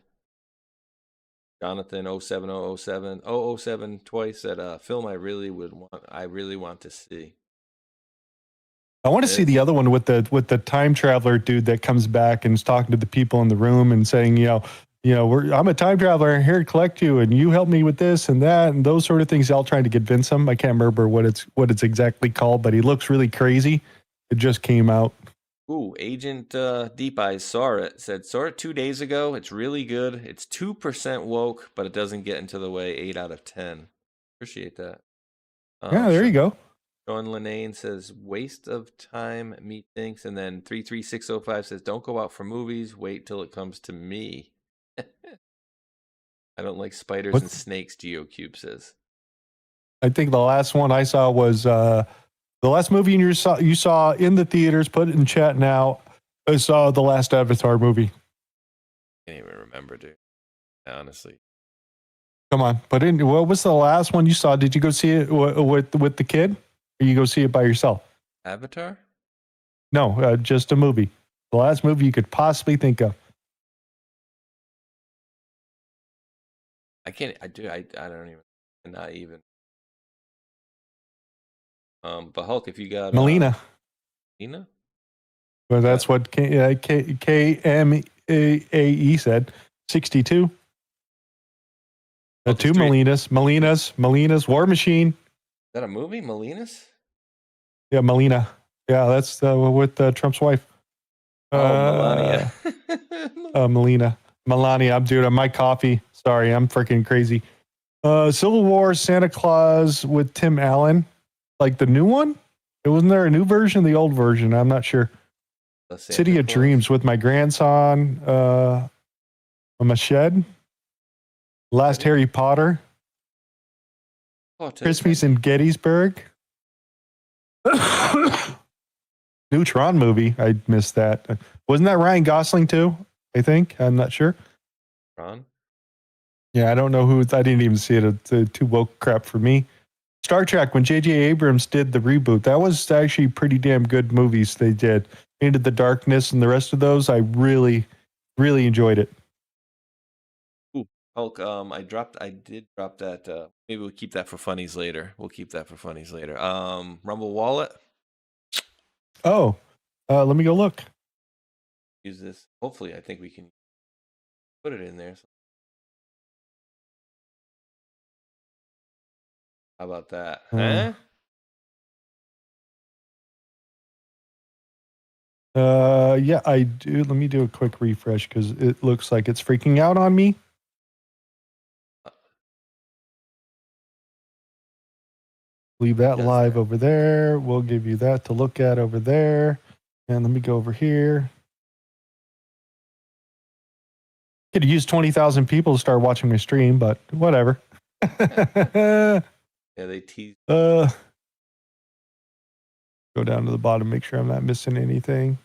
Jonathan 07007 twice said film I really want to see. I want to see the other one with the time traveler dude that comes back and is talking to the people in the room and saying, I'm a time traveler here to collect you, and you help me with this and that and those sort of things. All trying to convince him. I can't remember what it's exactly called, but he looks really crazy. It just came out. Ooh, Agent Deep Eyes saw it 2 days ago. It's really good. It's 2% woke, but it doesn't get into the way. 8 out of 10. Appreciate that. Yeah, there you go. Sean Linane says, waste of time, methinks. And then 33605 says, don't go out for movies. Wait till it comes to me. I don't like spiders and snakes, GeoCube says. I think the last one I saw was the last movie you saw in the theaters. Put it in chat now. I saw the last Avatar movie. Can't even remember, dude. Honestly. Come on. But what was the last one you saw? Did you go see it with the kid? Or you go see it by yourself? Avatar? No, just a movie. The last movie you could possibly think of. I can't. I don't even. Not even. But Hulk, if you got Melina. Melina? Well, that's what KMAE said. 62. Two Melinas. War Machine. Is that a movie, Melinas? Yeah, Melina. Yeah, that's with Trump's wife. Melania. Melania. I'm doing my coffee. Sorry, I'm freaking crazy. Civil War, Santa Claus with Tim Allen. Like the new one? Wasn't there a new version? The old version? I'm not sure. City of Dreams with my grandson. Machete. Last Harry Potter. Christmas in Gettysburg. New Tron movie. I missed that. Wasn't that Ryan Gosling too? I think. I'm not sure. Tron? Yeah, I don't know who. I didn't even see it. It's too woke crap for me. Star Trek, when J.J. Abrams did the reboot, that was actually pretty damn good movies they did. Into the Darkness and the rest of those. I really, really enjoyed it. Ooh, Hulk, I did drop that. Maybe we'll keep that for funnies later. Rumble Wallet. Oh, let me go look. Use this. Hopefully, I think we can put it in there. How about that? Huh? Yeah, I do. Let me do a quick refresh because it looks like it's freaking out on me. Leave that live over there. We'll give you that to look at over there. And let me go over here. Could use 20,000 people to start watching my stream, but whatever. Yeah, they tease. Go down to the bottom, make sure I'm not missing anything.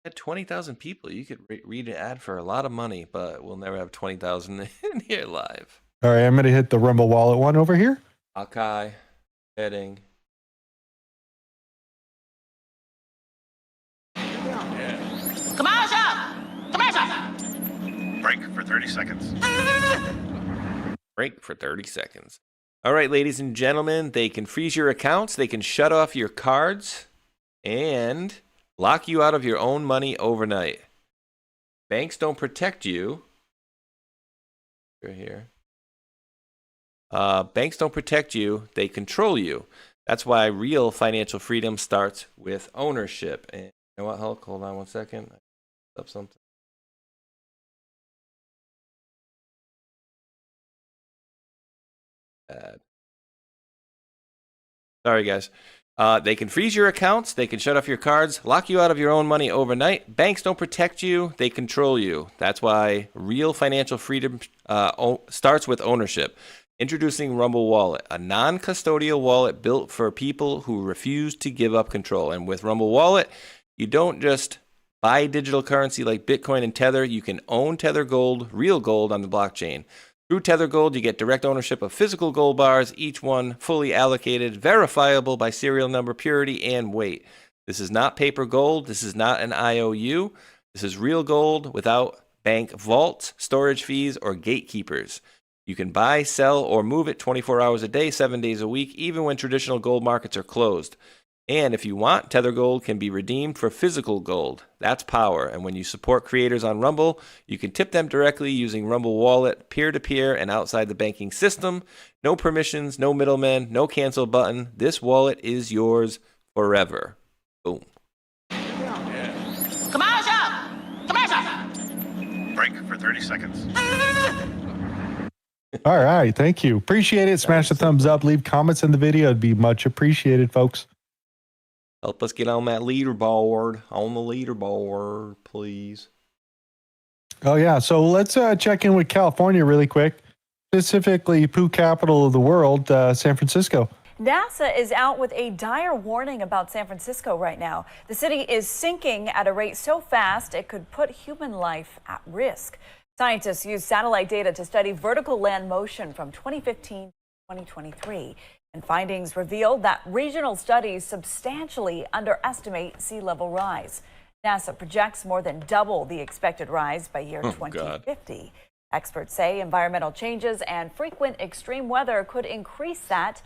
At 20,000 people, you could read an ad for a lot of money, but we'll never have 20,000 in here live. All right, I'm going to hit the Rumble Wallet one over here. Akai, heading. Break for 30 seconds. Break for 30 seconds. All right, ladies and gentlemen, they can freeze your accounts, they can shut off your cards, and lock you out of your own money overnight. Banks don't protect you. You're here. Banks don't protect you, they control you. That's why real financial freedom starts with ownership. And you know what, Hulk? Hold on one second. Up something. Sorry, guys. They can freeze your accounts, they can shut off your cards, lock you out of your own money overnight. Banks don't protect you, they control you. That's why real financial freedom starts with ownership. Introducing Rumble Wallet, a non-custodial wallet built for people who refuse to give up control. And with Rumble Wallet, you don't just buy digital currency like Bitcoin and Tether. You can own Tether Gold, real gold on the blockchain. Through Tether Gold, you get direct ownership of physical gold bars, each one fully allocated, verifiable by serial number, purity, and weight. This is not paper gold. This is not an IOU. This is real gold without bank vaults, storage fees, or gatekeepers. You can buy, sell, or move it 24 hours a day, 7 days a week, even when traditional gold markets are closed. And if you want, Tether Gold can be redeemed for physical gold. That's power. And when you support creators on Rumble, you can tip them directly using Rumble Wallet, peer-to-peer, and outside the banking system. No permissions, no middlemen, no cancel button. This wallet is yours forever. Boom. Break for 30 seconds. All right, thank you. Appreciate it. Smash the thumbs up, leave comments in the video. It'd be much appreciated, folks. Help us get on that leaderboard. On the leaderboard, please. Oh, yeah. So let's check in with California really quick. Specifically, poo capital of the world, San Francisco. NASA is out with a dire warning about San Francisco right now. The city is sinking at a rate so fast it could put human life at risk. Scientists use satellite data to study vertical land motion from 2015 to 2023. And findings revealed that regional studies substantially underestimate sea level rise. NASA projects more than double the expected rise by year 2050. God. Experts say environmental changes and frequent extreme weather could increase that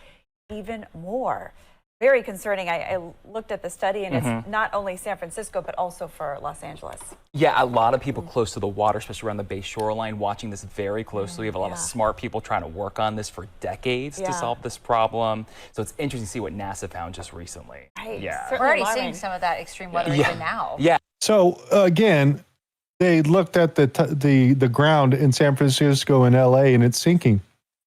even more. Very concerning. I looked at the study, and it's not only San Francisco, but also for Los Angeles. Yeah, a lot of people close to the water, especially around the Bay shoreline, watching this very closely. We have a lot of smart people trying to work on this for decades to solve this problem. So it's interesting to see what NASA found just recently. Right. Yeah. We're already seeing some of that extreme weather even now. Yeah. So again, they looked at the ground in San Francisco and LA, and it's sinking.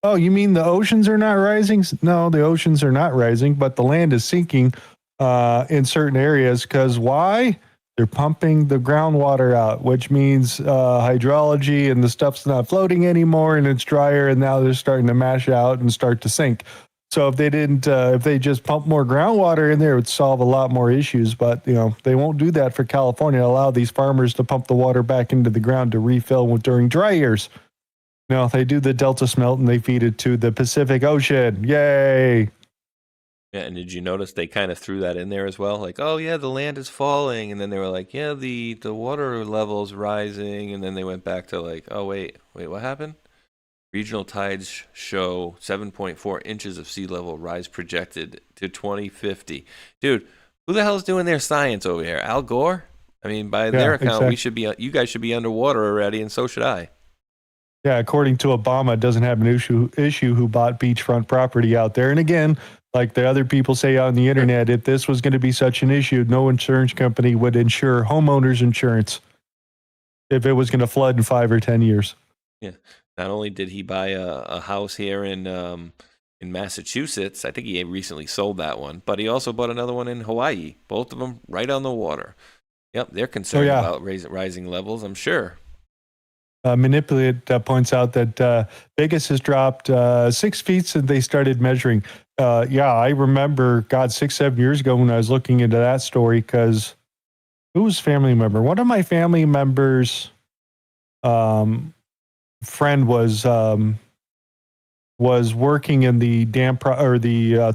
Oh, you mean the oceans are not rising? No, the oceans are not rising, but the land is sinking in certain areas. Because why? They're pumping the groundwater out, which means hydrology and the stuff's not floating anymore, and it's drier, and now they're starting to mash out and start to sink. So if they didn't, if they just pump more groundwater in there, it would solve a lot more issues. But they won't do that for California. Allow these farmers to pump the water back into the ground to refill during dry years. No, they do the Delta smelt and they feed it to the Pacific Ocean. Yay! Yeah, and did you notice they kind of threw that in there as well? Like, oh yeah, the land is falling, and then they were like, yeah, the water level's rising, and then they went back to like, oh wait, what happened? Regional tides show 7.4 inches of sea level rise projected to 2050. Dude, who the hell's doing their science over here? Al Gore? I mean, by their account, exactly. you guys should be underwater already, and so should I. Yeah, according to Obama, it doesn't have an issue who bought beachfront property out there. And again, like the other people say on the internet, if this was going to be such an issue, no insurance company would insure homeowners insurance if it was going to flood in 5 or 10 years. Yeah. Not only did he buy a house here in Massachusetts, I think he recently sold that one, but he also bought another one in Hawaii. Both of them right on the water. Yep, they're concerned about rising levels, I'm sure. Manipulate points out that Vegas has dropped 6 feet since they started measuring. I remember, 6-7 years ago when I was looking into that story, because who was family member? One of my family members' friend was working in the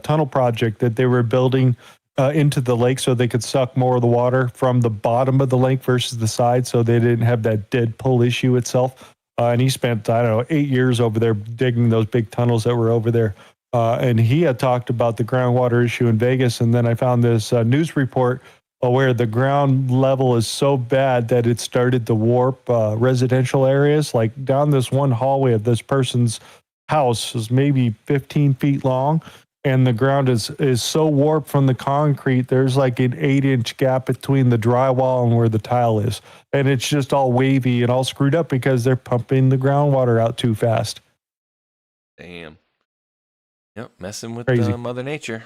tunnel project that they were building into the lake so they could suck more of the water from the bottom of the lake versus the side, so they didn't have that dead pull issue itself. And he spent, 8 years over there digging those big tunnels that were over there. And he had talked about the groundwater issue in Vegas. And then I found this news report where the ground level is so bad that it started to warp residential areas. Like down this one hallway of this person's house is maybe 15 feet long. And the ground is so warped from the concrete, there's like an 8-inch gap between the drywall and where the tile is. And it's just all wavy and all screwed up because they're pumping the groundwater out too fast. Damn. Yep, messing with Mother Nature.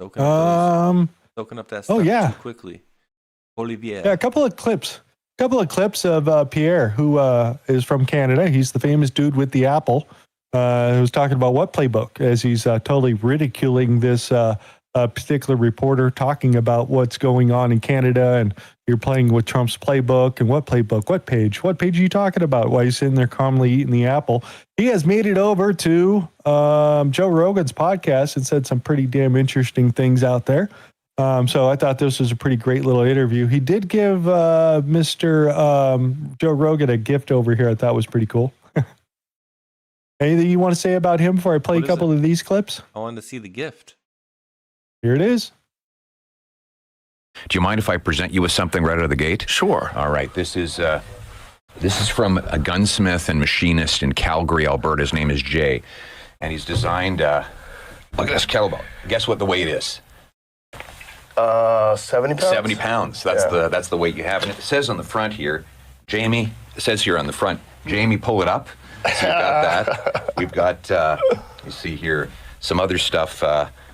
Soaking up that stuff too quickly. Olivier. Yeah, a couple of clips of Pierre, who is from Canada. He's the famous dude with the apple. Who's talking about what playbook, as he's totally ridiculing this particular reporter, talking about what's going on in Canada, and you're playing with Trump's playbook, and what playbook, what page are you talking about, while he's sitting there calmly eating the apple. He has made it over to Joe Rogan's podcast and said some pretty damn interesting things out there. So I thought this was a pretty great little interview. He did give Mr. Joe Rogan a gift over here. I thought was pretty cool. Anything you want to say about him before I play a couple of these clips? I wanted to see the gift. Here it is. Do you mind if I present you with something right out of the gate? Sure. All right. This is from a gunsmith and machinist in Calgary, Alberta. His name is Jay, and he's designed. Look at this kettlebell. Guess what the weight is? 70 pounds. 70 pounds. That's the weight you have, and it says on the front here, Jamie. It says here on the front, Jamie, pull it up. So we've got that. We've got, you see here, some other stuff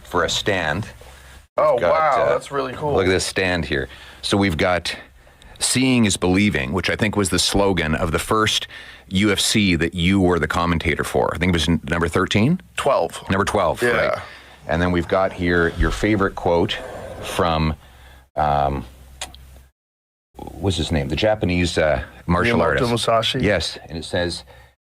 for a stand. Wow, that's really cool. Look at this stand here. So we've got Seeing is Believing, which I think was the slogan of the first UFC that you were the commentator for. I think it was number 13? 12. Number 12, yeah. Right. And then we've got here your favorite quote from, what's his name? The Japanese martial artist. Musashi. Yes, and it says,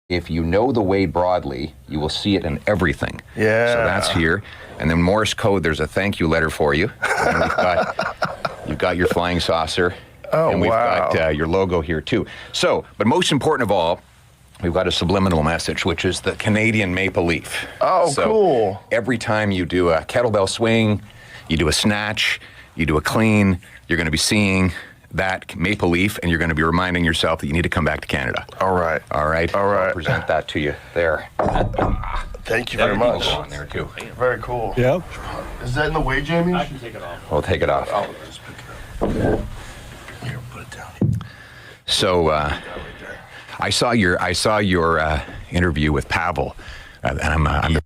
if you know the way broadly, you will see it in everything. Yeah. So that's here. And then Morse code, there's a thank you letter for you. And you've got your flying saucer. Oh, and we've got your logo here too. So, but most important of all, we've got a subliminal message, which is the Canadian maple leaf. Oh, so cool. Every time you do a kettlebell swing, you do a snatch, you do a clean, you're going to be seeing that maple leaf, and you're going to be reminding yourself that you need to come back to Canada. All right. I'll present that to you there. Thank you very much. Go on there too. Very cool. Yep. Is that in the way, Jamie? I can take it off. We'll take it off. I'll just pick it up. Here, put it down here. So I saw your interview with Pavel, and I'm.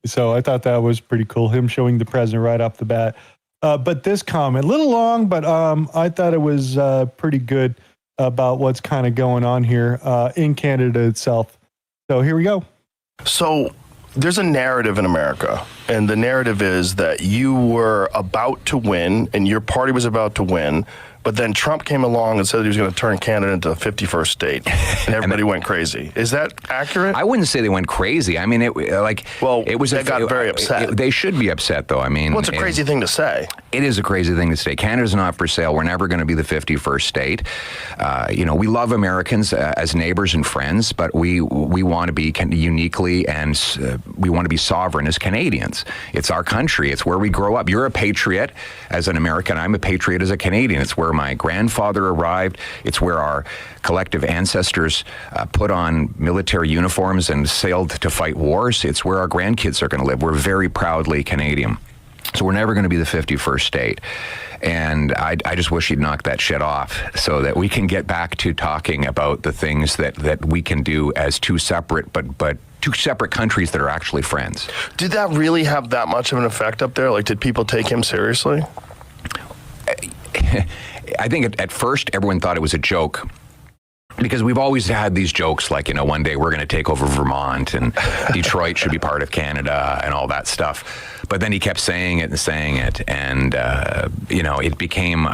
So I thought that was pretty cool. Him showing the president right off the bat. But this comment, a little long, but I thought it was pretty good about what's kind of going on here in Canada itself. So here we go. So there's a narrative in America, and the narrative is that you were about to win and your party was about to win, but then Trump came along and said he was going to turn Canada into the 51st state, and everybody went crazy. Is that accurate? I wouldn't say they went crazy. I mean, it was. They got very upset. They should be upset, though. I mean, well, it's a crazy thing to say. It is a crazy thing to say. Canada's not for sale. We're never going to be the 51st state. We love Americans as neighbors and friends, but we want to be uniquely and we want to be sovereign as Canadians. It's our country. It's where we grow up. You're a patriot as an American. I'm a patriot as a Canadian. It's where my grandfather arrived. It's where our collective ancestors put on military uniforms and sailed to fight wars. It's where our grandkids are going to live. We're very proudly Canadian. So we're never going to be the 51st state. And I just wish he'd knock that shit off so that we can get back to talking about the things that we can do as two separate, but two separate countries that are actually friends. Did that really have that much of an effect up there? Like, did people take him seriously? I think at first everyone thought it was a joke. Because we've always had these jokes like, one day we're going to take over Vermont and Detroit should be part of Canada and all that stuff. But then he kept saying it and it became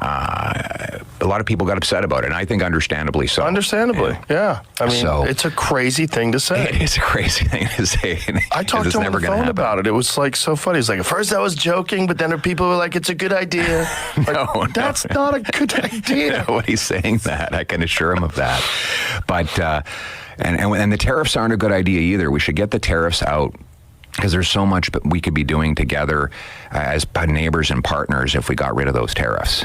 a lot of people got upset about it, and I think understandably so. Understandably, yeah. I mean, it's a crazy thing to say. It is a crazy thing to say. I talked to him on the phone about it. It was like so funny. He's like, at first I was joking, but then people were like, it's a good idea. Like, that's not a good idea. What he's saying that, I can assure him of that. But and the tariffs aren't a good idea either. We should get the tariffs out, because there's so much we could be doing together as neighbors and partners if we got rid of those tariffs.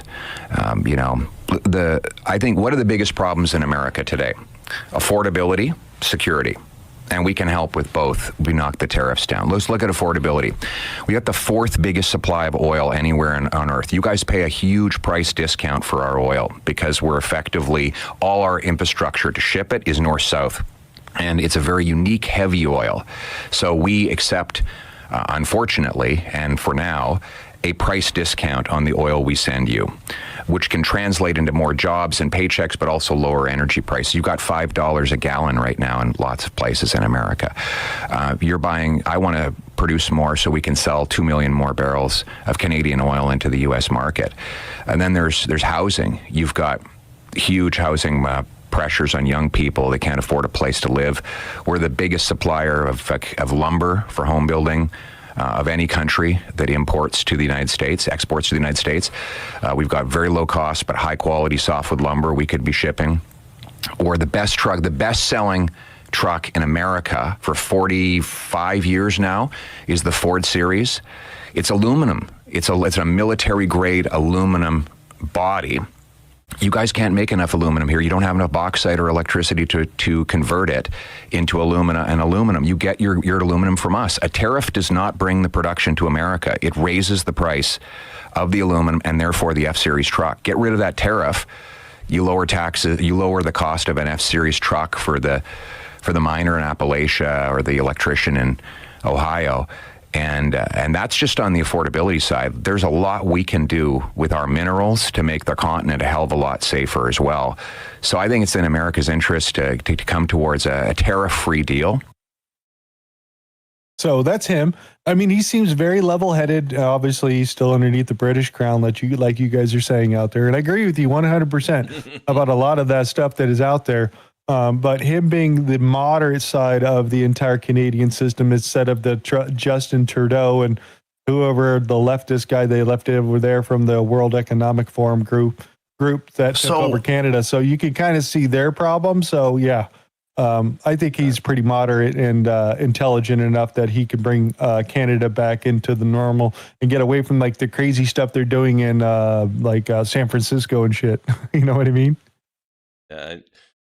I think one of the biggest problems in America today, affordability, security. And we can help with both. We knock the tariffs down. Let's look at affordability. We got the fourth biggest supply of oil anywhere on Earth. You guys pay a huge price discount for our oil because we're effectively, all our infrastructure to ship it is north-south. And it's a very unique heavy oil. So we accept, unfortunately, and for now, a price discount on the oil we send you, which can translate into more jobs and paychecks, but also lower energy prices. You've got $5 a gallon right now in lots of places in America. I want to produce more so we can sell 2 million more barrels of Canadian oil into the U.S. market. And then there's housing. You've got huge housing pressures on young people. They can't afford a place to live. We're the biggest supplier of lumber for home building of any country that exports to the United States. We've got very low cost but high quality softwood lumber we could be shipping. Or the best selling truck in America for 45 years now is the Ford Series. It's aluminum. It's a military grade aluminum body. You guys can't make enough aluminum here. You don't have enough bauxite or electricity to convert it into alumina and aluminum. You get your aluminum from us. A tariff does not bring the production to America. It raises the price of the aluminum and therefore the F-Series truck. Get rid of that tariff. You lower taxes. You lower the cost of an F-Series truck for the miner in Appalachia or the electrician in Ohio. And that's just on the affordability side. There's a lot we can do with our minerals to make the continent a hell of a lot safer as well. So I think it's in America's interest to come towards a tariff-free deal. So that's him. I mean, he seems very level-headed. Obviously, he's still underneath the British crown, like you guys are saying out there. And I agree with you 100% about a lot of that stuff that is out there. But him being the moderate side of the entire Canadian system instead of the Justin Trudeau and whoever the leftist guy they left over there from the World Economic Forum group that took over Canada. So you can kind of see their problem. So yeah, I think he's pretty moderate and intelligent enough that he can bring Canada back into the normal and get away from like the crazy stuff they're doing in San Francisco and shit. You know what I mean?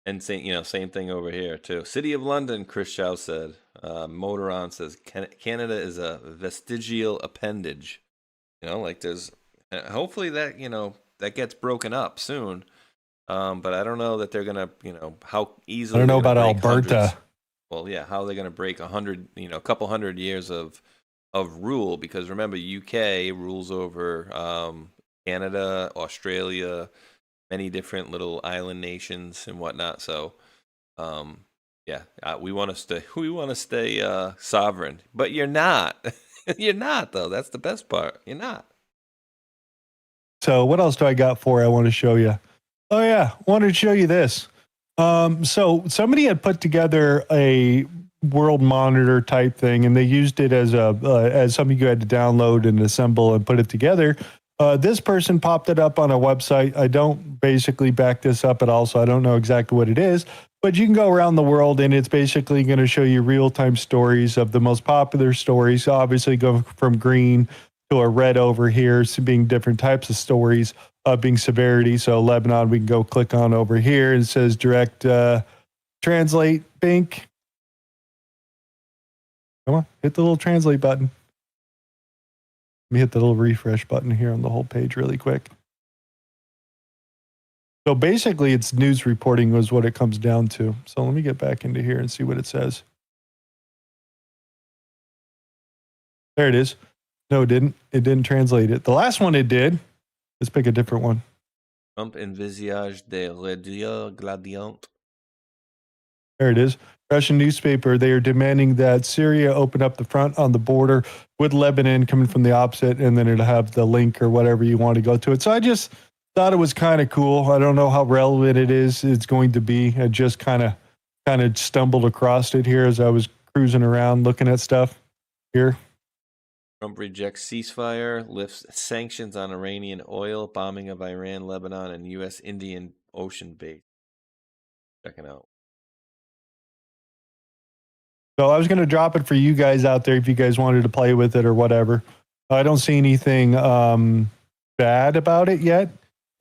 And same thing over here too. City of London, Chris Chow said. Motoron says Canada is a vestigial appendage. There's hopefully that that gets broken up soon. But I don't know that they're gonna how easily. I don't know about Alberta. Hundreds. Well, yeah, how are they gonna break a couple hundred years of rule? Because remember, UK rules over Canada, Australia, many different little island nations and whatnot. So, we want to stay sovereign, but you're not. You're not though. That's the best part. You're not. So what else do I got for you? I want to show you. Oh yeah, wanted to show you this. So somebody had put together a world monitor type thing, and they used it as something you had to download and assemble and put it together. This person popped it up on a website. I don't basically back this up at all, so I don't know exactly what it is. But you can go around the world, and it's basically going to show you real-time stories of the most popular stories. Obviously, going from green to a red over here, so being different types of stories, being severity. So Lebanon, we can go click on over here. It says direct translate, Bink. Come on, hit the little translate button. Let me hit the little refresh button here on the whole page really quick. So basically, it's news reporting was what it comes down to. So let me get back into here and see what it says. There it is. No, it didn't. It didn't translate it. The last one it did. Let's pick a different one. Trump envisage des radios gladiantes. There it is. Russian newspaper, they are demanding that Syria open up the front on the border with Lebanon coming from the opposite, and then it'll have the link or whatever you want to go to it. So I just thought it was kind of cool. I don't know how relevant it's going to be. I just kind of stumbled across it here as I was cruising around looking at stuff here. Trump rejects ceasefire, lifts sanctions on Iranian oil, bombing of Iran, Lebanon, and U.S. Indian Ocean base. Checking out. So I was going to drop it for you guys out there if you guys wanted to play with it or whatever. I don't see anything bad about it yet,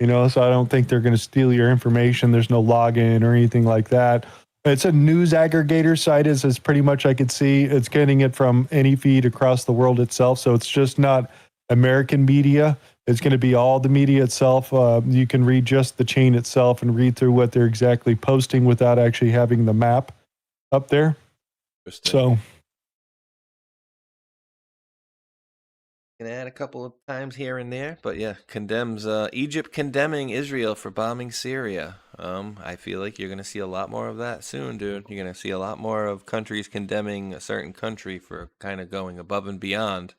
so I don't think they're going to steal your information. There's no login or anything like that. It's a news aggregator site, as pretty much I could see. It's getting it from any feed across the world itself. So it's just not American media. It's going to be all the media itself. You can read just the chain itself and read through what they're exactly posting without actually having the map up there. So Can add a couple of times here and there, but yeah, condemns Egypt condemning Israel for bombing Syria. I feel like you're going to see a lot more of that soon, dude. You're going to see a lot more of countries condemning a certain country for kind of going above and beyond.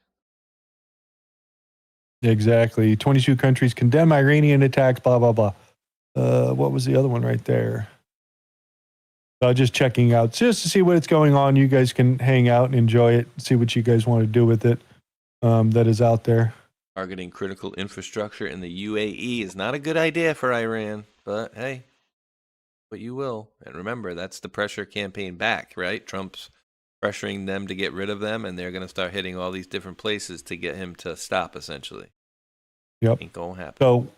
Exactly. 22 countries condemn Iranian attacks, blah, blah, blah. What was the other one right there? Just checking out just to see what's going on. You guys can hang out and enjoy it, see what you guys want to do with it that is out there. Targeting critical infrastructure in the UAE is not a good idea for Iran, but hey, but you will. And remember, that's the pressure campaign back, right? Trump's pressuring them to get rid of them, and they're going to start hitting all these different places to get him to stop, essentially. Yep. Ain't going to happen. So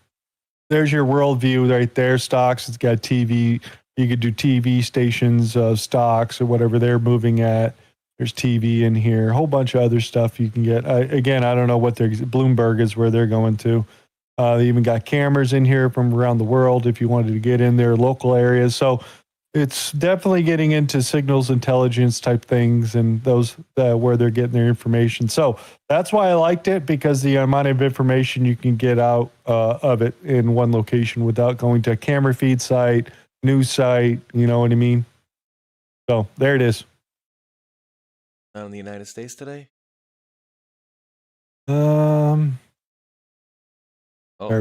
there's your worldview right there. Stocks, it's got TV. You could do TV stations, stocks, or whatever they're moving at. There's TV in here, a whole bunch of other stuff you can get. Again, I don't know what Bloomberg is where they're going to. They even got cameras in here from around the world if you wanted to get in there, local areas. So it's definitely getting into signals intelligence type things and those where they're getting their information. So that's why I liked it, because the amount of information you can get out of it in one location without going to a camera feed site, news site, you know what I mean? So there it is. Not in the United States today? There's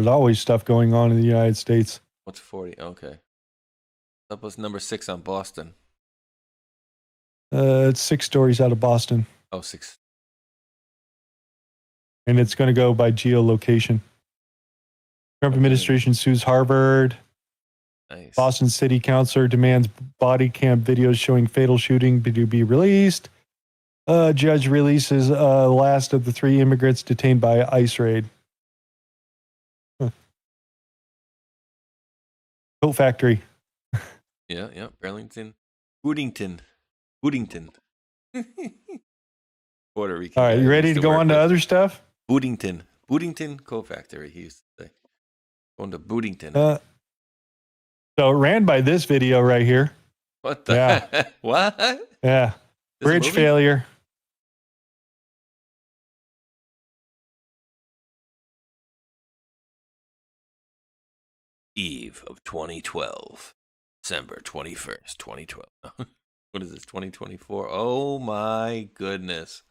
always stuff going on in the United States. What's 40? Okay. That was number 6 on Boston. It's 6 stories out of Boston. Oh, 6. And it's going to go by geolocation. Trump administration sues Harvard. Nice. Boston City Councilor demands body cam videos showing fatal shooting to be released. Judge releases last of the 3 immigrants detained by ICE raid. Coat factory. Yeah. Burlington. Woodington. Puerto Rican. All right, you ready to go on to other stuff? Boodington Coat Factory, he used to say. Going to Boodington. So it ran by this video right here. What the? What? Yeah. Bridge failure. Eve of 2012. December 21st, 2012. What is this, 2024? Oh my goodness.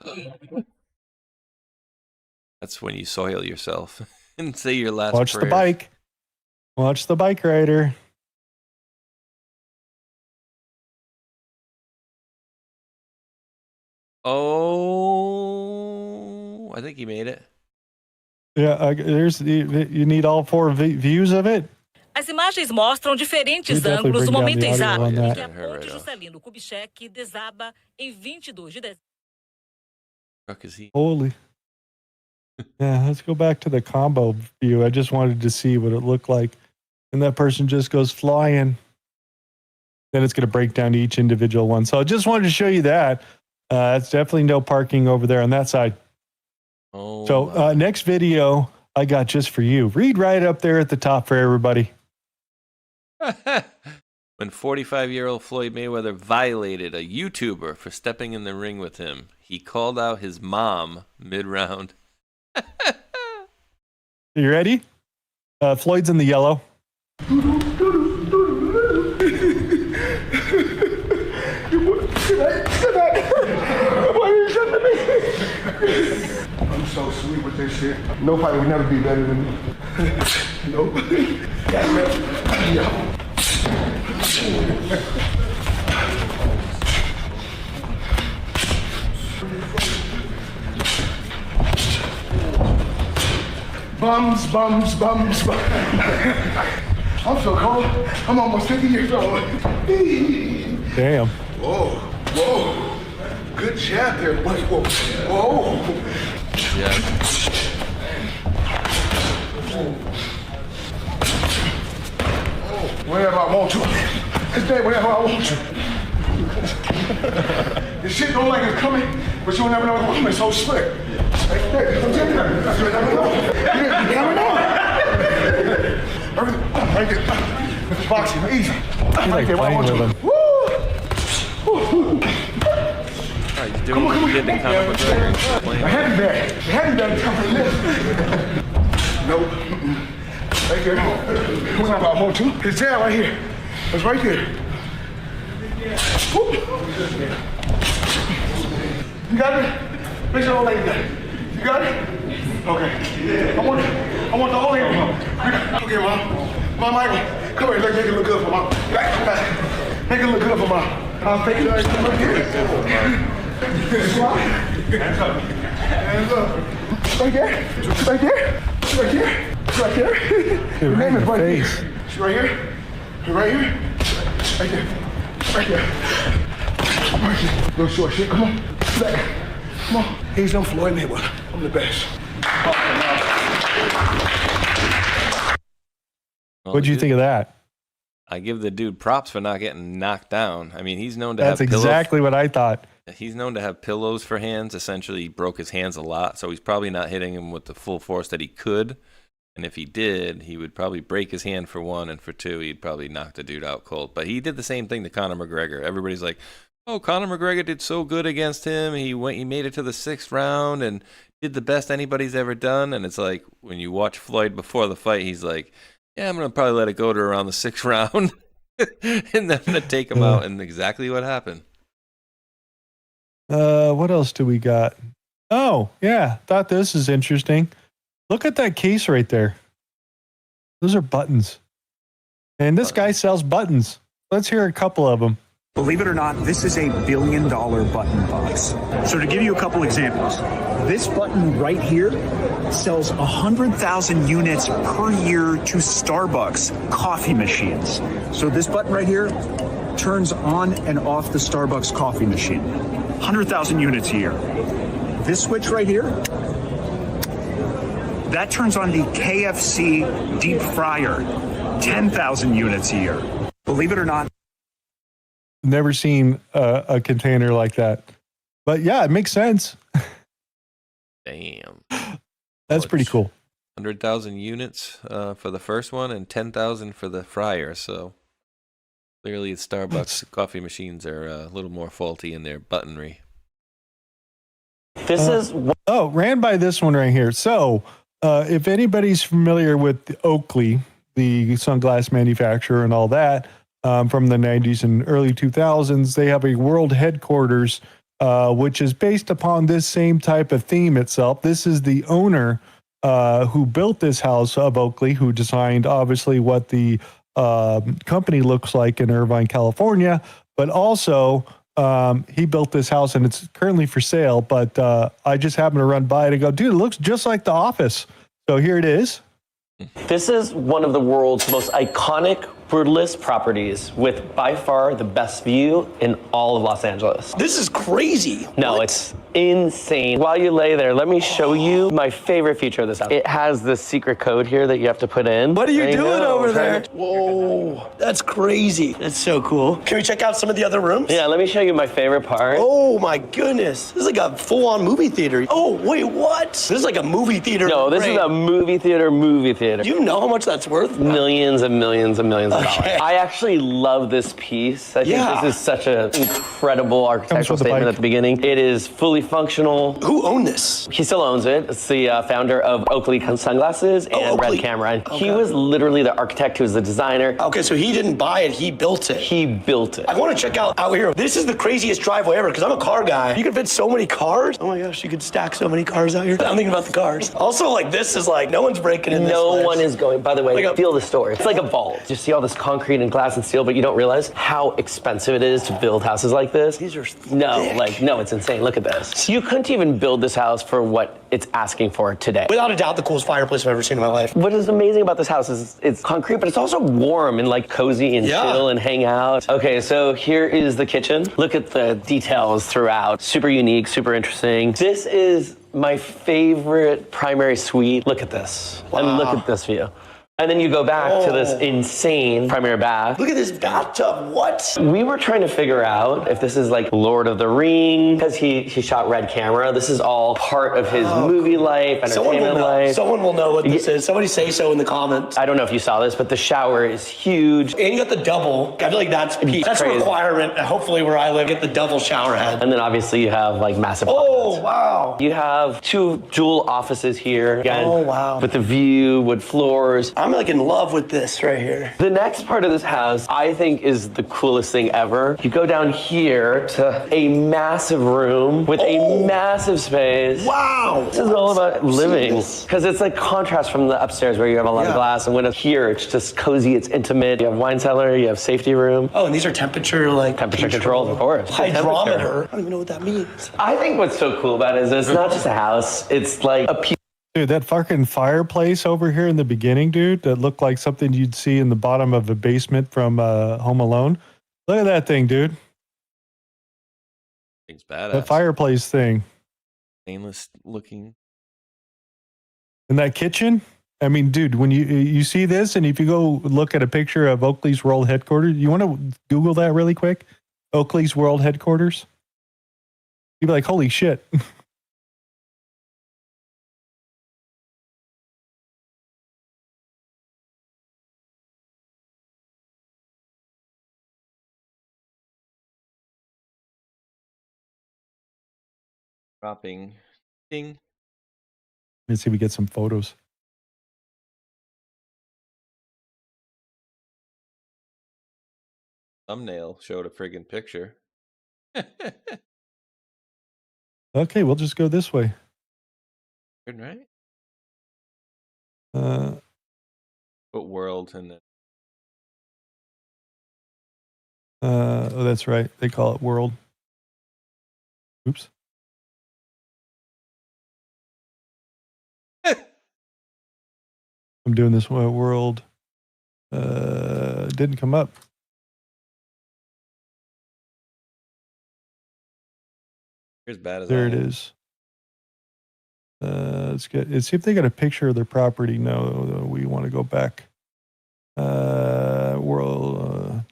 That's when you soil yourself. And say your last Watch prayer. the bike. Watch the bike rider. Oh, I think he made it. Yeah, you need all 4 views of it. As imagens mostram diferentes ângulos do momento exato em que a ponte Juscelino Kubitschek desaba em 22 de dezembro. Holy. Yeah, let's go back to the combo view. I just wanted to see what it looked like. And that person just goes flying. Then it's going to break down each individual one. So I just wanted to show you that. It's definitely no parking over there on that side. Oh, so next video I got just for you. Read right up there at the top for everybody. When 45-year-old Floyd Mayweather violated a YouTuber for stepping in the ring with him, he called out his mom mid-round. You ready? Floyd's in the yellow. I'm so sweet with this shit. Nobody would never be better than me. Nope. Bums, bums, bums, bums. I'm so cold. I'm almost 50 years old. Damn. Whoa, whoa. Good jab there. Whoa, whoa. Yeah. Whenever I want to. It's there whenever I want to. This shit don't like it's coming, but you'll never know it's coming. It's so slick. You never know. You never know. Right there. This is boxing, easy. Right there, where I want to. Woo! He's doing what he did to Conor McGregor. The heavy bag. The heavy bag is coming from this. Nope. Right there. Whenever I want to. His jab right here. It's right there. Woo. You got it? Make sure the old lady got it. You got it? Okay. I want the old lady. Okay, Mom. Mom, Michael, come here. Let's make it look good for Mom. Make it look good for Mom. I'll take it right here. Hands up. Hands up. Right there. Right there. Right there. Right there. Your name is right here. She's right here. Right here. Right there. Right there. Right here. Little short shit. Come on. Back. Come on. He's no Floyd Mayweather. I'm the best. What'd you think of that? I give the dude props for not getting knocked down. I mean, he's known to That's have pillows. exactly what I thought. He's known to have pillows for hands. Essentially, he broke his hands a lot, so he's probably not hitting him with the full force that he could. And if he did, he would probably break his hand for one, and for two, he'd probably knock the dude out cold. But he did the same thing to Conor McGregor. Everybody's like, "Oh, Conor McGregor did so good against him. He made it to the 6th round and did the best anybody's ever done." And it's like when you watch Floyd before the fight, he's like, "Yeah, I'm gonna probably let it go to around the 6th round, and then I'm gonna take him out." And exactly what happened. What else do we got? Oh, yeah. Thought this is interesting. Look at that case right there. Those are buttons. And this guy sells buttons. Let's hear a couple of them. Believe it or not, this is a $1 billion button box. So to give you a couple examples, this button right here sells 100,000 units per year to Starbucks coffee machines. So this button right here turns on and off the Starbucks coffee machine. 100,000 units a year. This switch right here, that turns on the KFC deep fryer. 10,000 units a year. Believe it or not. Never seen a container like that. But yeah, it makes sense. Damn. That's pretty cool. 100,000 units for the first one and 10,000 for the fryer. So clearly, Starbucks coffee machines are a little more faulty in their buttonry. This is ran by this one right here. So if anybody's familiar with Oakley, the sunglass manufacturer and all that, from the 90s and early 2000s, they have a world headquarters, which is based upon this same type of theme itself. This is the owner who built this house of Oakley, who designed obviously what the company looks like in Irvine, California, but also he built this house and it's currently for sale. But I just happened to run by it and go, dude, it looks just like The Office. So here it is. This is one of the world's most iconic brutalist properties with by far the best view in all of Los Angeles. This is crazy. No, it's insane. While you lay there, let me show you my favorite feature of this house. It has this secret code here that you have to put in. What are you doing over there? Whoa, that's crazy. That's so cool. Can we check out some of the other rooms? Yeah, let me show you my favorite part. Oh my goodness. This is like a full-on movie theater. Oh, wait, what? This is like a movie theater. No, this is a movie theater. Do you know how much that's worth? Millions and millions and millions of Okay. dollars. I actually love this piece. I think this is such an incredible architectural statement at the beginning. It is fully functional. Who owned this? He still owns it. It's the founder of Oakley Sunglasses and Red Camera. And he was literally the architect who was the designer. Okay, so he didn't buy it, he built it. He built it. I want to check out here. This is the craziest driveway ever because I'm a car guy. You can fit so many cars. Oh my gosh, you could stack so many cars out here. I'm thinking about the cars. Also, like, this is like, no one's breaking in this place. No one is going. By the way, feel the story. It's like a vault. You see all this concrete and glass and steel, but you don't realize how expensive it is to build houses like this. These are no, it's insane. Look at this. You couldn't even build this house for what it's asking for today. Without a doubt, the coolest fireplace I've ever seen in my life. What is amazing about this house is it's concrete, but it's also warm and like cozy and chill and hang out. Okay, so here is the kitchen. Look at the details throughout. Super unique, super interesting. This is my favorite primary suite. Look at this. Wow. And look at this view. And then you go back to this insane primary bath. Look at this bathtub, what? We were trying to figure out if this is like Lord of the Rings, because he shot Red Camera. This is all part of his movie life, entertainment life. Someone will know what this is. Somebody say so in the comments. I don't know if you saw this, but the shower is huge. And you got the double. I feel like that's peak. That's a requirement, hopefully where I live, get the double shower head. And then obviously you have like massive closets. Wow. You have 2 dual offices here. Again, wow. With the view, wood floors. I'm like in love with this right here. The next part of this house, I think, is the coolest thing ever. You go down here to a massive room with a massive space. Wow. This is all about living. Because it's like contrast from the upstairs where you have a lot of glass and windows. Here, it's just cozy, it's intimate. You have wine cellar, you have safety room. Oh, and these are temperature controlled, of course. Hydrometer. I don't even know what that means. I think what's so cool about it is it's not just a house, it's like a piece. Dude, that fucking fireplace over here in the beginning, dude, that looked like something you'd see in the bottom of a basement from Home Alone. Look at that thing, dude. Thing's badass. That fireplace thing. Stainless looking. In that kitchen? I mean, dude, when you see this, and if you go look at a picture of Oakley's World Headquarters, you want to Google that really quick? Oakley's World Headquarters? You'd be like, holy shit. Dropping. Ding. Let's see if we get some photos. Thumbnail showed a friggin' picture. Okay, we'll just go this way. Good, right? Put world and then. Oh, that's right. They call it World. Oops. I'm doing this World. Didn't come up. Here's bad as There I it am. is. Let's see if they got a picture of their property. No, we want to go back. World.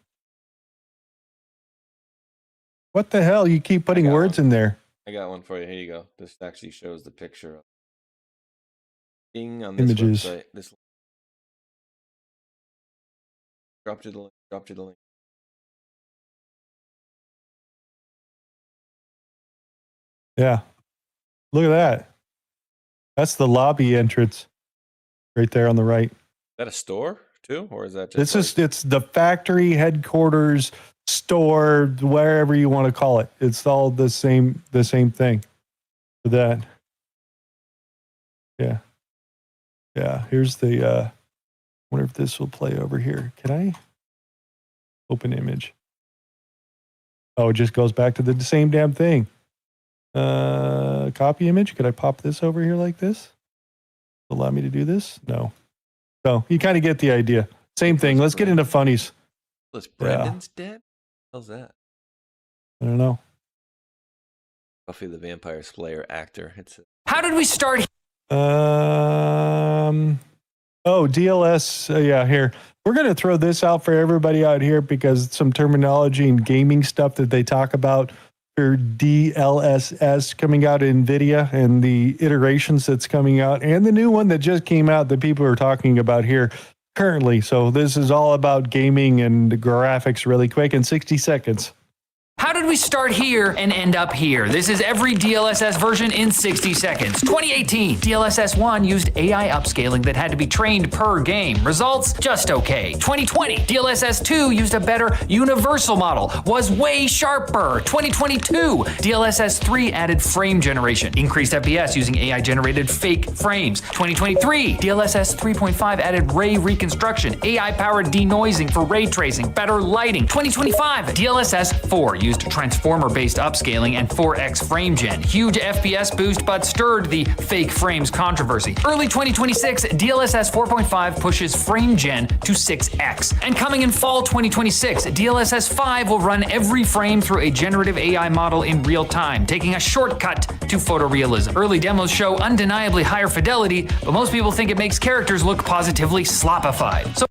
What the hell? You keep putting words in there. I got one for you. Here you go. This actually shows the picture of Ding on this Images. website. This dropped you the link. Dropped you the link. Yeah. Look at that. That's the lobby entrance right there on the right. Is that a store too, or is that just? It's the factory headquarters, store, wherever you want to call it. It's all the same thing. For that. Yeah. Yeah, here's the, wonder if this will play over here. Can I open image? Oh, it just goes back to the same damn thing. Copy image. Could I pop this over here like this? Allow me to do this? No. So you kind of get the idea. Same thing. Let's get into funnies. Was Brendan's dead? How's that? I don't know. Buffy the Vampire Slayer actor. How did we start? DLS. Yeah, here. We're going to throw this out for everybody out here because some terminology and gaming stuff that they talk about for DLSS coming out in NVIDIA and the iterations that's coming out and the new one that just came out that people are talking about here currently. So this is all about gaming and the graphics really quick in 60 seconds. How did we start here and end up here? This is every DLSS version in 60 seconds. 2018, DLSS 1 used AI upscaling that had to be trained per game. Results, just okay. 2020, DLSS 2 used a better universal model, was way sharper. 2022, DLSS 3 added frame generation, increased FPS using AI-generated fake frames. 2023, DLSS 3.5 added ray reconstruction, AI-powered denoising for ray tracing, better lighting. 2025, DLSS 4 used transformer-based upscaling and 4x frame gen. Huge FPS boost, but stirred the fake frames controversy. Early 2026, DLSS 4.5 pushes frame gen to 6x. And coming in fall 2026, DLSS 5 will run every frame through a generative AI model in real time, taking a shortcut to photorealism. Early demos show undeniably higher fidelity, but most people think it makes characters look positively sloppified.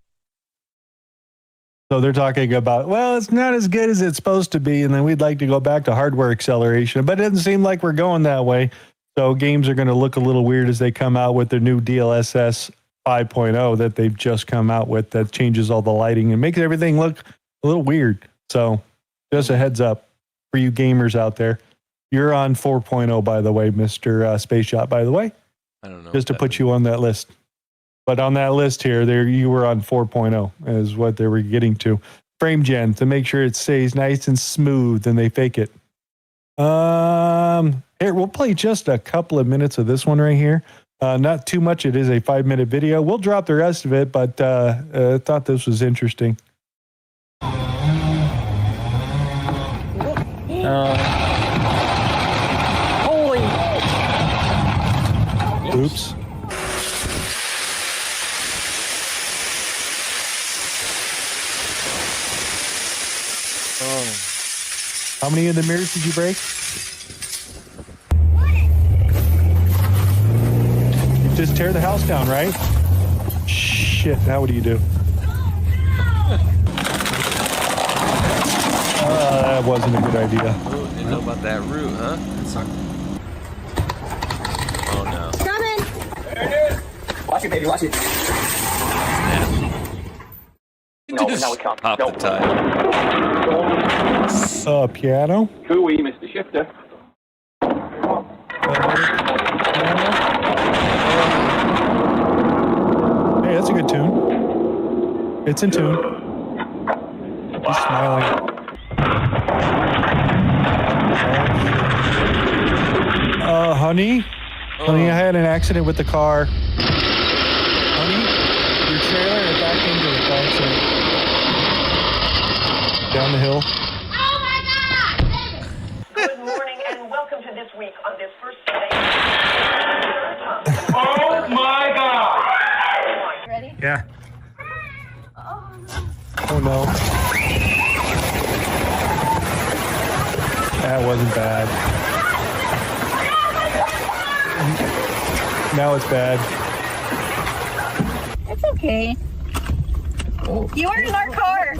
So they're talking about, well, it's not as good as it's supposed to be, and then we'd like to go back to hardware acceleration, but it doesn't seem like we're going that way. So games are going to look a little weird as they come out with their new DLSS 5.0 that they've just come out with that changes all the lighting and makes everything look a little weird. So just a heads up for you gamers out there. You're on 4.0, by the way, Mr. Spaceshot, by the way. I don't know. Just to put you on that list. But on that list here, there you were on 4.0 is what they were getting to. Frame gen to make sure it stays nice and smooth and they fake it. Here, we'll play just a couple of minutes of this one right here. Not too much. It is a 5-minute video. We'll drop the rest of it, but I thought this was interesting. Holy! Oops. How many of the mirrors did you break? You just tear the house down, right? Shit, now what do you do? That wasn't a good idea. Oh, didn't know about that route, huh? Oh no. Coming! There it is! Watch it, baby, watch it. No, we can't. Pop the tire. Piano. Cooey, Mr. Shifter. Hey, that's a good tune. It's in tune. He's smiling. Honey? Honey, I had an accident with the car. Honey, your trailer is back into it. Accident. Down the hill. Good morning and welcome to This Week on this first day. Oh my God! Ready? Yeah. Oh no. That wasn't bad. Now it's bad. It's okay. You are in our car.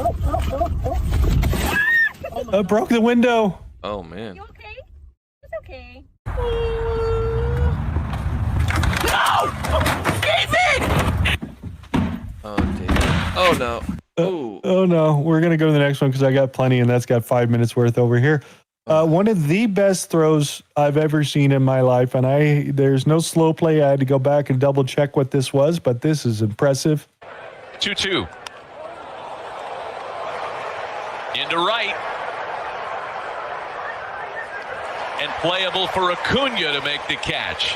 I broke the window. Oh man. You okay? It's okay. No! David! Oh damn. Oh no. Oh no. We're gonna go to the next one because I got plenty, and that's got 5 minutes worth over here. One of the best throws I've ever seen in my life, and there's no slow play. I had to go back and double check what this was, but this is impressive. 2-2. Into right. And playable for Acuna to make the catch.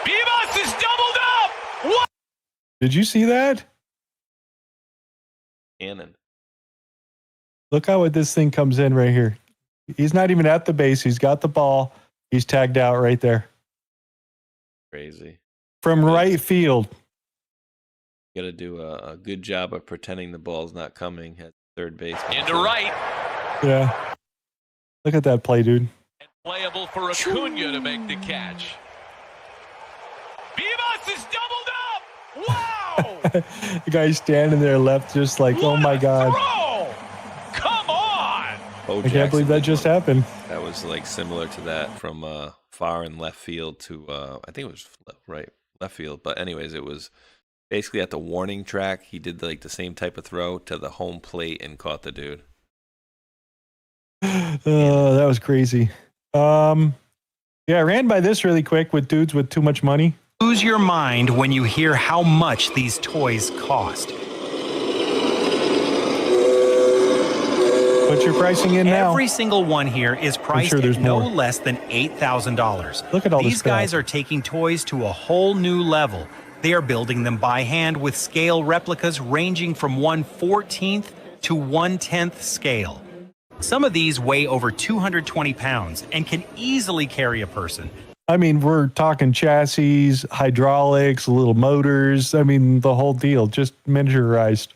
Vivas is doubled up! Did you see that? Cannon. Look how this thing comes in right here. He's not even at the base. He's got the ball. He's tagged out right there. Crazy. From right field. Got to do a good job of pretending the ball's not coming at third base. Into right. Yeah. Look at that play, dude. And playable for Acuna to make the catch. Vivas is doubled up. Wow. The guy's standing there left just like, oh my God. Throw! Come on. Bo I can't believe that just happened. That was like similar to that from far in left field to I think it was left field. But anyways, it was basically at the warning track. He did like the same type of throw to the home plate and caught the dude. That was crazy. Yeah, I ran by this really quick with dudes with too much money. Lose your mind when you hear how much these toys cost. Put your pricing in now. Every single one here is priced at no less than $8,000. Look at all this These guys are taking toys to a whole new level. They are building them by hand with scale replicas ranging from 1/14th to 1/10th scale. Some of these weigh over 220 pounds and can easily carry a person. I mean, we're talking chassis, hydraulics, little motors. I mean, the whole deal, just miniaturized.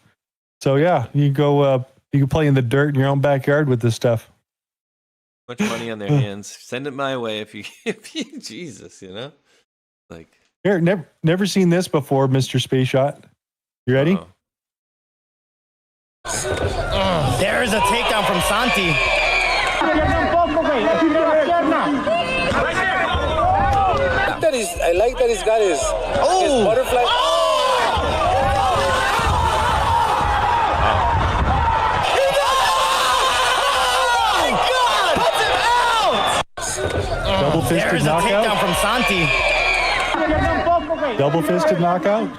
So yeah, you can play in the dirt in your own backyard with this stuff. Much money on their hands. Send it my way if you Jesus, you know? Like here, never seen this before, Mr. Spaceshot. You ready? There's a takedown from Santi. I like that he's got his butterfly. Double-fisted knockout. Takedown from Santi. Double-fisted knockout.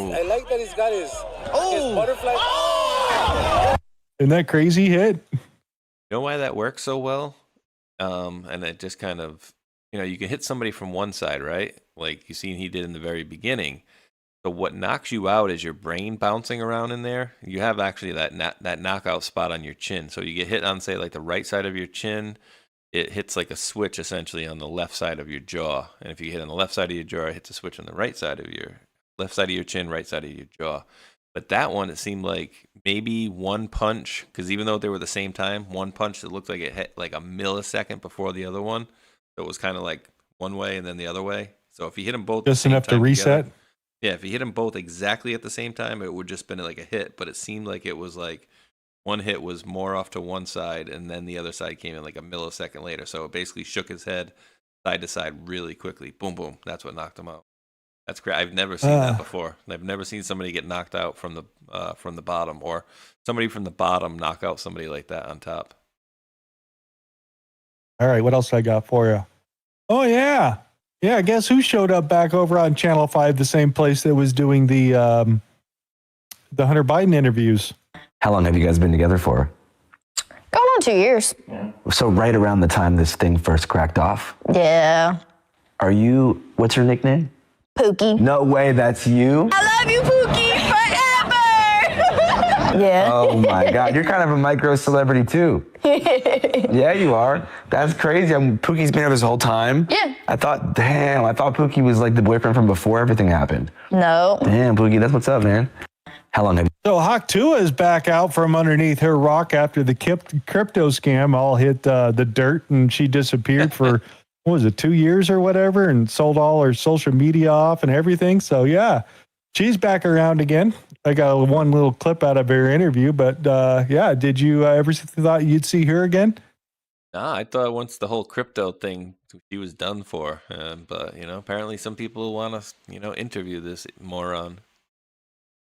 I like that he's got his butterfly. Isn't that crazy hit? You know why that works so well? And it just kind of, you can hit somebody from one side, right? Like you seen he did in the very beginning. So what knocks you out is your brain bouncing around in there. You have actually that knockout spot on your chin. So you get hit on, say, like the right side of your chin. It hits like a switch essentially on the left side of your jaw. And if you hit on the left side of your jaw, it hits a switch on the right side of your left side of your chin, right side of your jaw. But that one, it seemed like maybe one punch, because even though they were the same time, one punch that looked like it hit like a millisecond before the other one. So it was kind of like one way and then the other way. So if you hit them both just enough to reset. Together, yeah, if you hit them both exactly at the same time, it would just been like a hit. But it seemed like it was like one hit was more off to one side, and then the other side came in like a millisecond later. So it basically shook his head side to side really quickly. Boom, boom. That's what knocked him out. That's great. I've never seen that before. I've never seen somebody get knocked out from the bottom, or somebody from the bottom knock out somebody like that on top. All right, what else I got for you? Oh yeah, guess who showed up back over on Channel 5, the same place that was doing the Hunter Biden interviews? How long have you guys been together for? Going on 2 years. So right around the time this thing first cracked off? Yeah. What's your nickname? Pookie. No way, that's you? I love you, Pookie, forever! Yeah. Oh my God, you're kind of a micro celebrity too. Yeah, you are. That's crazy. Pookie's been here this whole time? Yeah. I thought Pookie was like the boyfriend from before everything happened. No. Damn, Pookie, that's what's up, man. How long have you... So Hawk Tua is back out from underneath her rock after the crypto scam all hit the dirt, and she disappeared for... what was it, 2 years or whatever, and sold all her social media off and everything. So yeah, she's back around again. I got one little clip out of her interview, but yeah, did you ever thought you'd see her again? Nah, I thought once the whole crypto thing, she was done for. But apparently some people want to, interview this moron.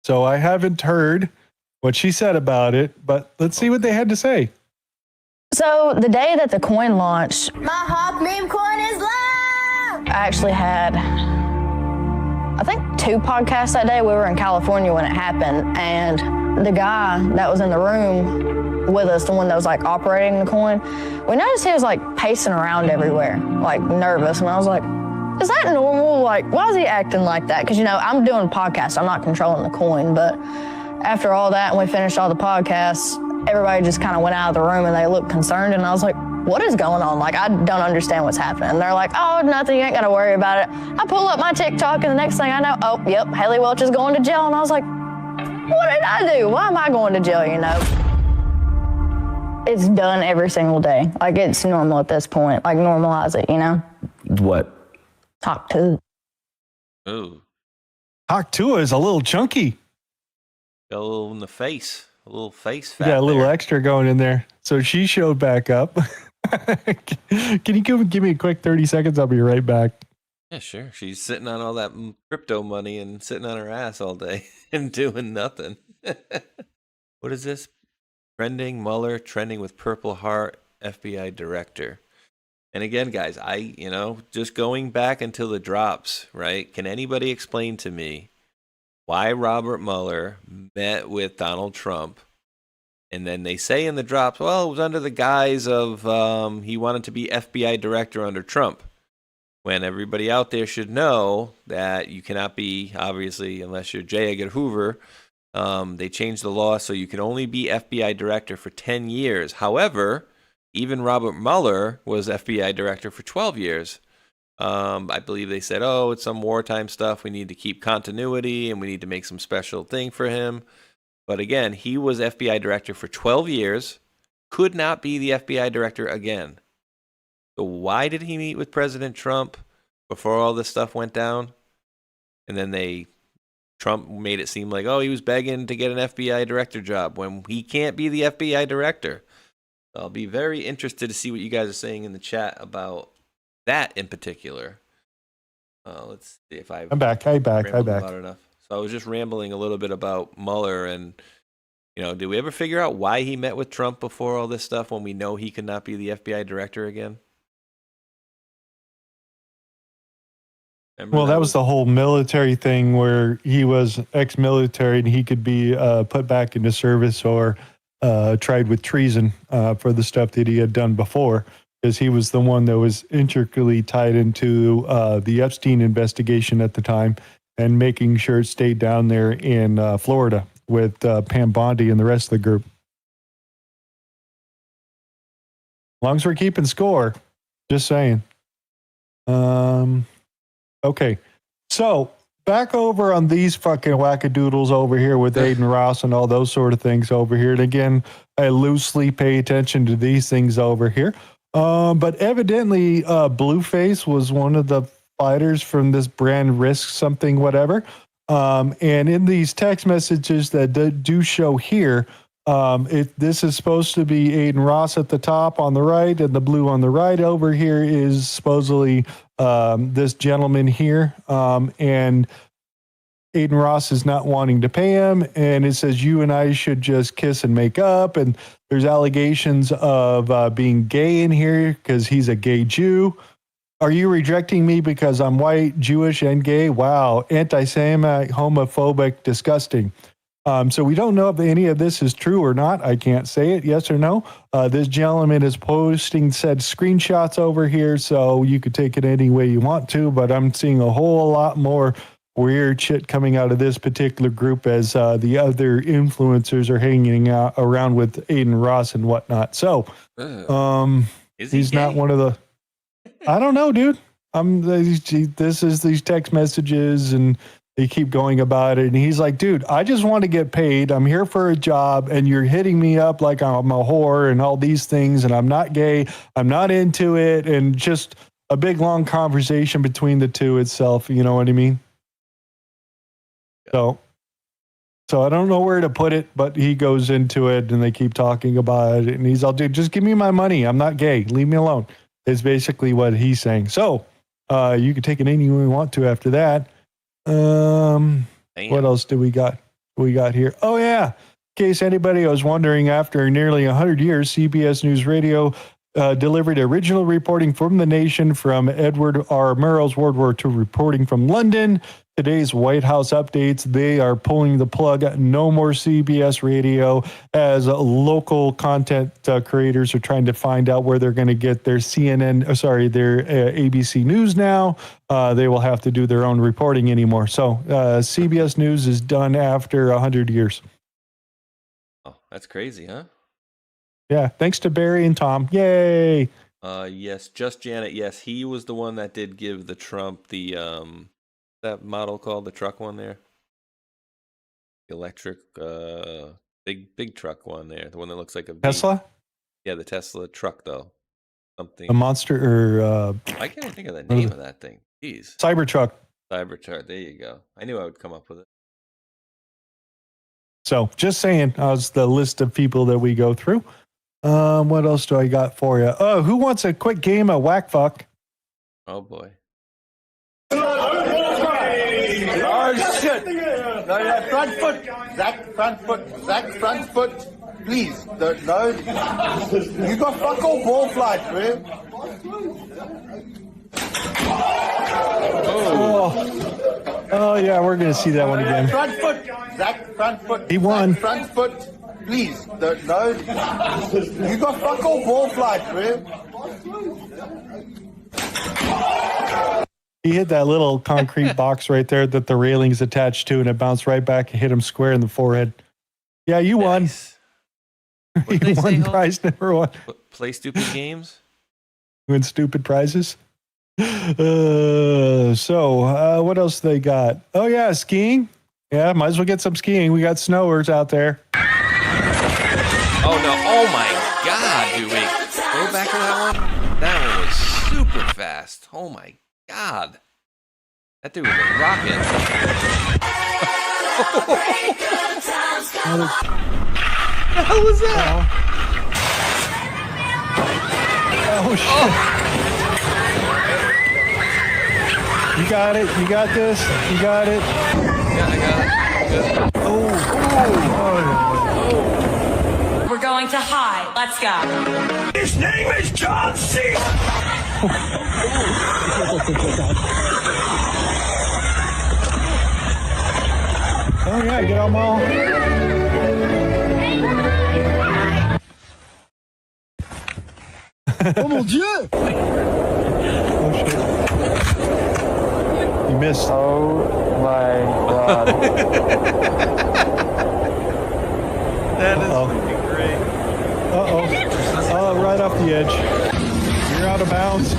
So I haven't heard what she said about it, but let's see what they had to say. So the day that the coin launched, my Hawk meme coin is live! I actually had, I think, 2 podcasts that day. We were in California when it happened, and the guy that was in the room with us, the one that was like operating the coin, we noticed he was like pacing around everywhere, like nervous, and I was like, is that normal? Like, why is he acting like that? Because, I'm doing a podcast. I'm not controlling the coin. But after all that, and we finished all the podcasts, everybody just kind of went out of the room and they looked concerned. And I was like, what is going on? Like, I don't understand what's happening. And they're like, oh, nothing. You ain't got to worry about it. I pull up my TikTok and the next thing I know, oh, yep, Haley Welch is going to jail. And I was like, what did I do? Why am I going to jail, It's done every single day. Like, it's normal at this point. Like, normalize it, What? Talk to. Ooh. Talk to is a little chunky. Got a little in the face. A little face fat. Yeah, a little extra going in there. So she showed back up. Can you give me a quick 30 seconds? I'll be right back. Yeah, sure. She's sitting on all that crypto money and sitting on her ass all day and doing nothing. What is this? Trending Mueller, trending with Purple Heart, FBI director. And again, guys, just going back until the drops, right? Can anybody explain to me why Robert Mueller met with Donald Trump? And then they say in the drops, well, it was under the guise of he wanted to be FBI director under Trump. When everybody out there should know that you cannot be, obviously, unless you're J. Edgar Hoover. They changed the law so you can only be FBI director for 10 years. However, even Robert Mueller was FBI director for 12 years. I believe they said, oh, it's some wartime stuff. We need to keep continuity and we need to make some special thing for him. But again, he was FBI director for 12 years, could not be the FBI director again. So why did he meet with President Trump before all this stuff went down? And then Trump made it seem like, oh, he was begging to get an FBI director job when he can't be the FBI director. I'll be very interested to see what you guys are saying in the chat about that in particular. Let's see if I'm back. About enough. So I was just rambling a little bit about Mueller and, did we ever figure out why he met with Trump before all this stuff when we know he could not be the FBI director again? Well, that was the whole military thing where he was ex-military and he could be put back into service or tried with treason for the stuff that he had done before, because he was the one that was intricately tied into the Epstein investigation at the time and making sure it stayed down there in Florida with Pam Bondi and the rest of the group. As long as we're keeping score, just saying. Okay, so back over on these fucking wackadoodles over here with Aiden Ross and all those sort of things over here. And again, I loosely pay attention to these things over here. But evidently, Blueface was one of the fighters from this brand Risk something, whatever. And in these text messages that do show here, this is supposed to be Aiden Ross at the top on the right, and the blue on the right over here is supposedly this gentleman here. And Aiden Ross is not wanting to pay him, and it says you and I should just kiss and make up. And there's allegations of being gay in here because he's a gay Jew. Are you rejecting me because I'm white, Jewish, and gay? Wow, anti-Semitic, homophobic, disgusting. So we don't know if any of this is true or not. I can't say it, yes or no. This gentleman is posting said screenshots over here, so you could take it any way you want to, but I'm seeing a whole lot more weird shit coming out of this particular group as the other influencers are hanging out around with Aiden Ross and whatnot. So he's not one of the... I don't know, dude. This is these text messages and they keep going about it. And he's like, dude, I just want to get paid. I'm here for a job and you're hitting me up like I'm a whore and all these things. And I'm not gay. I'm not into it. And just a big, long conversation between the two itself. You know what I mean? So I don't know where to put it, but he goes into it and they keep talking about it. And he's all, dude, just give me my money. I'm not gay. Leave me alone. Is basically what he's saying. So you can take it any way you want to after that. What else do we got? Here? Oh, yeah. In case anybody was wondering, after nearly 100 years, CBS News Radio delivered original reporting from the nation from Edward R. Murrow's World War II reporting from London. Today's White House updates, they are pulling the plug. No more CBS radio as local content creators are trying to find out where they're going to get their their ABC News now. They will have to do their own reporting anymore. So CBS News is done after 100 years. Oh, that's crazy, huh? Yeah, thanks to Barry and Tom. Yay! Yes, Just Janet. Yes, he was the one that did give the Trump the that model called the truck one there, the electric big truck one there, the one that looks like a Tesla. Yeah, the Tesla truck though. Something A monster or I can't even think of the name of that thing. Jeez, Cybertruck. Cybertruck. There you go. I knew I would come up with it. So just saying, was the list of people that we go through. What else do I got for you? Oh, who wants a quick game of whack fuck? Oh boy. Oh shit! No, front foot, Zach, front foot, Zach, front foot. Please, no. You got fuck all ball flight, man. Oh yeah, we're gonna see that one again. Front foot, Zach, front foot. He won. Zach, front foot. Please, no. You got fuck all ball flight, man. He hit that little concrete box right there that the railing's attached to, and it bounced right back and hit him square in the forehead. Yeah, you won. You won prize number one. Play stupid games. Win stupid prizes. So what else they got? Oh yeah, skiing. Yeah, might as well get some skiing. We got snowers out there. Oh no! Oh my God, dude! Wait, go back to that one. That one was super fast. Oh my God, that dude was a rocket. What the hell was that? Oh shit! You got it. You got this. You got it. Yeah, I got it. Oh. We're going to high. Let's go. His name is John C. Oh yeah, get them all. Oh mon Dieu! Oh shit. You missed. Oh my God. That is fucking great. Uh-oh. Oh, right off the edge. You're out of bounds.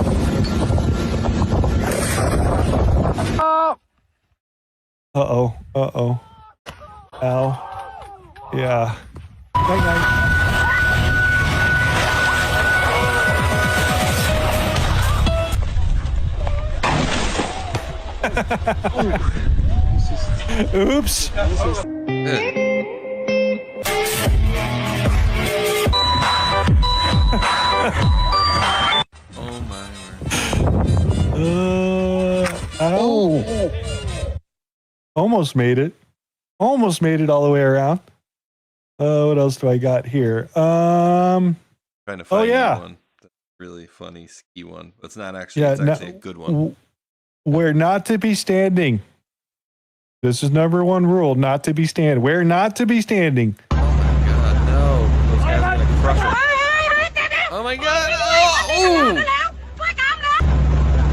Uh-oh. Uh-oh. Ow. Yeah. Night-night. Oops. Oh my word. Ow. Almost made it. Almost made it all the way around. What else do I got here? Trying to find yeah. one. That's really funny ski one. It's not actually. It's actually a good one. Where not to be standing. This is number one rule: not to be standing. Where not to be standing. Oh my God, no! Those guys are gonna crush it. Oh my God! Oh!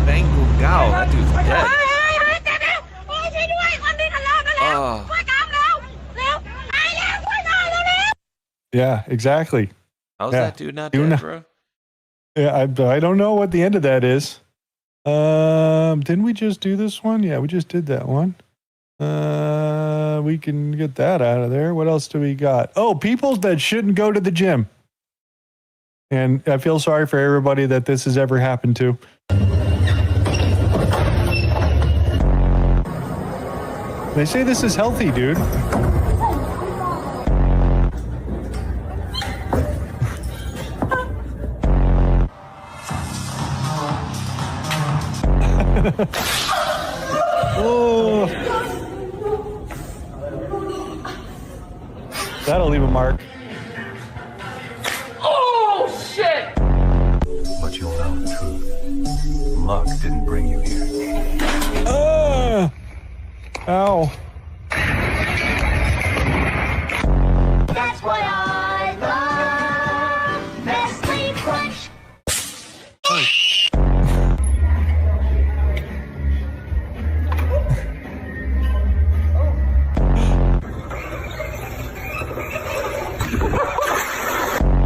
Bangu Gao, that dude's dead. Oh. Yeah, exactly. How's Yeah. that dude not dead, bro? Yeah, I don't know what the end of that is. Didn't we just do this one? Yeah, we just did that one. We can get that out of there. What else do we got? Oh, people that shouldn't go to the gym. And I feel sorry for everybody that this has ever happened to. They say this is healthy, dude. Oh. That'll leave a mark. Oh shit! luck didn't bring you here. Ow. That's what I love. Nestle Crunch.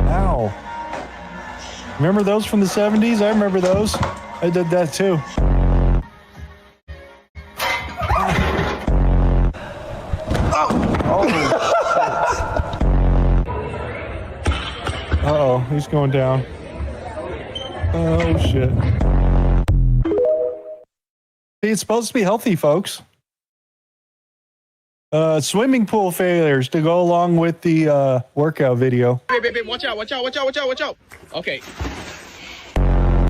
Ow. Remember those from the 70s? I remember those. I did that too. Uh-oh, he's going down. Oh, shit. See, it's supposed to be healthy, folks. Swimming pool failures to go along with the workout video. Babe, watch out. Okay.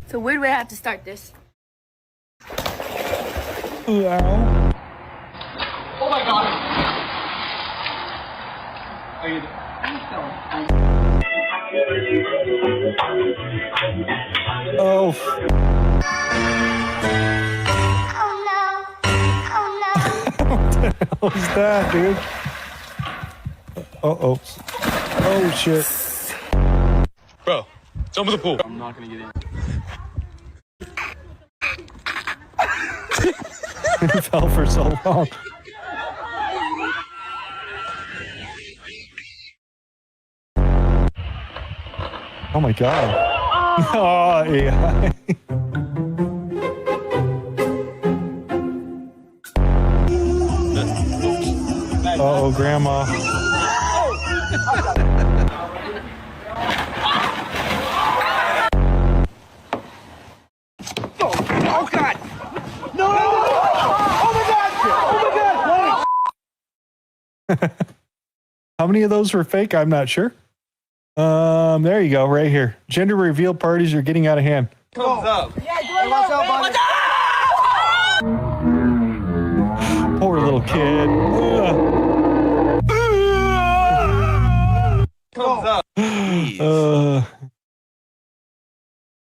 So where do I have to start this? Ow. Oh my god. Are you? Oh. What the hell is that, dude? Oh. Oh, shit. Bro, jump in the pool. I'm not gonna get in. He fell for so long. Oh my god. Oh, yeah. Uh-oh, Grandma. Oh god! No! Oh my god! How many of those were fake? I'm not sure. There you go, right here. Gender reveal parties are getting out of hand. Thumbs up. Yeah, watch out, buddy. Poor little kid. Thumbs up.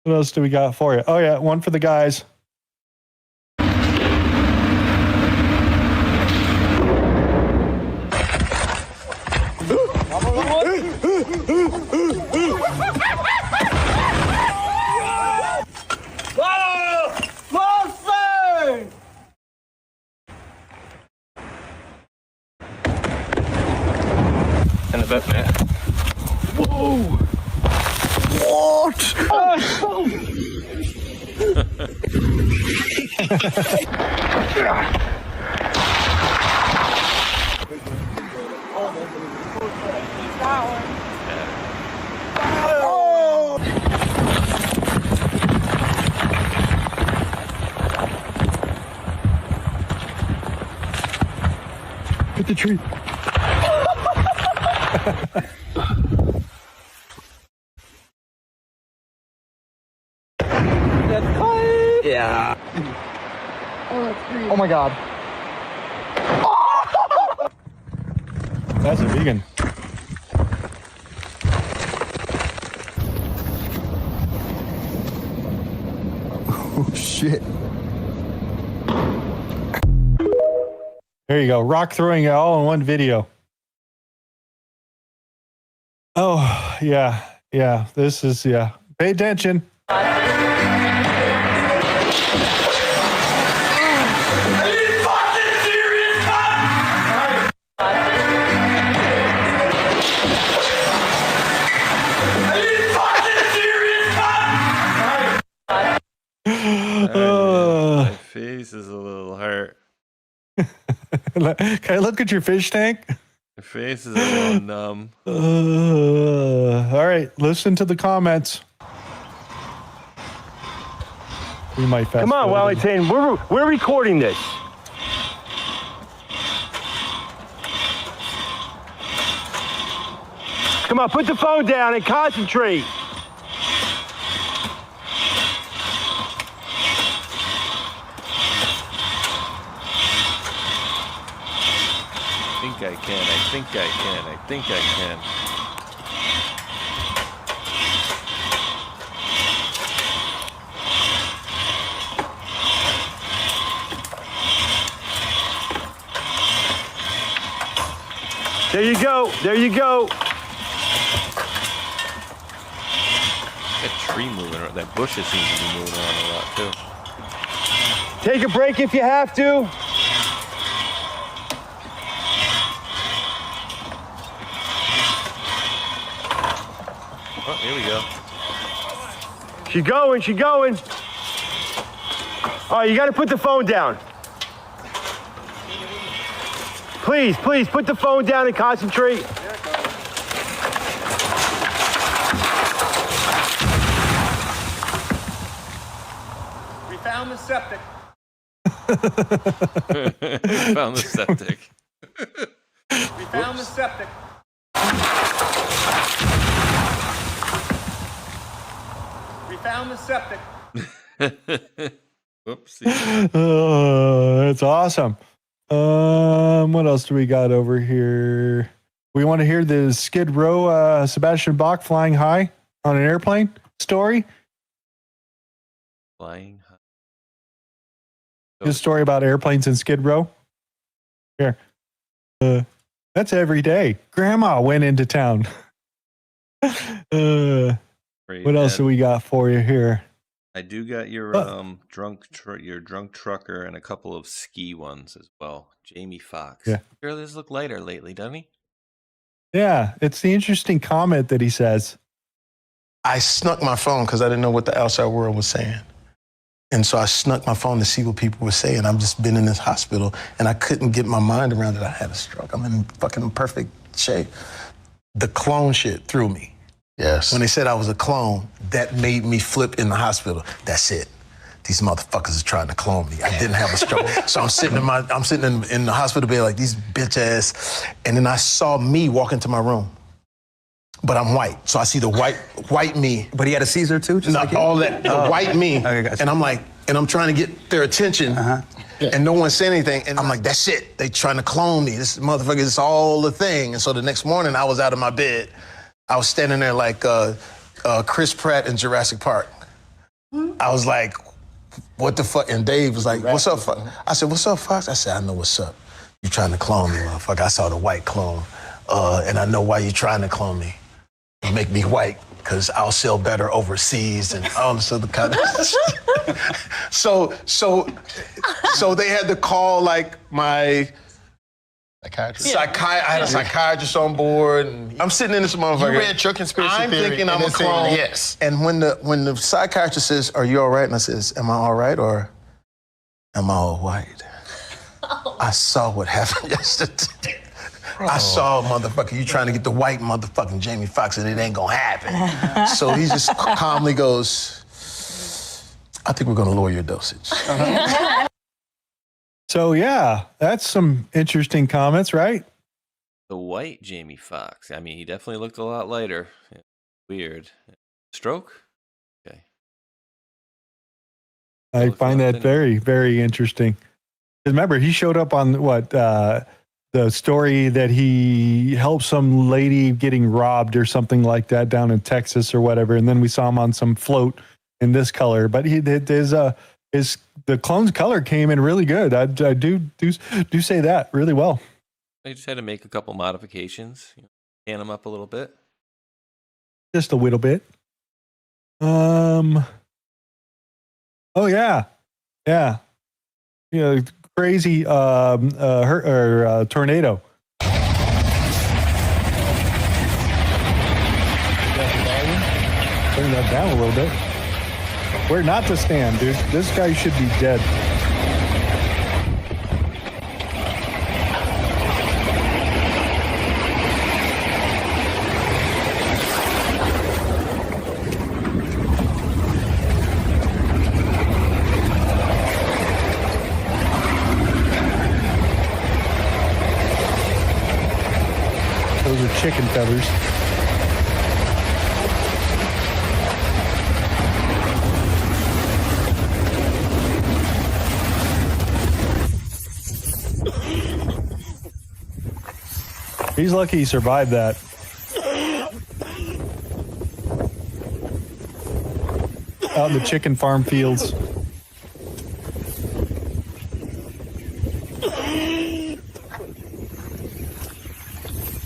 What else do we got for you? Oh yeah, one for the guys. And the vet, man. Whoa! What? Hit the tree. Yeah. Oh my god. That's a vegan. Oh shit. There you go. Rock throwing it all in one video. Oh, yeah. Yeah. This is, yeah. Pay attention. My face is a little hurt. Can I look at your fish tank? My face is a little numb. All right, listen to the comments. We might fast Come on, forward. Wellington. We're recording this. Come on, put the phone down and concentrate. I think I can. There you go. There you go. That tree moving around. That bush seems to be moving around a lot too. Take a break if you have to. Oh, here we go. She going, she going. All right, you got to put the phone down. Please, please, put the phone down and concentrate. We found the septic. Found the septic. We found the septic. We found the septic. Whoopsie. Oh, that's awesome. What else do we got over here? We want to hear the Skid Row Sebastian Bach flying high on an airplane story. Flying high. His story about airplanes in Skid Row. Here. That's every day. Grandma went into town. What else do we got for you here? I do got your drunk trucker and a couple of ski ones as well. Jamie Foxx. Yeah. Sure, this look lighter lately, doesn't he? Yeah, it's the interesting comment that he says. I snuck my phone because I didn't know what the outside world was saying. And so I snuck my phone to see what people were saying. I've just been in this hospital and I couldn't get my mind around it. I had a stroke. I'm in fucking perfect shape. The clone shit threw me. Yes. When they said I was a clone, that made me flip in the hospital. That's it. These motherfuckers are trying to clone me. I didn't have a stroke. So I'm sitting in the hospital bed like these bitch ass. And then I saw me walk into my room. But I'm white. So I see the white me. But he had a Caesar too? Just not like you? all that, the white me. Okay, gotcha. And I'm like, and I'm trying to get their attention. And no one said anything. And I'm like, that's it. They trying to clone me. This motherfucker is all the thing. And so the next morning I was out of my bed. I was standing there like Chris Pratt in Jurassic Park. I was like, what the fuck? And Dave was like, what's up, Fox? I said, what's up, Fox? I said, I know what's up. You trying to clone me, motherfucker. I saw the white clone. And I know why you trying to clone me. You make me white, because I'll sell better overseas and all this other kind of stuff. So they had to call like my psychiatrist. I had a psychiatrist on board, and I'm sitting in this motherfucker. You read your conspiracy I'm theory, thinking and I'm a it said clone. yes. And when the psychiatrist says, "Are you all right?" and I says, "Am I all right or am I all white?" I saw what happened yesterday. I saw, motherfucker, you trying to get the white motherfucking Jamie Foxx, and it ain't gonna happen. So he just calmly goes, I think we're gonna lower your dosage. So yeah, that's some interesting comments, right? The white Jamie Foxx. I mean, he definitely looked a lot lighter. Weird. Stroke? Okay. I find that very, very interesting. Remember, he showed up on the story that he helped some lady getting robbed or something like that down in Texas or whatever, and then we saw him on some float in this color. But the clone's color came in really good. I do say that really well. I just had to make a couple modifications, tan him up a little bit. Just a little bit. Oh yeah. Crazy tornado. Turn that down a little bit. Where not to stand, dude. This guy should be dead. Those are chicken feathers. He's lucky he survived that. Out in the chicken farm fields.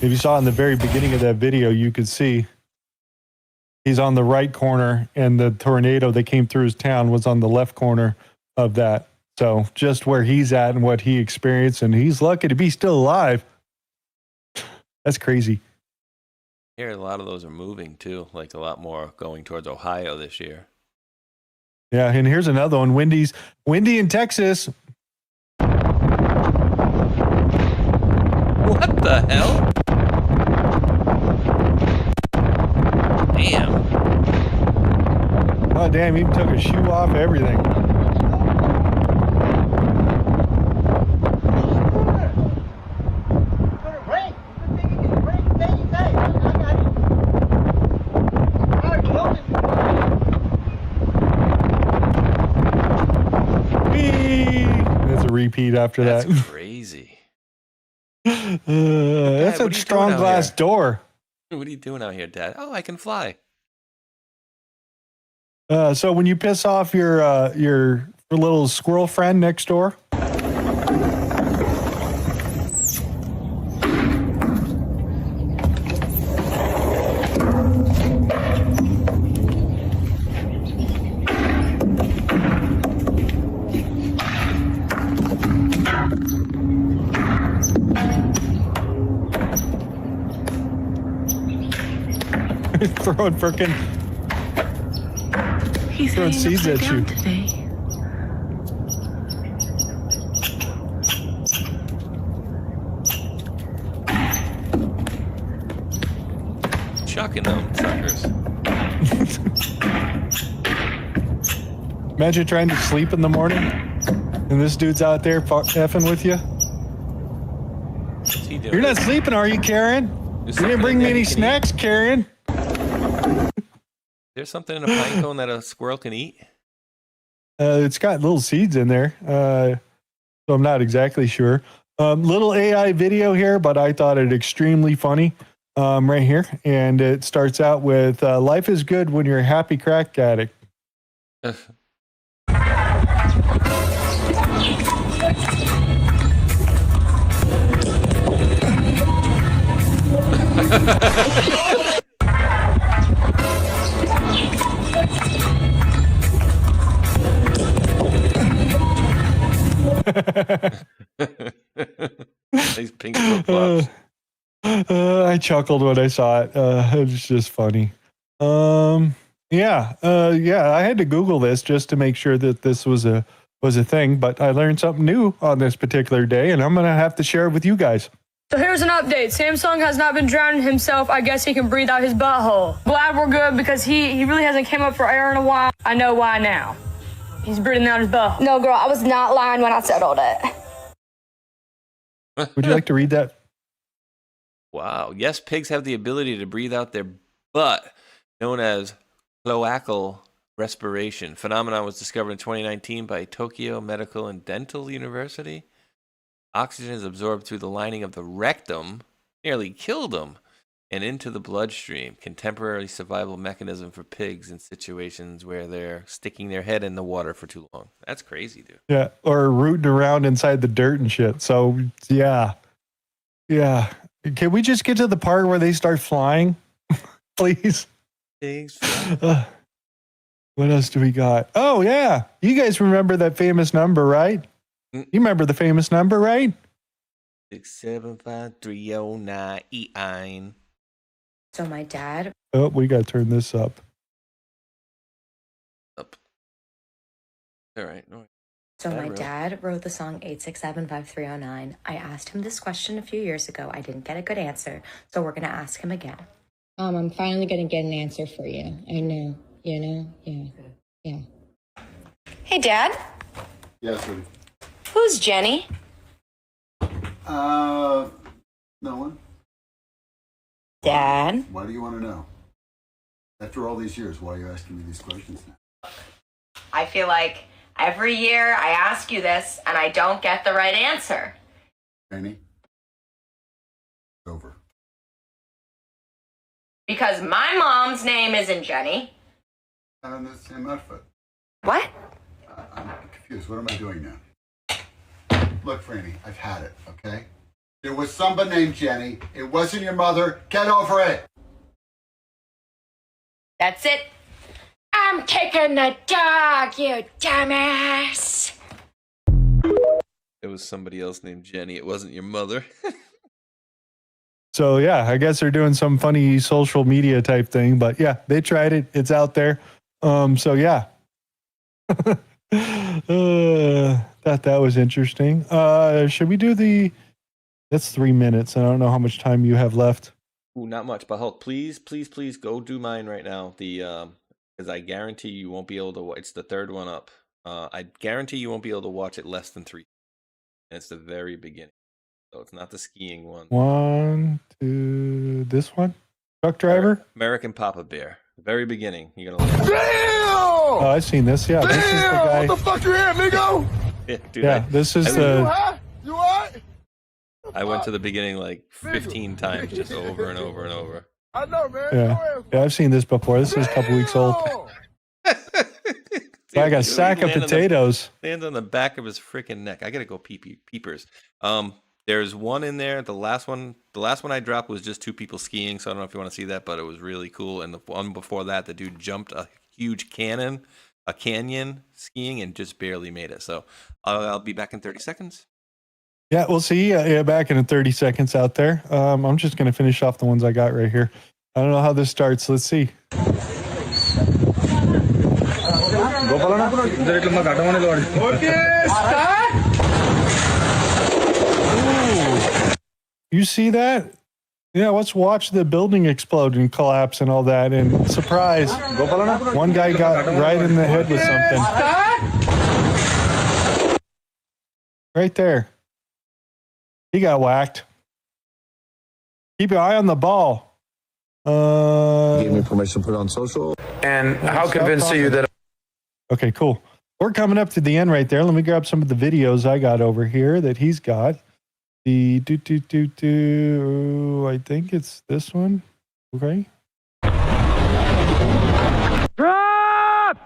If you saw in the very beginning of that video, you could see he's on the right corner, and the tornado that came through his town was on the left corner of that. So just where he's at and what he experienced, and he's lucky to be still alive. That's crazy. Here, a lot of those are moving too, like a lot more going towards Ohio this year. Yeah, and here's another one. Windy in Texas. What the hell? Damn. Oh, damn, he took a shoe off, everything. There's a repeat after that. That's crazy. That's a strong glass door. What are you doing out here, Dad? Oh, I can fly. So when you piss off your little squirrel friend next door, throwing frickin' throwing seeds at you. Chucking them suckers. Imagine trying to sleep in the morning, and this dude's out there effing with you. What's he doing? You're not sleeping, are you, Karen? You didn't bring me any snacks, Karen. There's something in a pine cone that a squirrel can eat? It's got little seeds in there, so I'm not exactly sure. Little AI video here, but I thought it extremely funny right here. And it starts out with, life is good when you're a happy crack addict. These pink flip-flops. I chuckled when I saw it. It was just funny. Yeah, I had to Google this just to make sure that this was a thing, but I learned something new on this particular day, and I'm going to have to share it with you guys. So here's an update. Samsung has not been drowning himself. I guess he can breathe out his butthole. Glad we're good because he really hasn't came up for air in a while. I know why now. He's breathing out his butthole. No, girl, I was not lying when I said all that. Would you like to read that? Wow. Yes, pigs have the ability to breathe out their butt, known as cloacal respiration. Phenomenon was discovered in 2019 by Tokyo Medical and Dental University. Oxygen is absorbed through the lining of the rectum, nearly killed them, and into the bloodstream. Contemporary survival mechanism for pigs in situations where they're sticking their head in the water for too long. That's crazy, dude. Yeah, or rooting around inside the dirt and shit. So, yeah. Can we just get to the part where they start flying, please? Pigs. What else do we got? Oh, yeah. You guys remember that famous number, right? You remember the famous number, right? 6753098. So my dad. Oh, we got to turn this up. All right. So my dad wrote the song 8675309. I asked him this question a few years ago. I didn't get a good answer, so we're going to ask him again. I'm finally going to get an answer for you. I know. Yeah. Hey, Dad. Yes, sir. Who's Jenny? No one. Dad. Why do you want to know? After all these years, why are you asking me these questions now? I feel like every year I ask you this and I don't get the right answer. Jenny, it's over. Because my mom's name isn't Jenny. Not in the same outfit. What? I'm confused. What am I doing now? Look, Franny, I've had it, okay? There was somebody named Jenny. It wasn't your mother. Get over it. That's it. I'm taking the dog, you dumbass. It was somebody else named Jenny. It wasn't your mother. So yeah, I guess they're doing some funny social media type thing, but yeah, they tried it. It's out there. So yeah. Thought that was interesting. Should we do that's 3 minutes. I don't know how much time you have left. Ooh, not much, but Hulk, please go do mine right now. Because I guarantee you won't be able to. It's the third one up. I guarantee you won't be able to watch it less than 3. And it's the very beginning, so it's not the skiing one. 1, 2, this one, truck driver, American Papa Bear, the very beginning. You're gonna. Damn! Oh, I've seen this. Yeah, this is the guy. What the fuck you here, nigga? Yeah, dude, yeah, this is the. You what? I went to the beginning like 15 times, just over and over and over. I know, man. Yeah, I've seen this before. This is a couple weeks old. Like a sack of potatoes. Lands on the back of his freaking neck. I gotta go peepers. There's one in there. The last one I dropped was just 2 people skiing. So I don't know if you want to see that, but it was really cool. And the one before that, the dude jumped a huge canyon skiing and just barely made it. So I'll be back in 30 seconds. Yeah, we'll see. Yeah, back in 30 seconds out there. I'm just gonna finish off the ones I got right here. I don't know how this starts. Let's see. You see that? Yeah, let's watch the building explode and collapse and all that. And surprise, one guy got right in the head with something. Right there. He got whacked. Keep your eye on the ball. Gave me permission to put it on social. And how convinced are you that? Okay, cool. We're coming up to the end right there. Let me grab some of the videos I got over here that he's got. I think it's this one. Okay. Drop!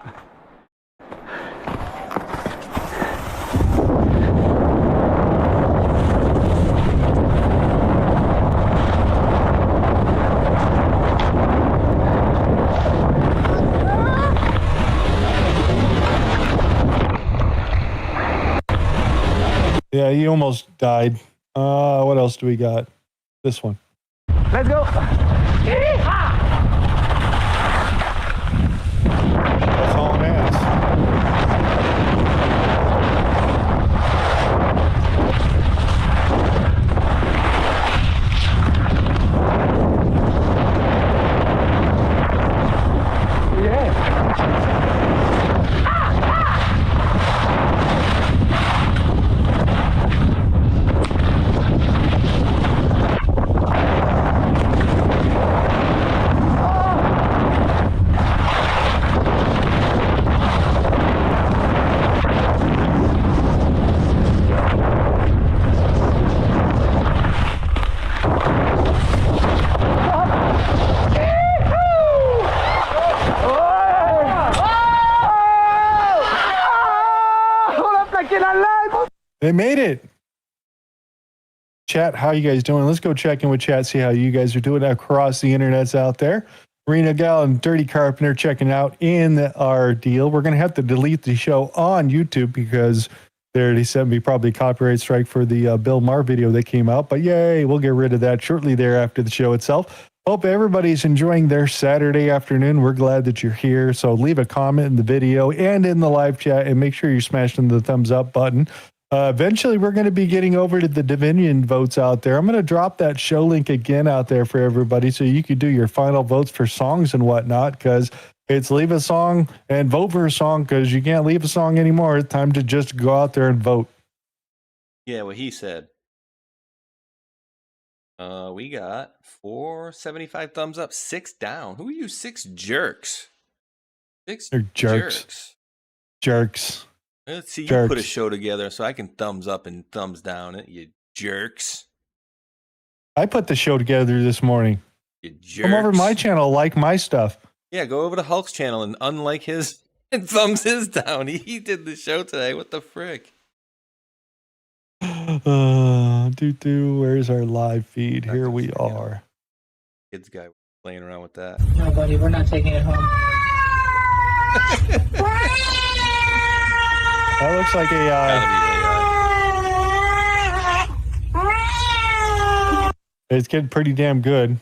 Yeah, he almost died. What else do we got? This one. Let's go. Yeehaw! That's all I'm They made it. Chat, how you guys doing? Let's go check in with chat, see how you guys are doing across the internets out there. Marina Gal and Dirty Carpenter checking out in our deal. We're going to have to delete the show on YouTube because they already sent me probably copyright strike for the Bill Maher video that came out. But yay, we'll get rid of that shortly there after the show itself. Hope everybody's enjoying their Saturday afternoon. We're glad that you're here. So leave a comment in the video and in the live chat and make sure you're smashing the thumbs up button. Eventually, we're going to be getting over to the Dominion votes out there. I'm going to drop that show link again out there for everybody so you could do your final votes for songs and whatnot, because it's leave a song and vote for a song, because you can't leave a song anymore. It's time to just go out there and vote. Yeah, what he said. We got 475 thumbs up, 6 down. Who are you 6 jerks? 6 They're jerks. Jerks. Let's see, you Jerks. put a show together so I can thumbs up and thumbs down it, you jerks. I put the show together this morning. You jerks. Come over to my channel, like my stuff. Yeah, go over to Hulk's channel and unlike his and thumbs his down. He did the show today. What the frick? Where's our live feed? Here we are. Kids guy playing around with that. No, buddy, we're not taking it home. That looks like AI. It's getting pretty damn good.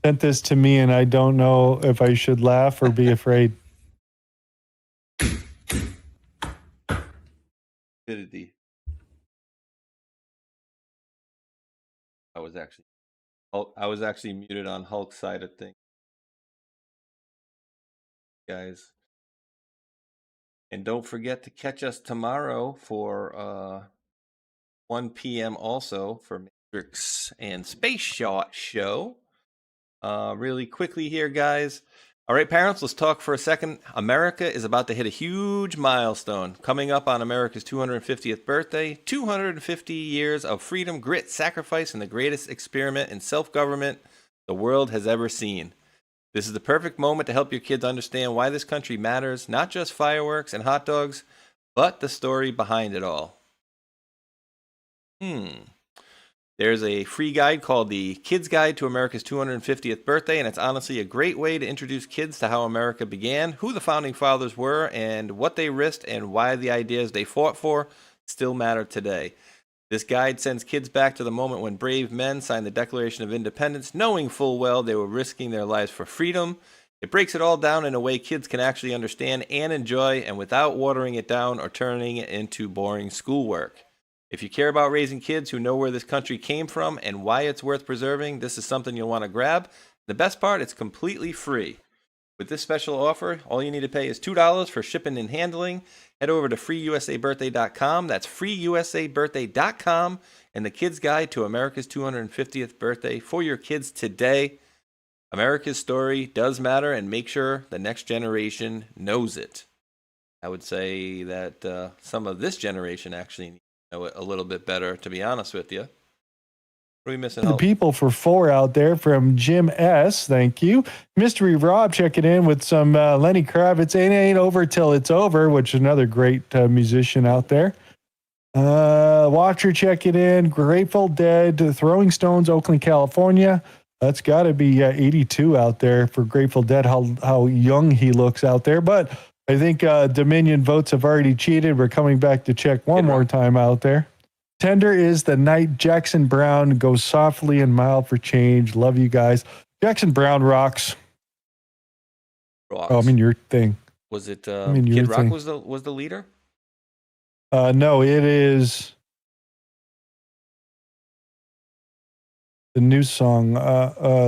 Sent this to me, and I don't know if I should laugh or be afraid. I was actually muted on Hulk's side of things, guys. And don't forget to catch us tomorrow for 1 p.m. also for Matrix and Spaceshot show. Really quickly here, guys. All right, parents, let's talk for a second. America is about to hit a huge milestone. Coming up on America's 250th birthday, 250 years of freedom, grit, sacrifice, and the greatest experiment in self-government the world has ever seen. This is the perfect moment to help your kids understand why this country matters, not just fireworks and hot dogs, but the story behind it all. There's a free guide called the Kids Guide to America's 250th Birthday, and it's honestly a great way to introduce kids to how America began, who the founding fathers were, and what they risked, and why the ideas they fought for still matter today. This guide sends kids back to the moment when brave men signed the Declaration of Independence, knowing full well they were risking their lives for freedom. It breaks it all down in a way kids can actually understand and enjoy, and without watering it down or turning it into boring schoolwork. If you care about raising kids who know where this country came from and why it's worth preserving, this is something you'll want to grab. The best part, it's completely free. With this special offer, all you need to pay is $2 for shipping and handling. Head over to freeusabirthday.com. That's freeusabirthday.com and the Kids Guide to America's 250th Birthday for your kids today. America's story does matter, and make sure the next generation knows it. I would say that some of this generation actually know it a little bit better, to be honest with you. What are we missing? The people for 4 out there from Jim S. Thank you. Mystery Rob checking in with some Lenny Kravitz. It ain't over till it's over, which is another great musician out there. Watcher checking in. Grateful Dead. Throwing Stones, Oakland, California. That's got to be 82 out there for Grateful Dead. How young he looks out there, but I think Dominion votes have already cheated. We're coming back to check one more time out there. Tender is the night. Jackson Brown goes softly and mild for change. Love you guys. Jackson Brown rocks. Oh, I mean your thing. Was it Kid Rock was the leader? No, it is the new song.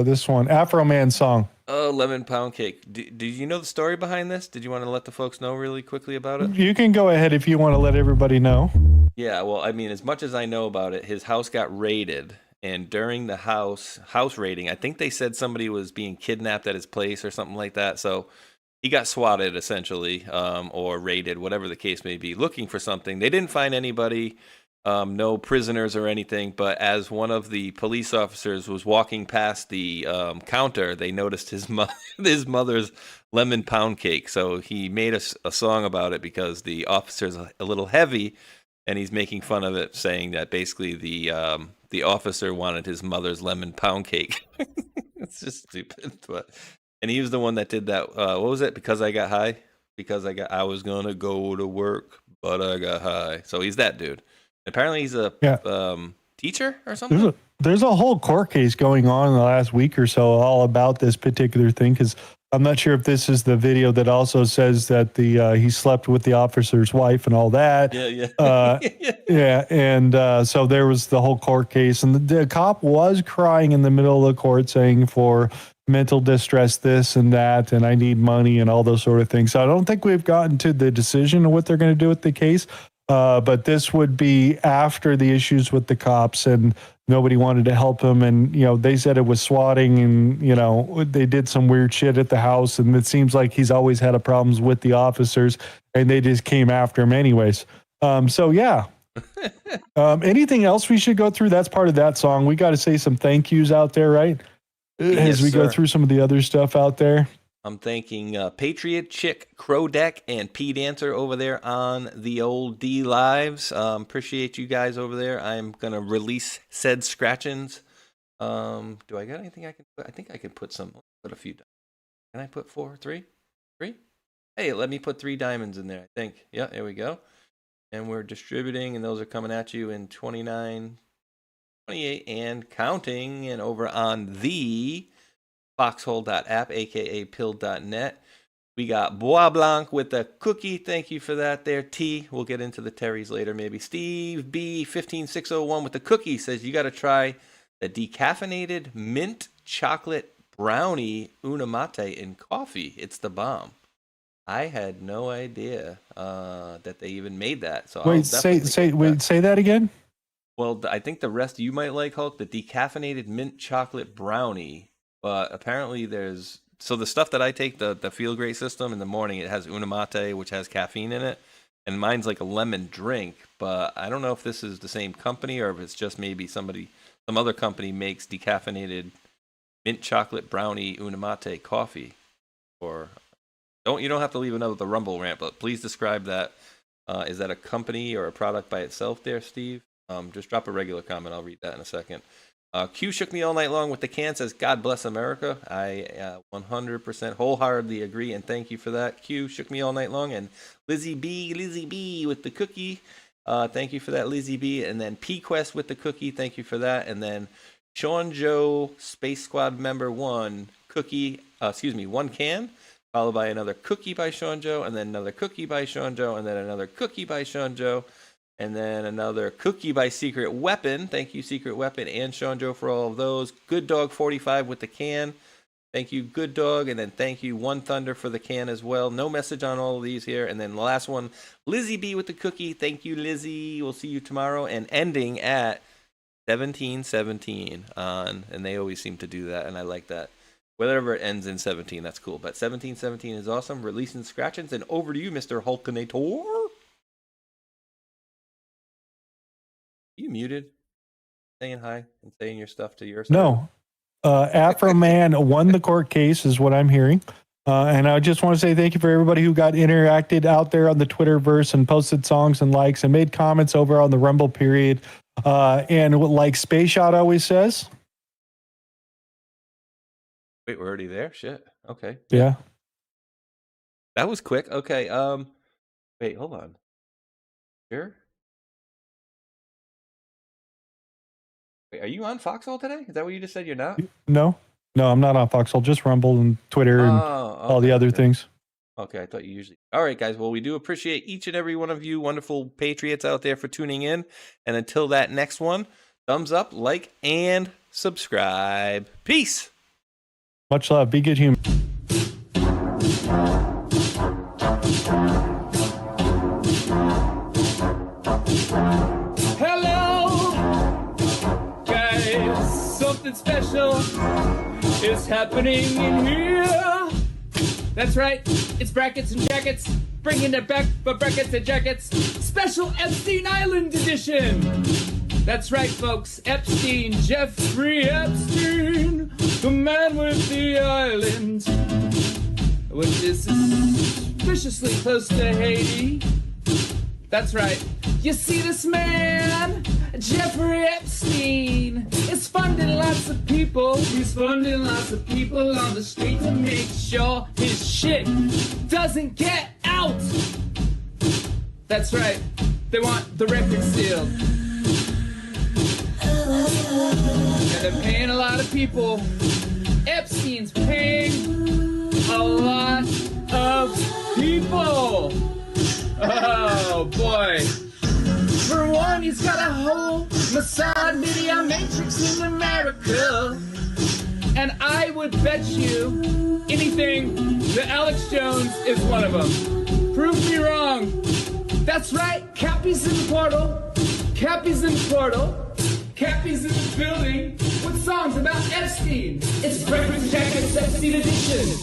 This one, Afro Man song. Lemon Pound Cake. Do you know the story behind this? Did you want to let the folks know really quickly about it? You can go ahead if you want to let everybody know. Yeah, well, I mean, as much as I know about it, his house got raided, and during the house raiding, I think they said somebody was being kidnapped at his place or something like that. So he got swatted essentially, or raided, whatever the case may be, looking for something. They didn't find anybody. No prisoners or anything, but as one of the police officers was walking past the counter, they noticed his mother's lemon pound cake. So he made a song about it because the officer's a little heavy, and he's making fun of it, saying that basically the officer wanted his mother's lemon pound cake. It's just stupid, and he was the one that did that. What was it? Because I got high. I was gonna go to work, but I got high. So he's that dude. Apparently he's a teacher or something. There's a whole court case going on in the last week or so all about this particular thing, because I'm not sure if this is the video that also says that he slept with the officer's wife and all that. Yeah. And so there was the whole court case, and the cop was crying in the middle of the court saying for mental distress, this and that, and I need money and all those sort of things. So I don't think we've gotten to the decision of what they're going to do with the case. But this would be after the issues with the cops, and nobody wanted to help him. And, they said it was swatting, and, they did some weird shit at the house. And it seems like he's always had problems with the officers, and they just came after him anyways. So, yeah. Anything else we should go through? That's part of that song. We got to say some thank yous out there, right? As we go through some of the other stuff out there. I'm thanking Patriot, Chick, Crow Deck, and P Dancer over there on the old D Lives. Appreciate you guys over there. I'm going to release said scratchings. Do I got anything I can put? I think I can put a few. Can I put 3? Hey, let me put 3 diamonds in there, I think. Yeah, there we go. And we're distributing, and those are coming at you in 29, 28, and counting. And over on the foxhole.app, aka pill.net. We got Bois Blanc with the cookie. Thank you for that there, T. We'll get into the Terrys later, maybe. Steve B 15601 with the cookie says you got to try the decaffeinated mint chocolate brownie unamate in coffee. It's the bomb. I had no idea that they even made that. So say that again. Well, I think the rest you might like, Hulk, the decaffeinated mint chocolate brownie. But apparently there's... So the stuff that I take, the Feel Great system, in the morning, it has unamate, which has caffeine in it. And mine's like a lemon drink. But I don't know if this is the same company or if it's just maybe some other company makes decaffeinated mint chocolate brownie unamate coffee. Or... You don't have to leave another Rumble rant, but please describe that. Is that a company or a product by itself there, Steve? Just drop a regular comment. I'll read that in a second. Q shook me all night long with the can, says, God bless America. I 100% wholeheartedly agree, and thank you for that. Q shook me all night long. And Lizzie B with the cookie. Thank you for that, Lizzie B. And then P-Quest with the cookie. Thank you for that. And then Sean Joe, Space Squad member 1, cookie, 1 can. Followed by another cookie by Sean Joe, and then another cookie by Sean Joe, and then another cookie by Sean Joe, and then another cookie by Secret Weapon. Thank you, Secret Weapon and Sean Joe, for all of those. Good Dog 45 with the can. Thank you, Good Dog, and then thank you, One Thunder, for the can as well. No message on all of these here. And then the last one, Lizzie B with the cookie. Thank you, Lizzie. We'll see you tomorrow. And ending at 1717 on, and they always seem to do that, and I like that. Whatever it ends in 17, that's cool. But 1717 is awesome. Releasing scratchings. And over to you, Mr. Hulkanator. You muted? Saying hi and saying your stuff to your stuff? No. Afro Man won the court case is what I'm hearing. And I just want to say thank you for everybody who got interacted out there on the Twitterverse and posted songs and likes and made comments over on the Rumble period. And like Spaceshot always says... Wait, we're already there? Shit. Okay. Yeah. That was quick. Okay. Wait, hold on. Sure. Wait, are you on Foxhole today? Is that what you just said you're not? No, I'm not on Foxhole. Just Rumble and Twitter and all the other things. Okay, I thought you usually... All right, guys. Well, we do appreciate each and every one of you wonderful patriots out there for tuning in. And until that next one, thumbs up, like, and subscribe. Peace. Much love. Be good human. Hello, guys. Something special is happening in here. That's right. It's brackets and jackets. Bringing it back for brackets and jackets. Special Epstein Island edition. That's right, folks. Epstein, Jeffrey Epstein, the man with the island, which is suspiciously close to Haiti. That's right. You see, this man, Jeffrey Epstein, is funding lots of people. He's funding lots of people on the street to make sure his shit doesn't get out. That's right. They want the record sealed. And they're paying a lot of people. Epstein's paying a lot of people. Oh, boy. For one, he's got a whole Mossad media matrix in America. And I would bet you anything that Alex Jones is one of them. Prove me wrong. That's right. Cappy's in the portal. Cappy's in the portal. Cappy's in the building with songs about Epstein. It's Breakfast Jackets Epstein edition.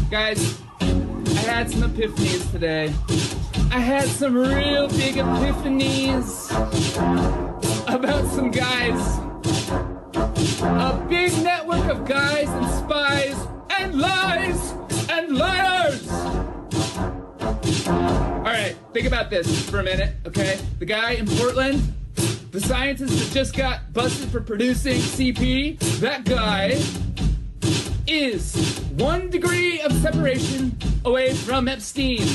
Guys, I had some epiphanies today. I had some real big epiphanies about some guys. A big network of guys and spies and lies headliners! All right, think about this for a minute, okay? The guy in Portland, the scientist that just got busted for producing CP, that guy is 1 degree of separation away from Epstein.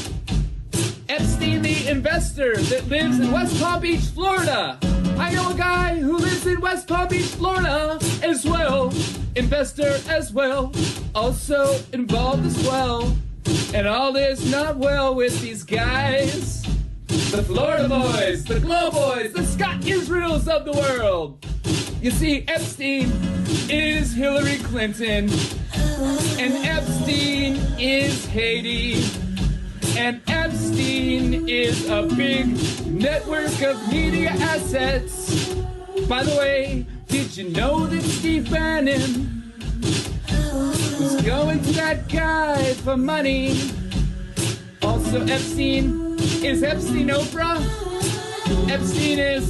Epstein, the investor that lives in West Palm Beach, Florida. I know a guy who lives in West Palm Beach, Florida as well. Investor as well. Also involved as well. And all is not well with these guys. The Florida boys, the Glow boys, the Scott Israels of the world. You see, Epstein is Hillary Clinton. And Epstein is Haiti. And Epstein is a big network of media assets. By the way, did you know that Steve Bannon was going to that guy for money? Also, Epstein is Epstein Oprah. Epstein is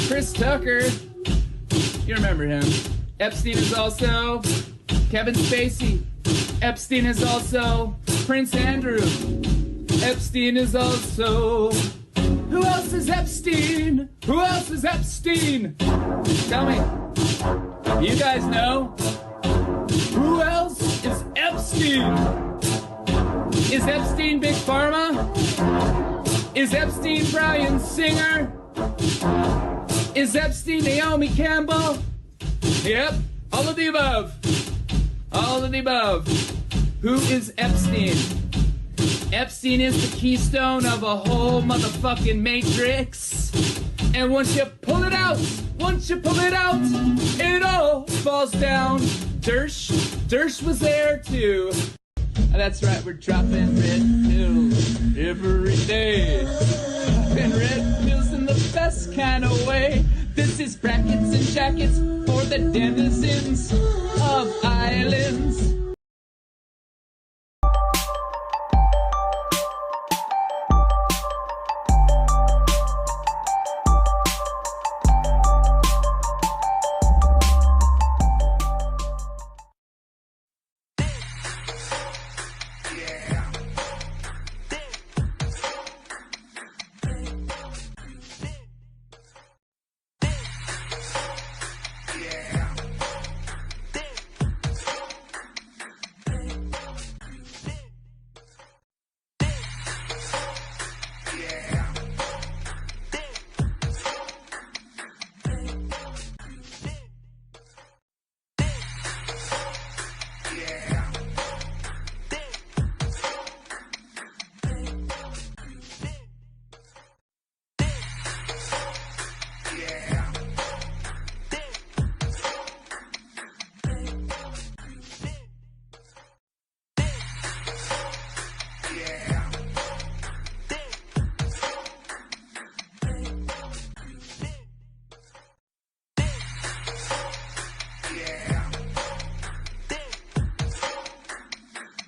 Chris Tucker. You remember him. Epstein is also Kevin Spacey. Epstein is also Prince Andrew. Epstein is also... Who else is Epstein? Who else is Epstein? Tell me. You guys know? Who else is Epstein? Is Epstein Big Pharma? Is Epstein Bryan Singer? Is Epstein Naomi Campbell? Yep, all of the above. All of the above. Who is Epstein? Epstein is the keystone of a whole motherfucking matrix. And once you pull it out, it all falls down. Dersh was there too. That's right, we're dropping red pills every day. Dropping red pills in the best kind of way. This is brackets and jackets for the denizens of islands.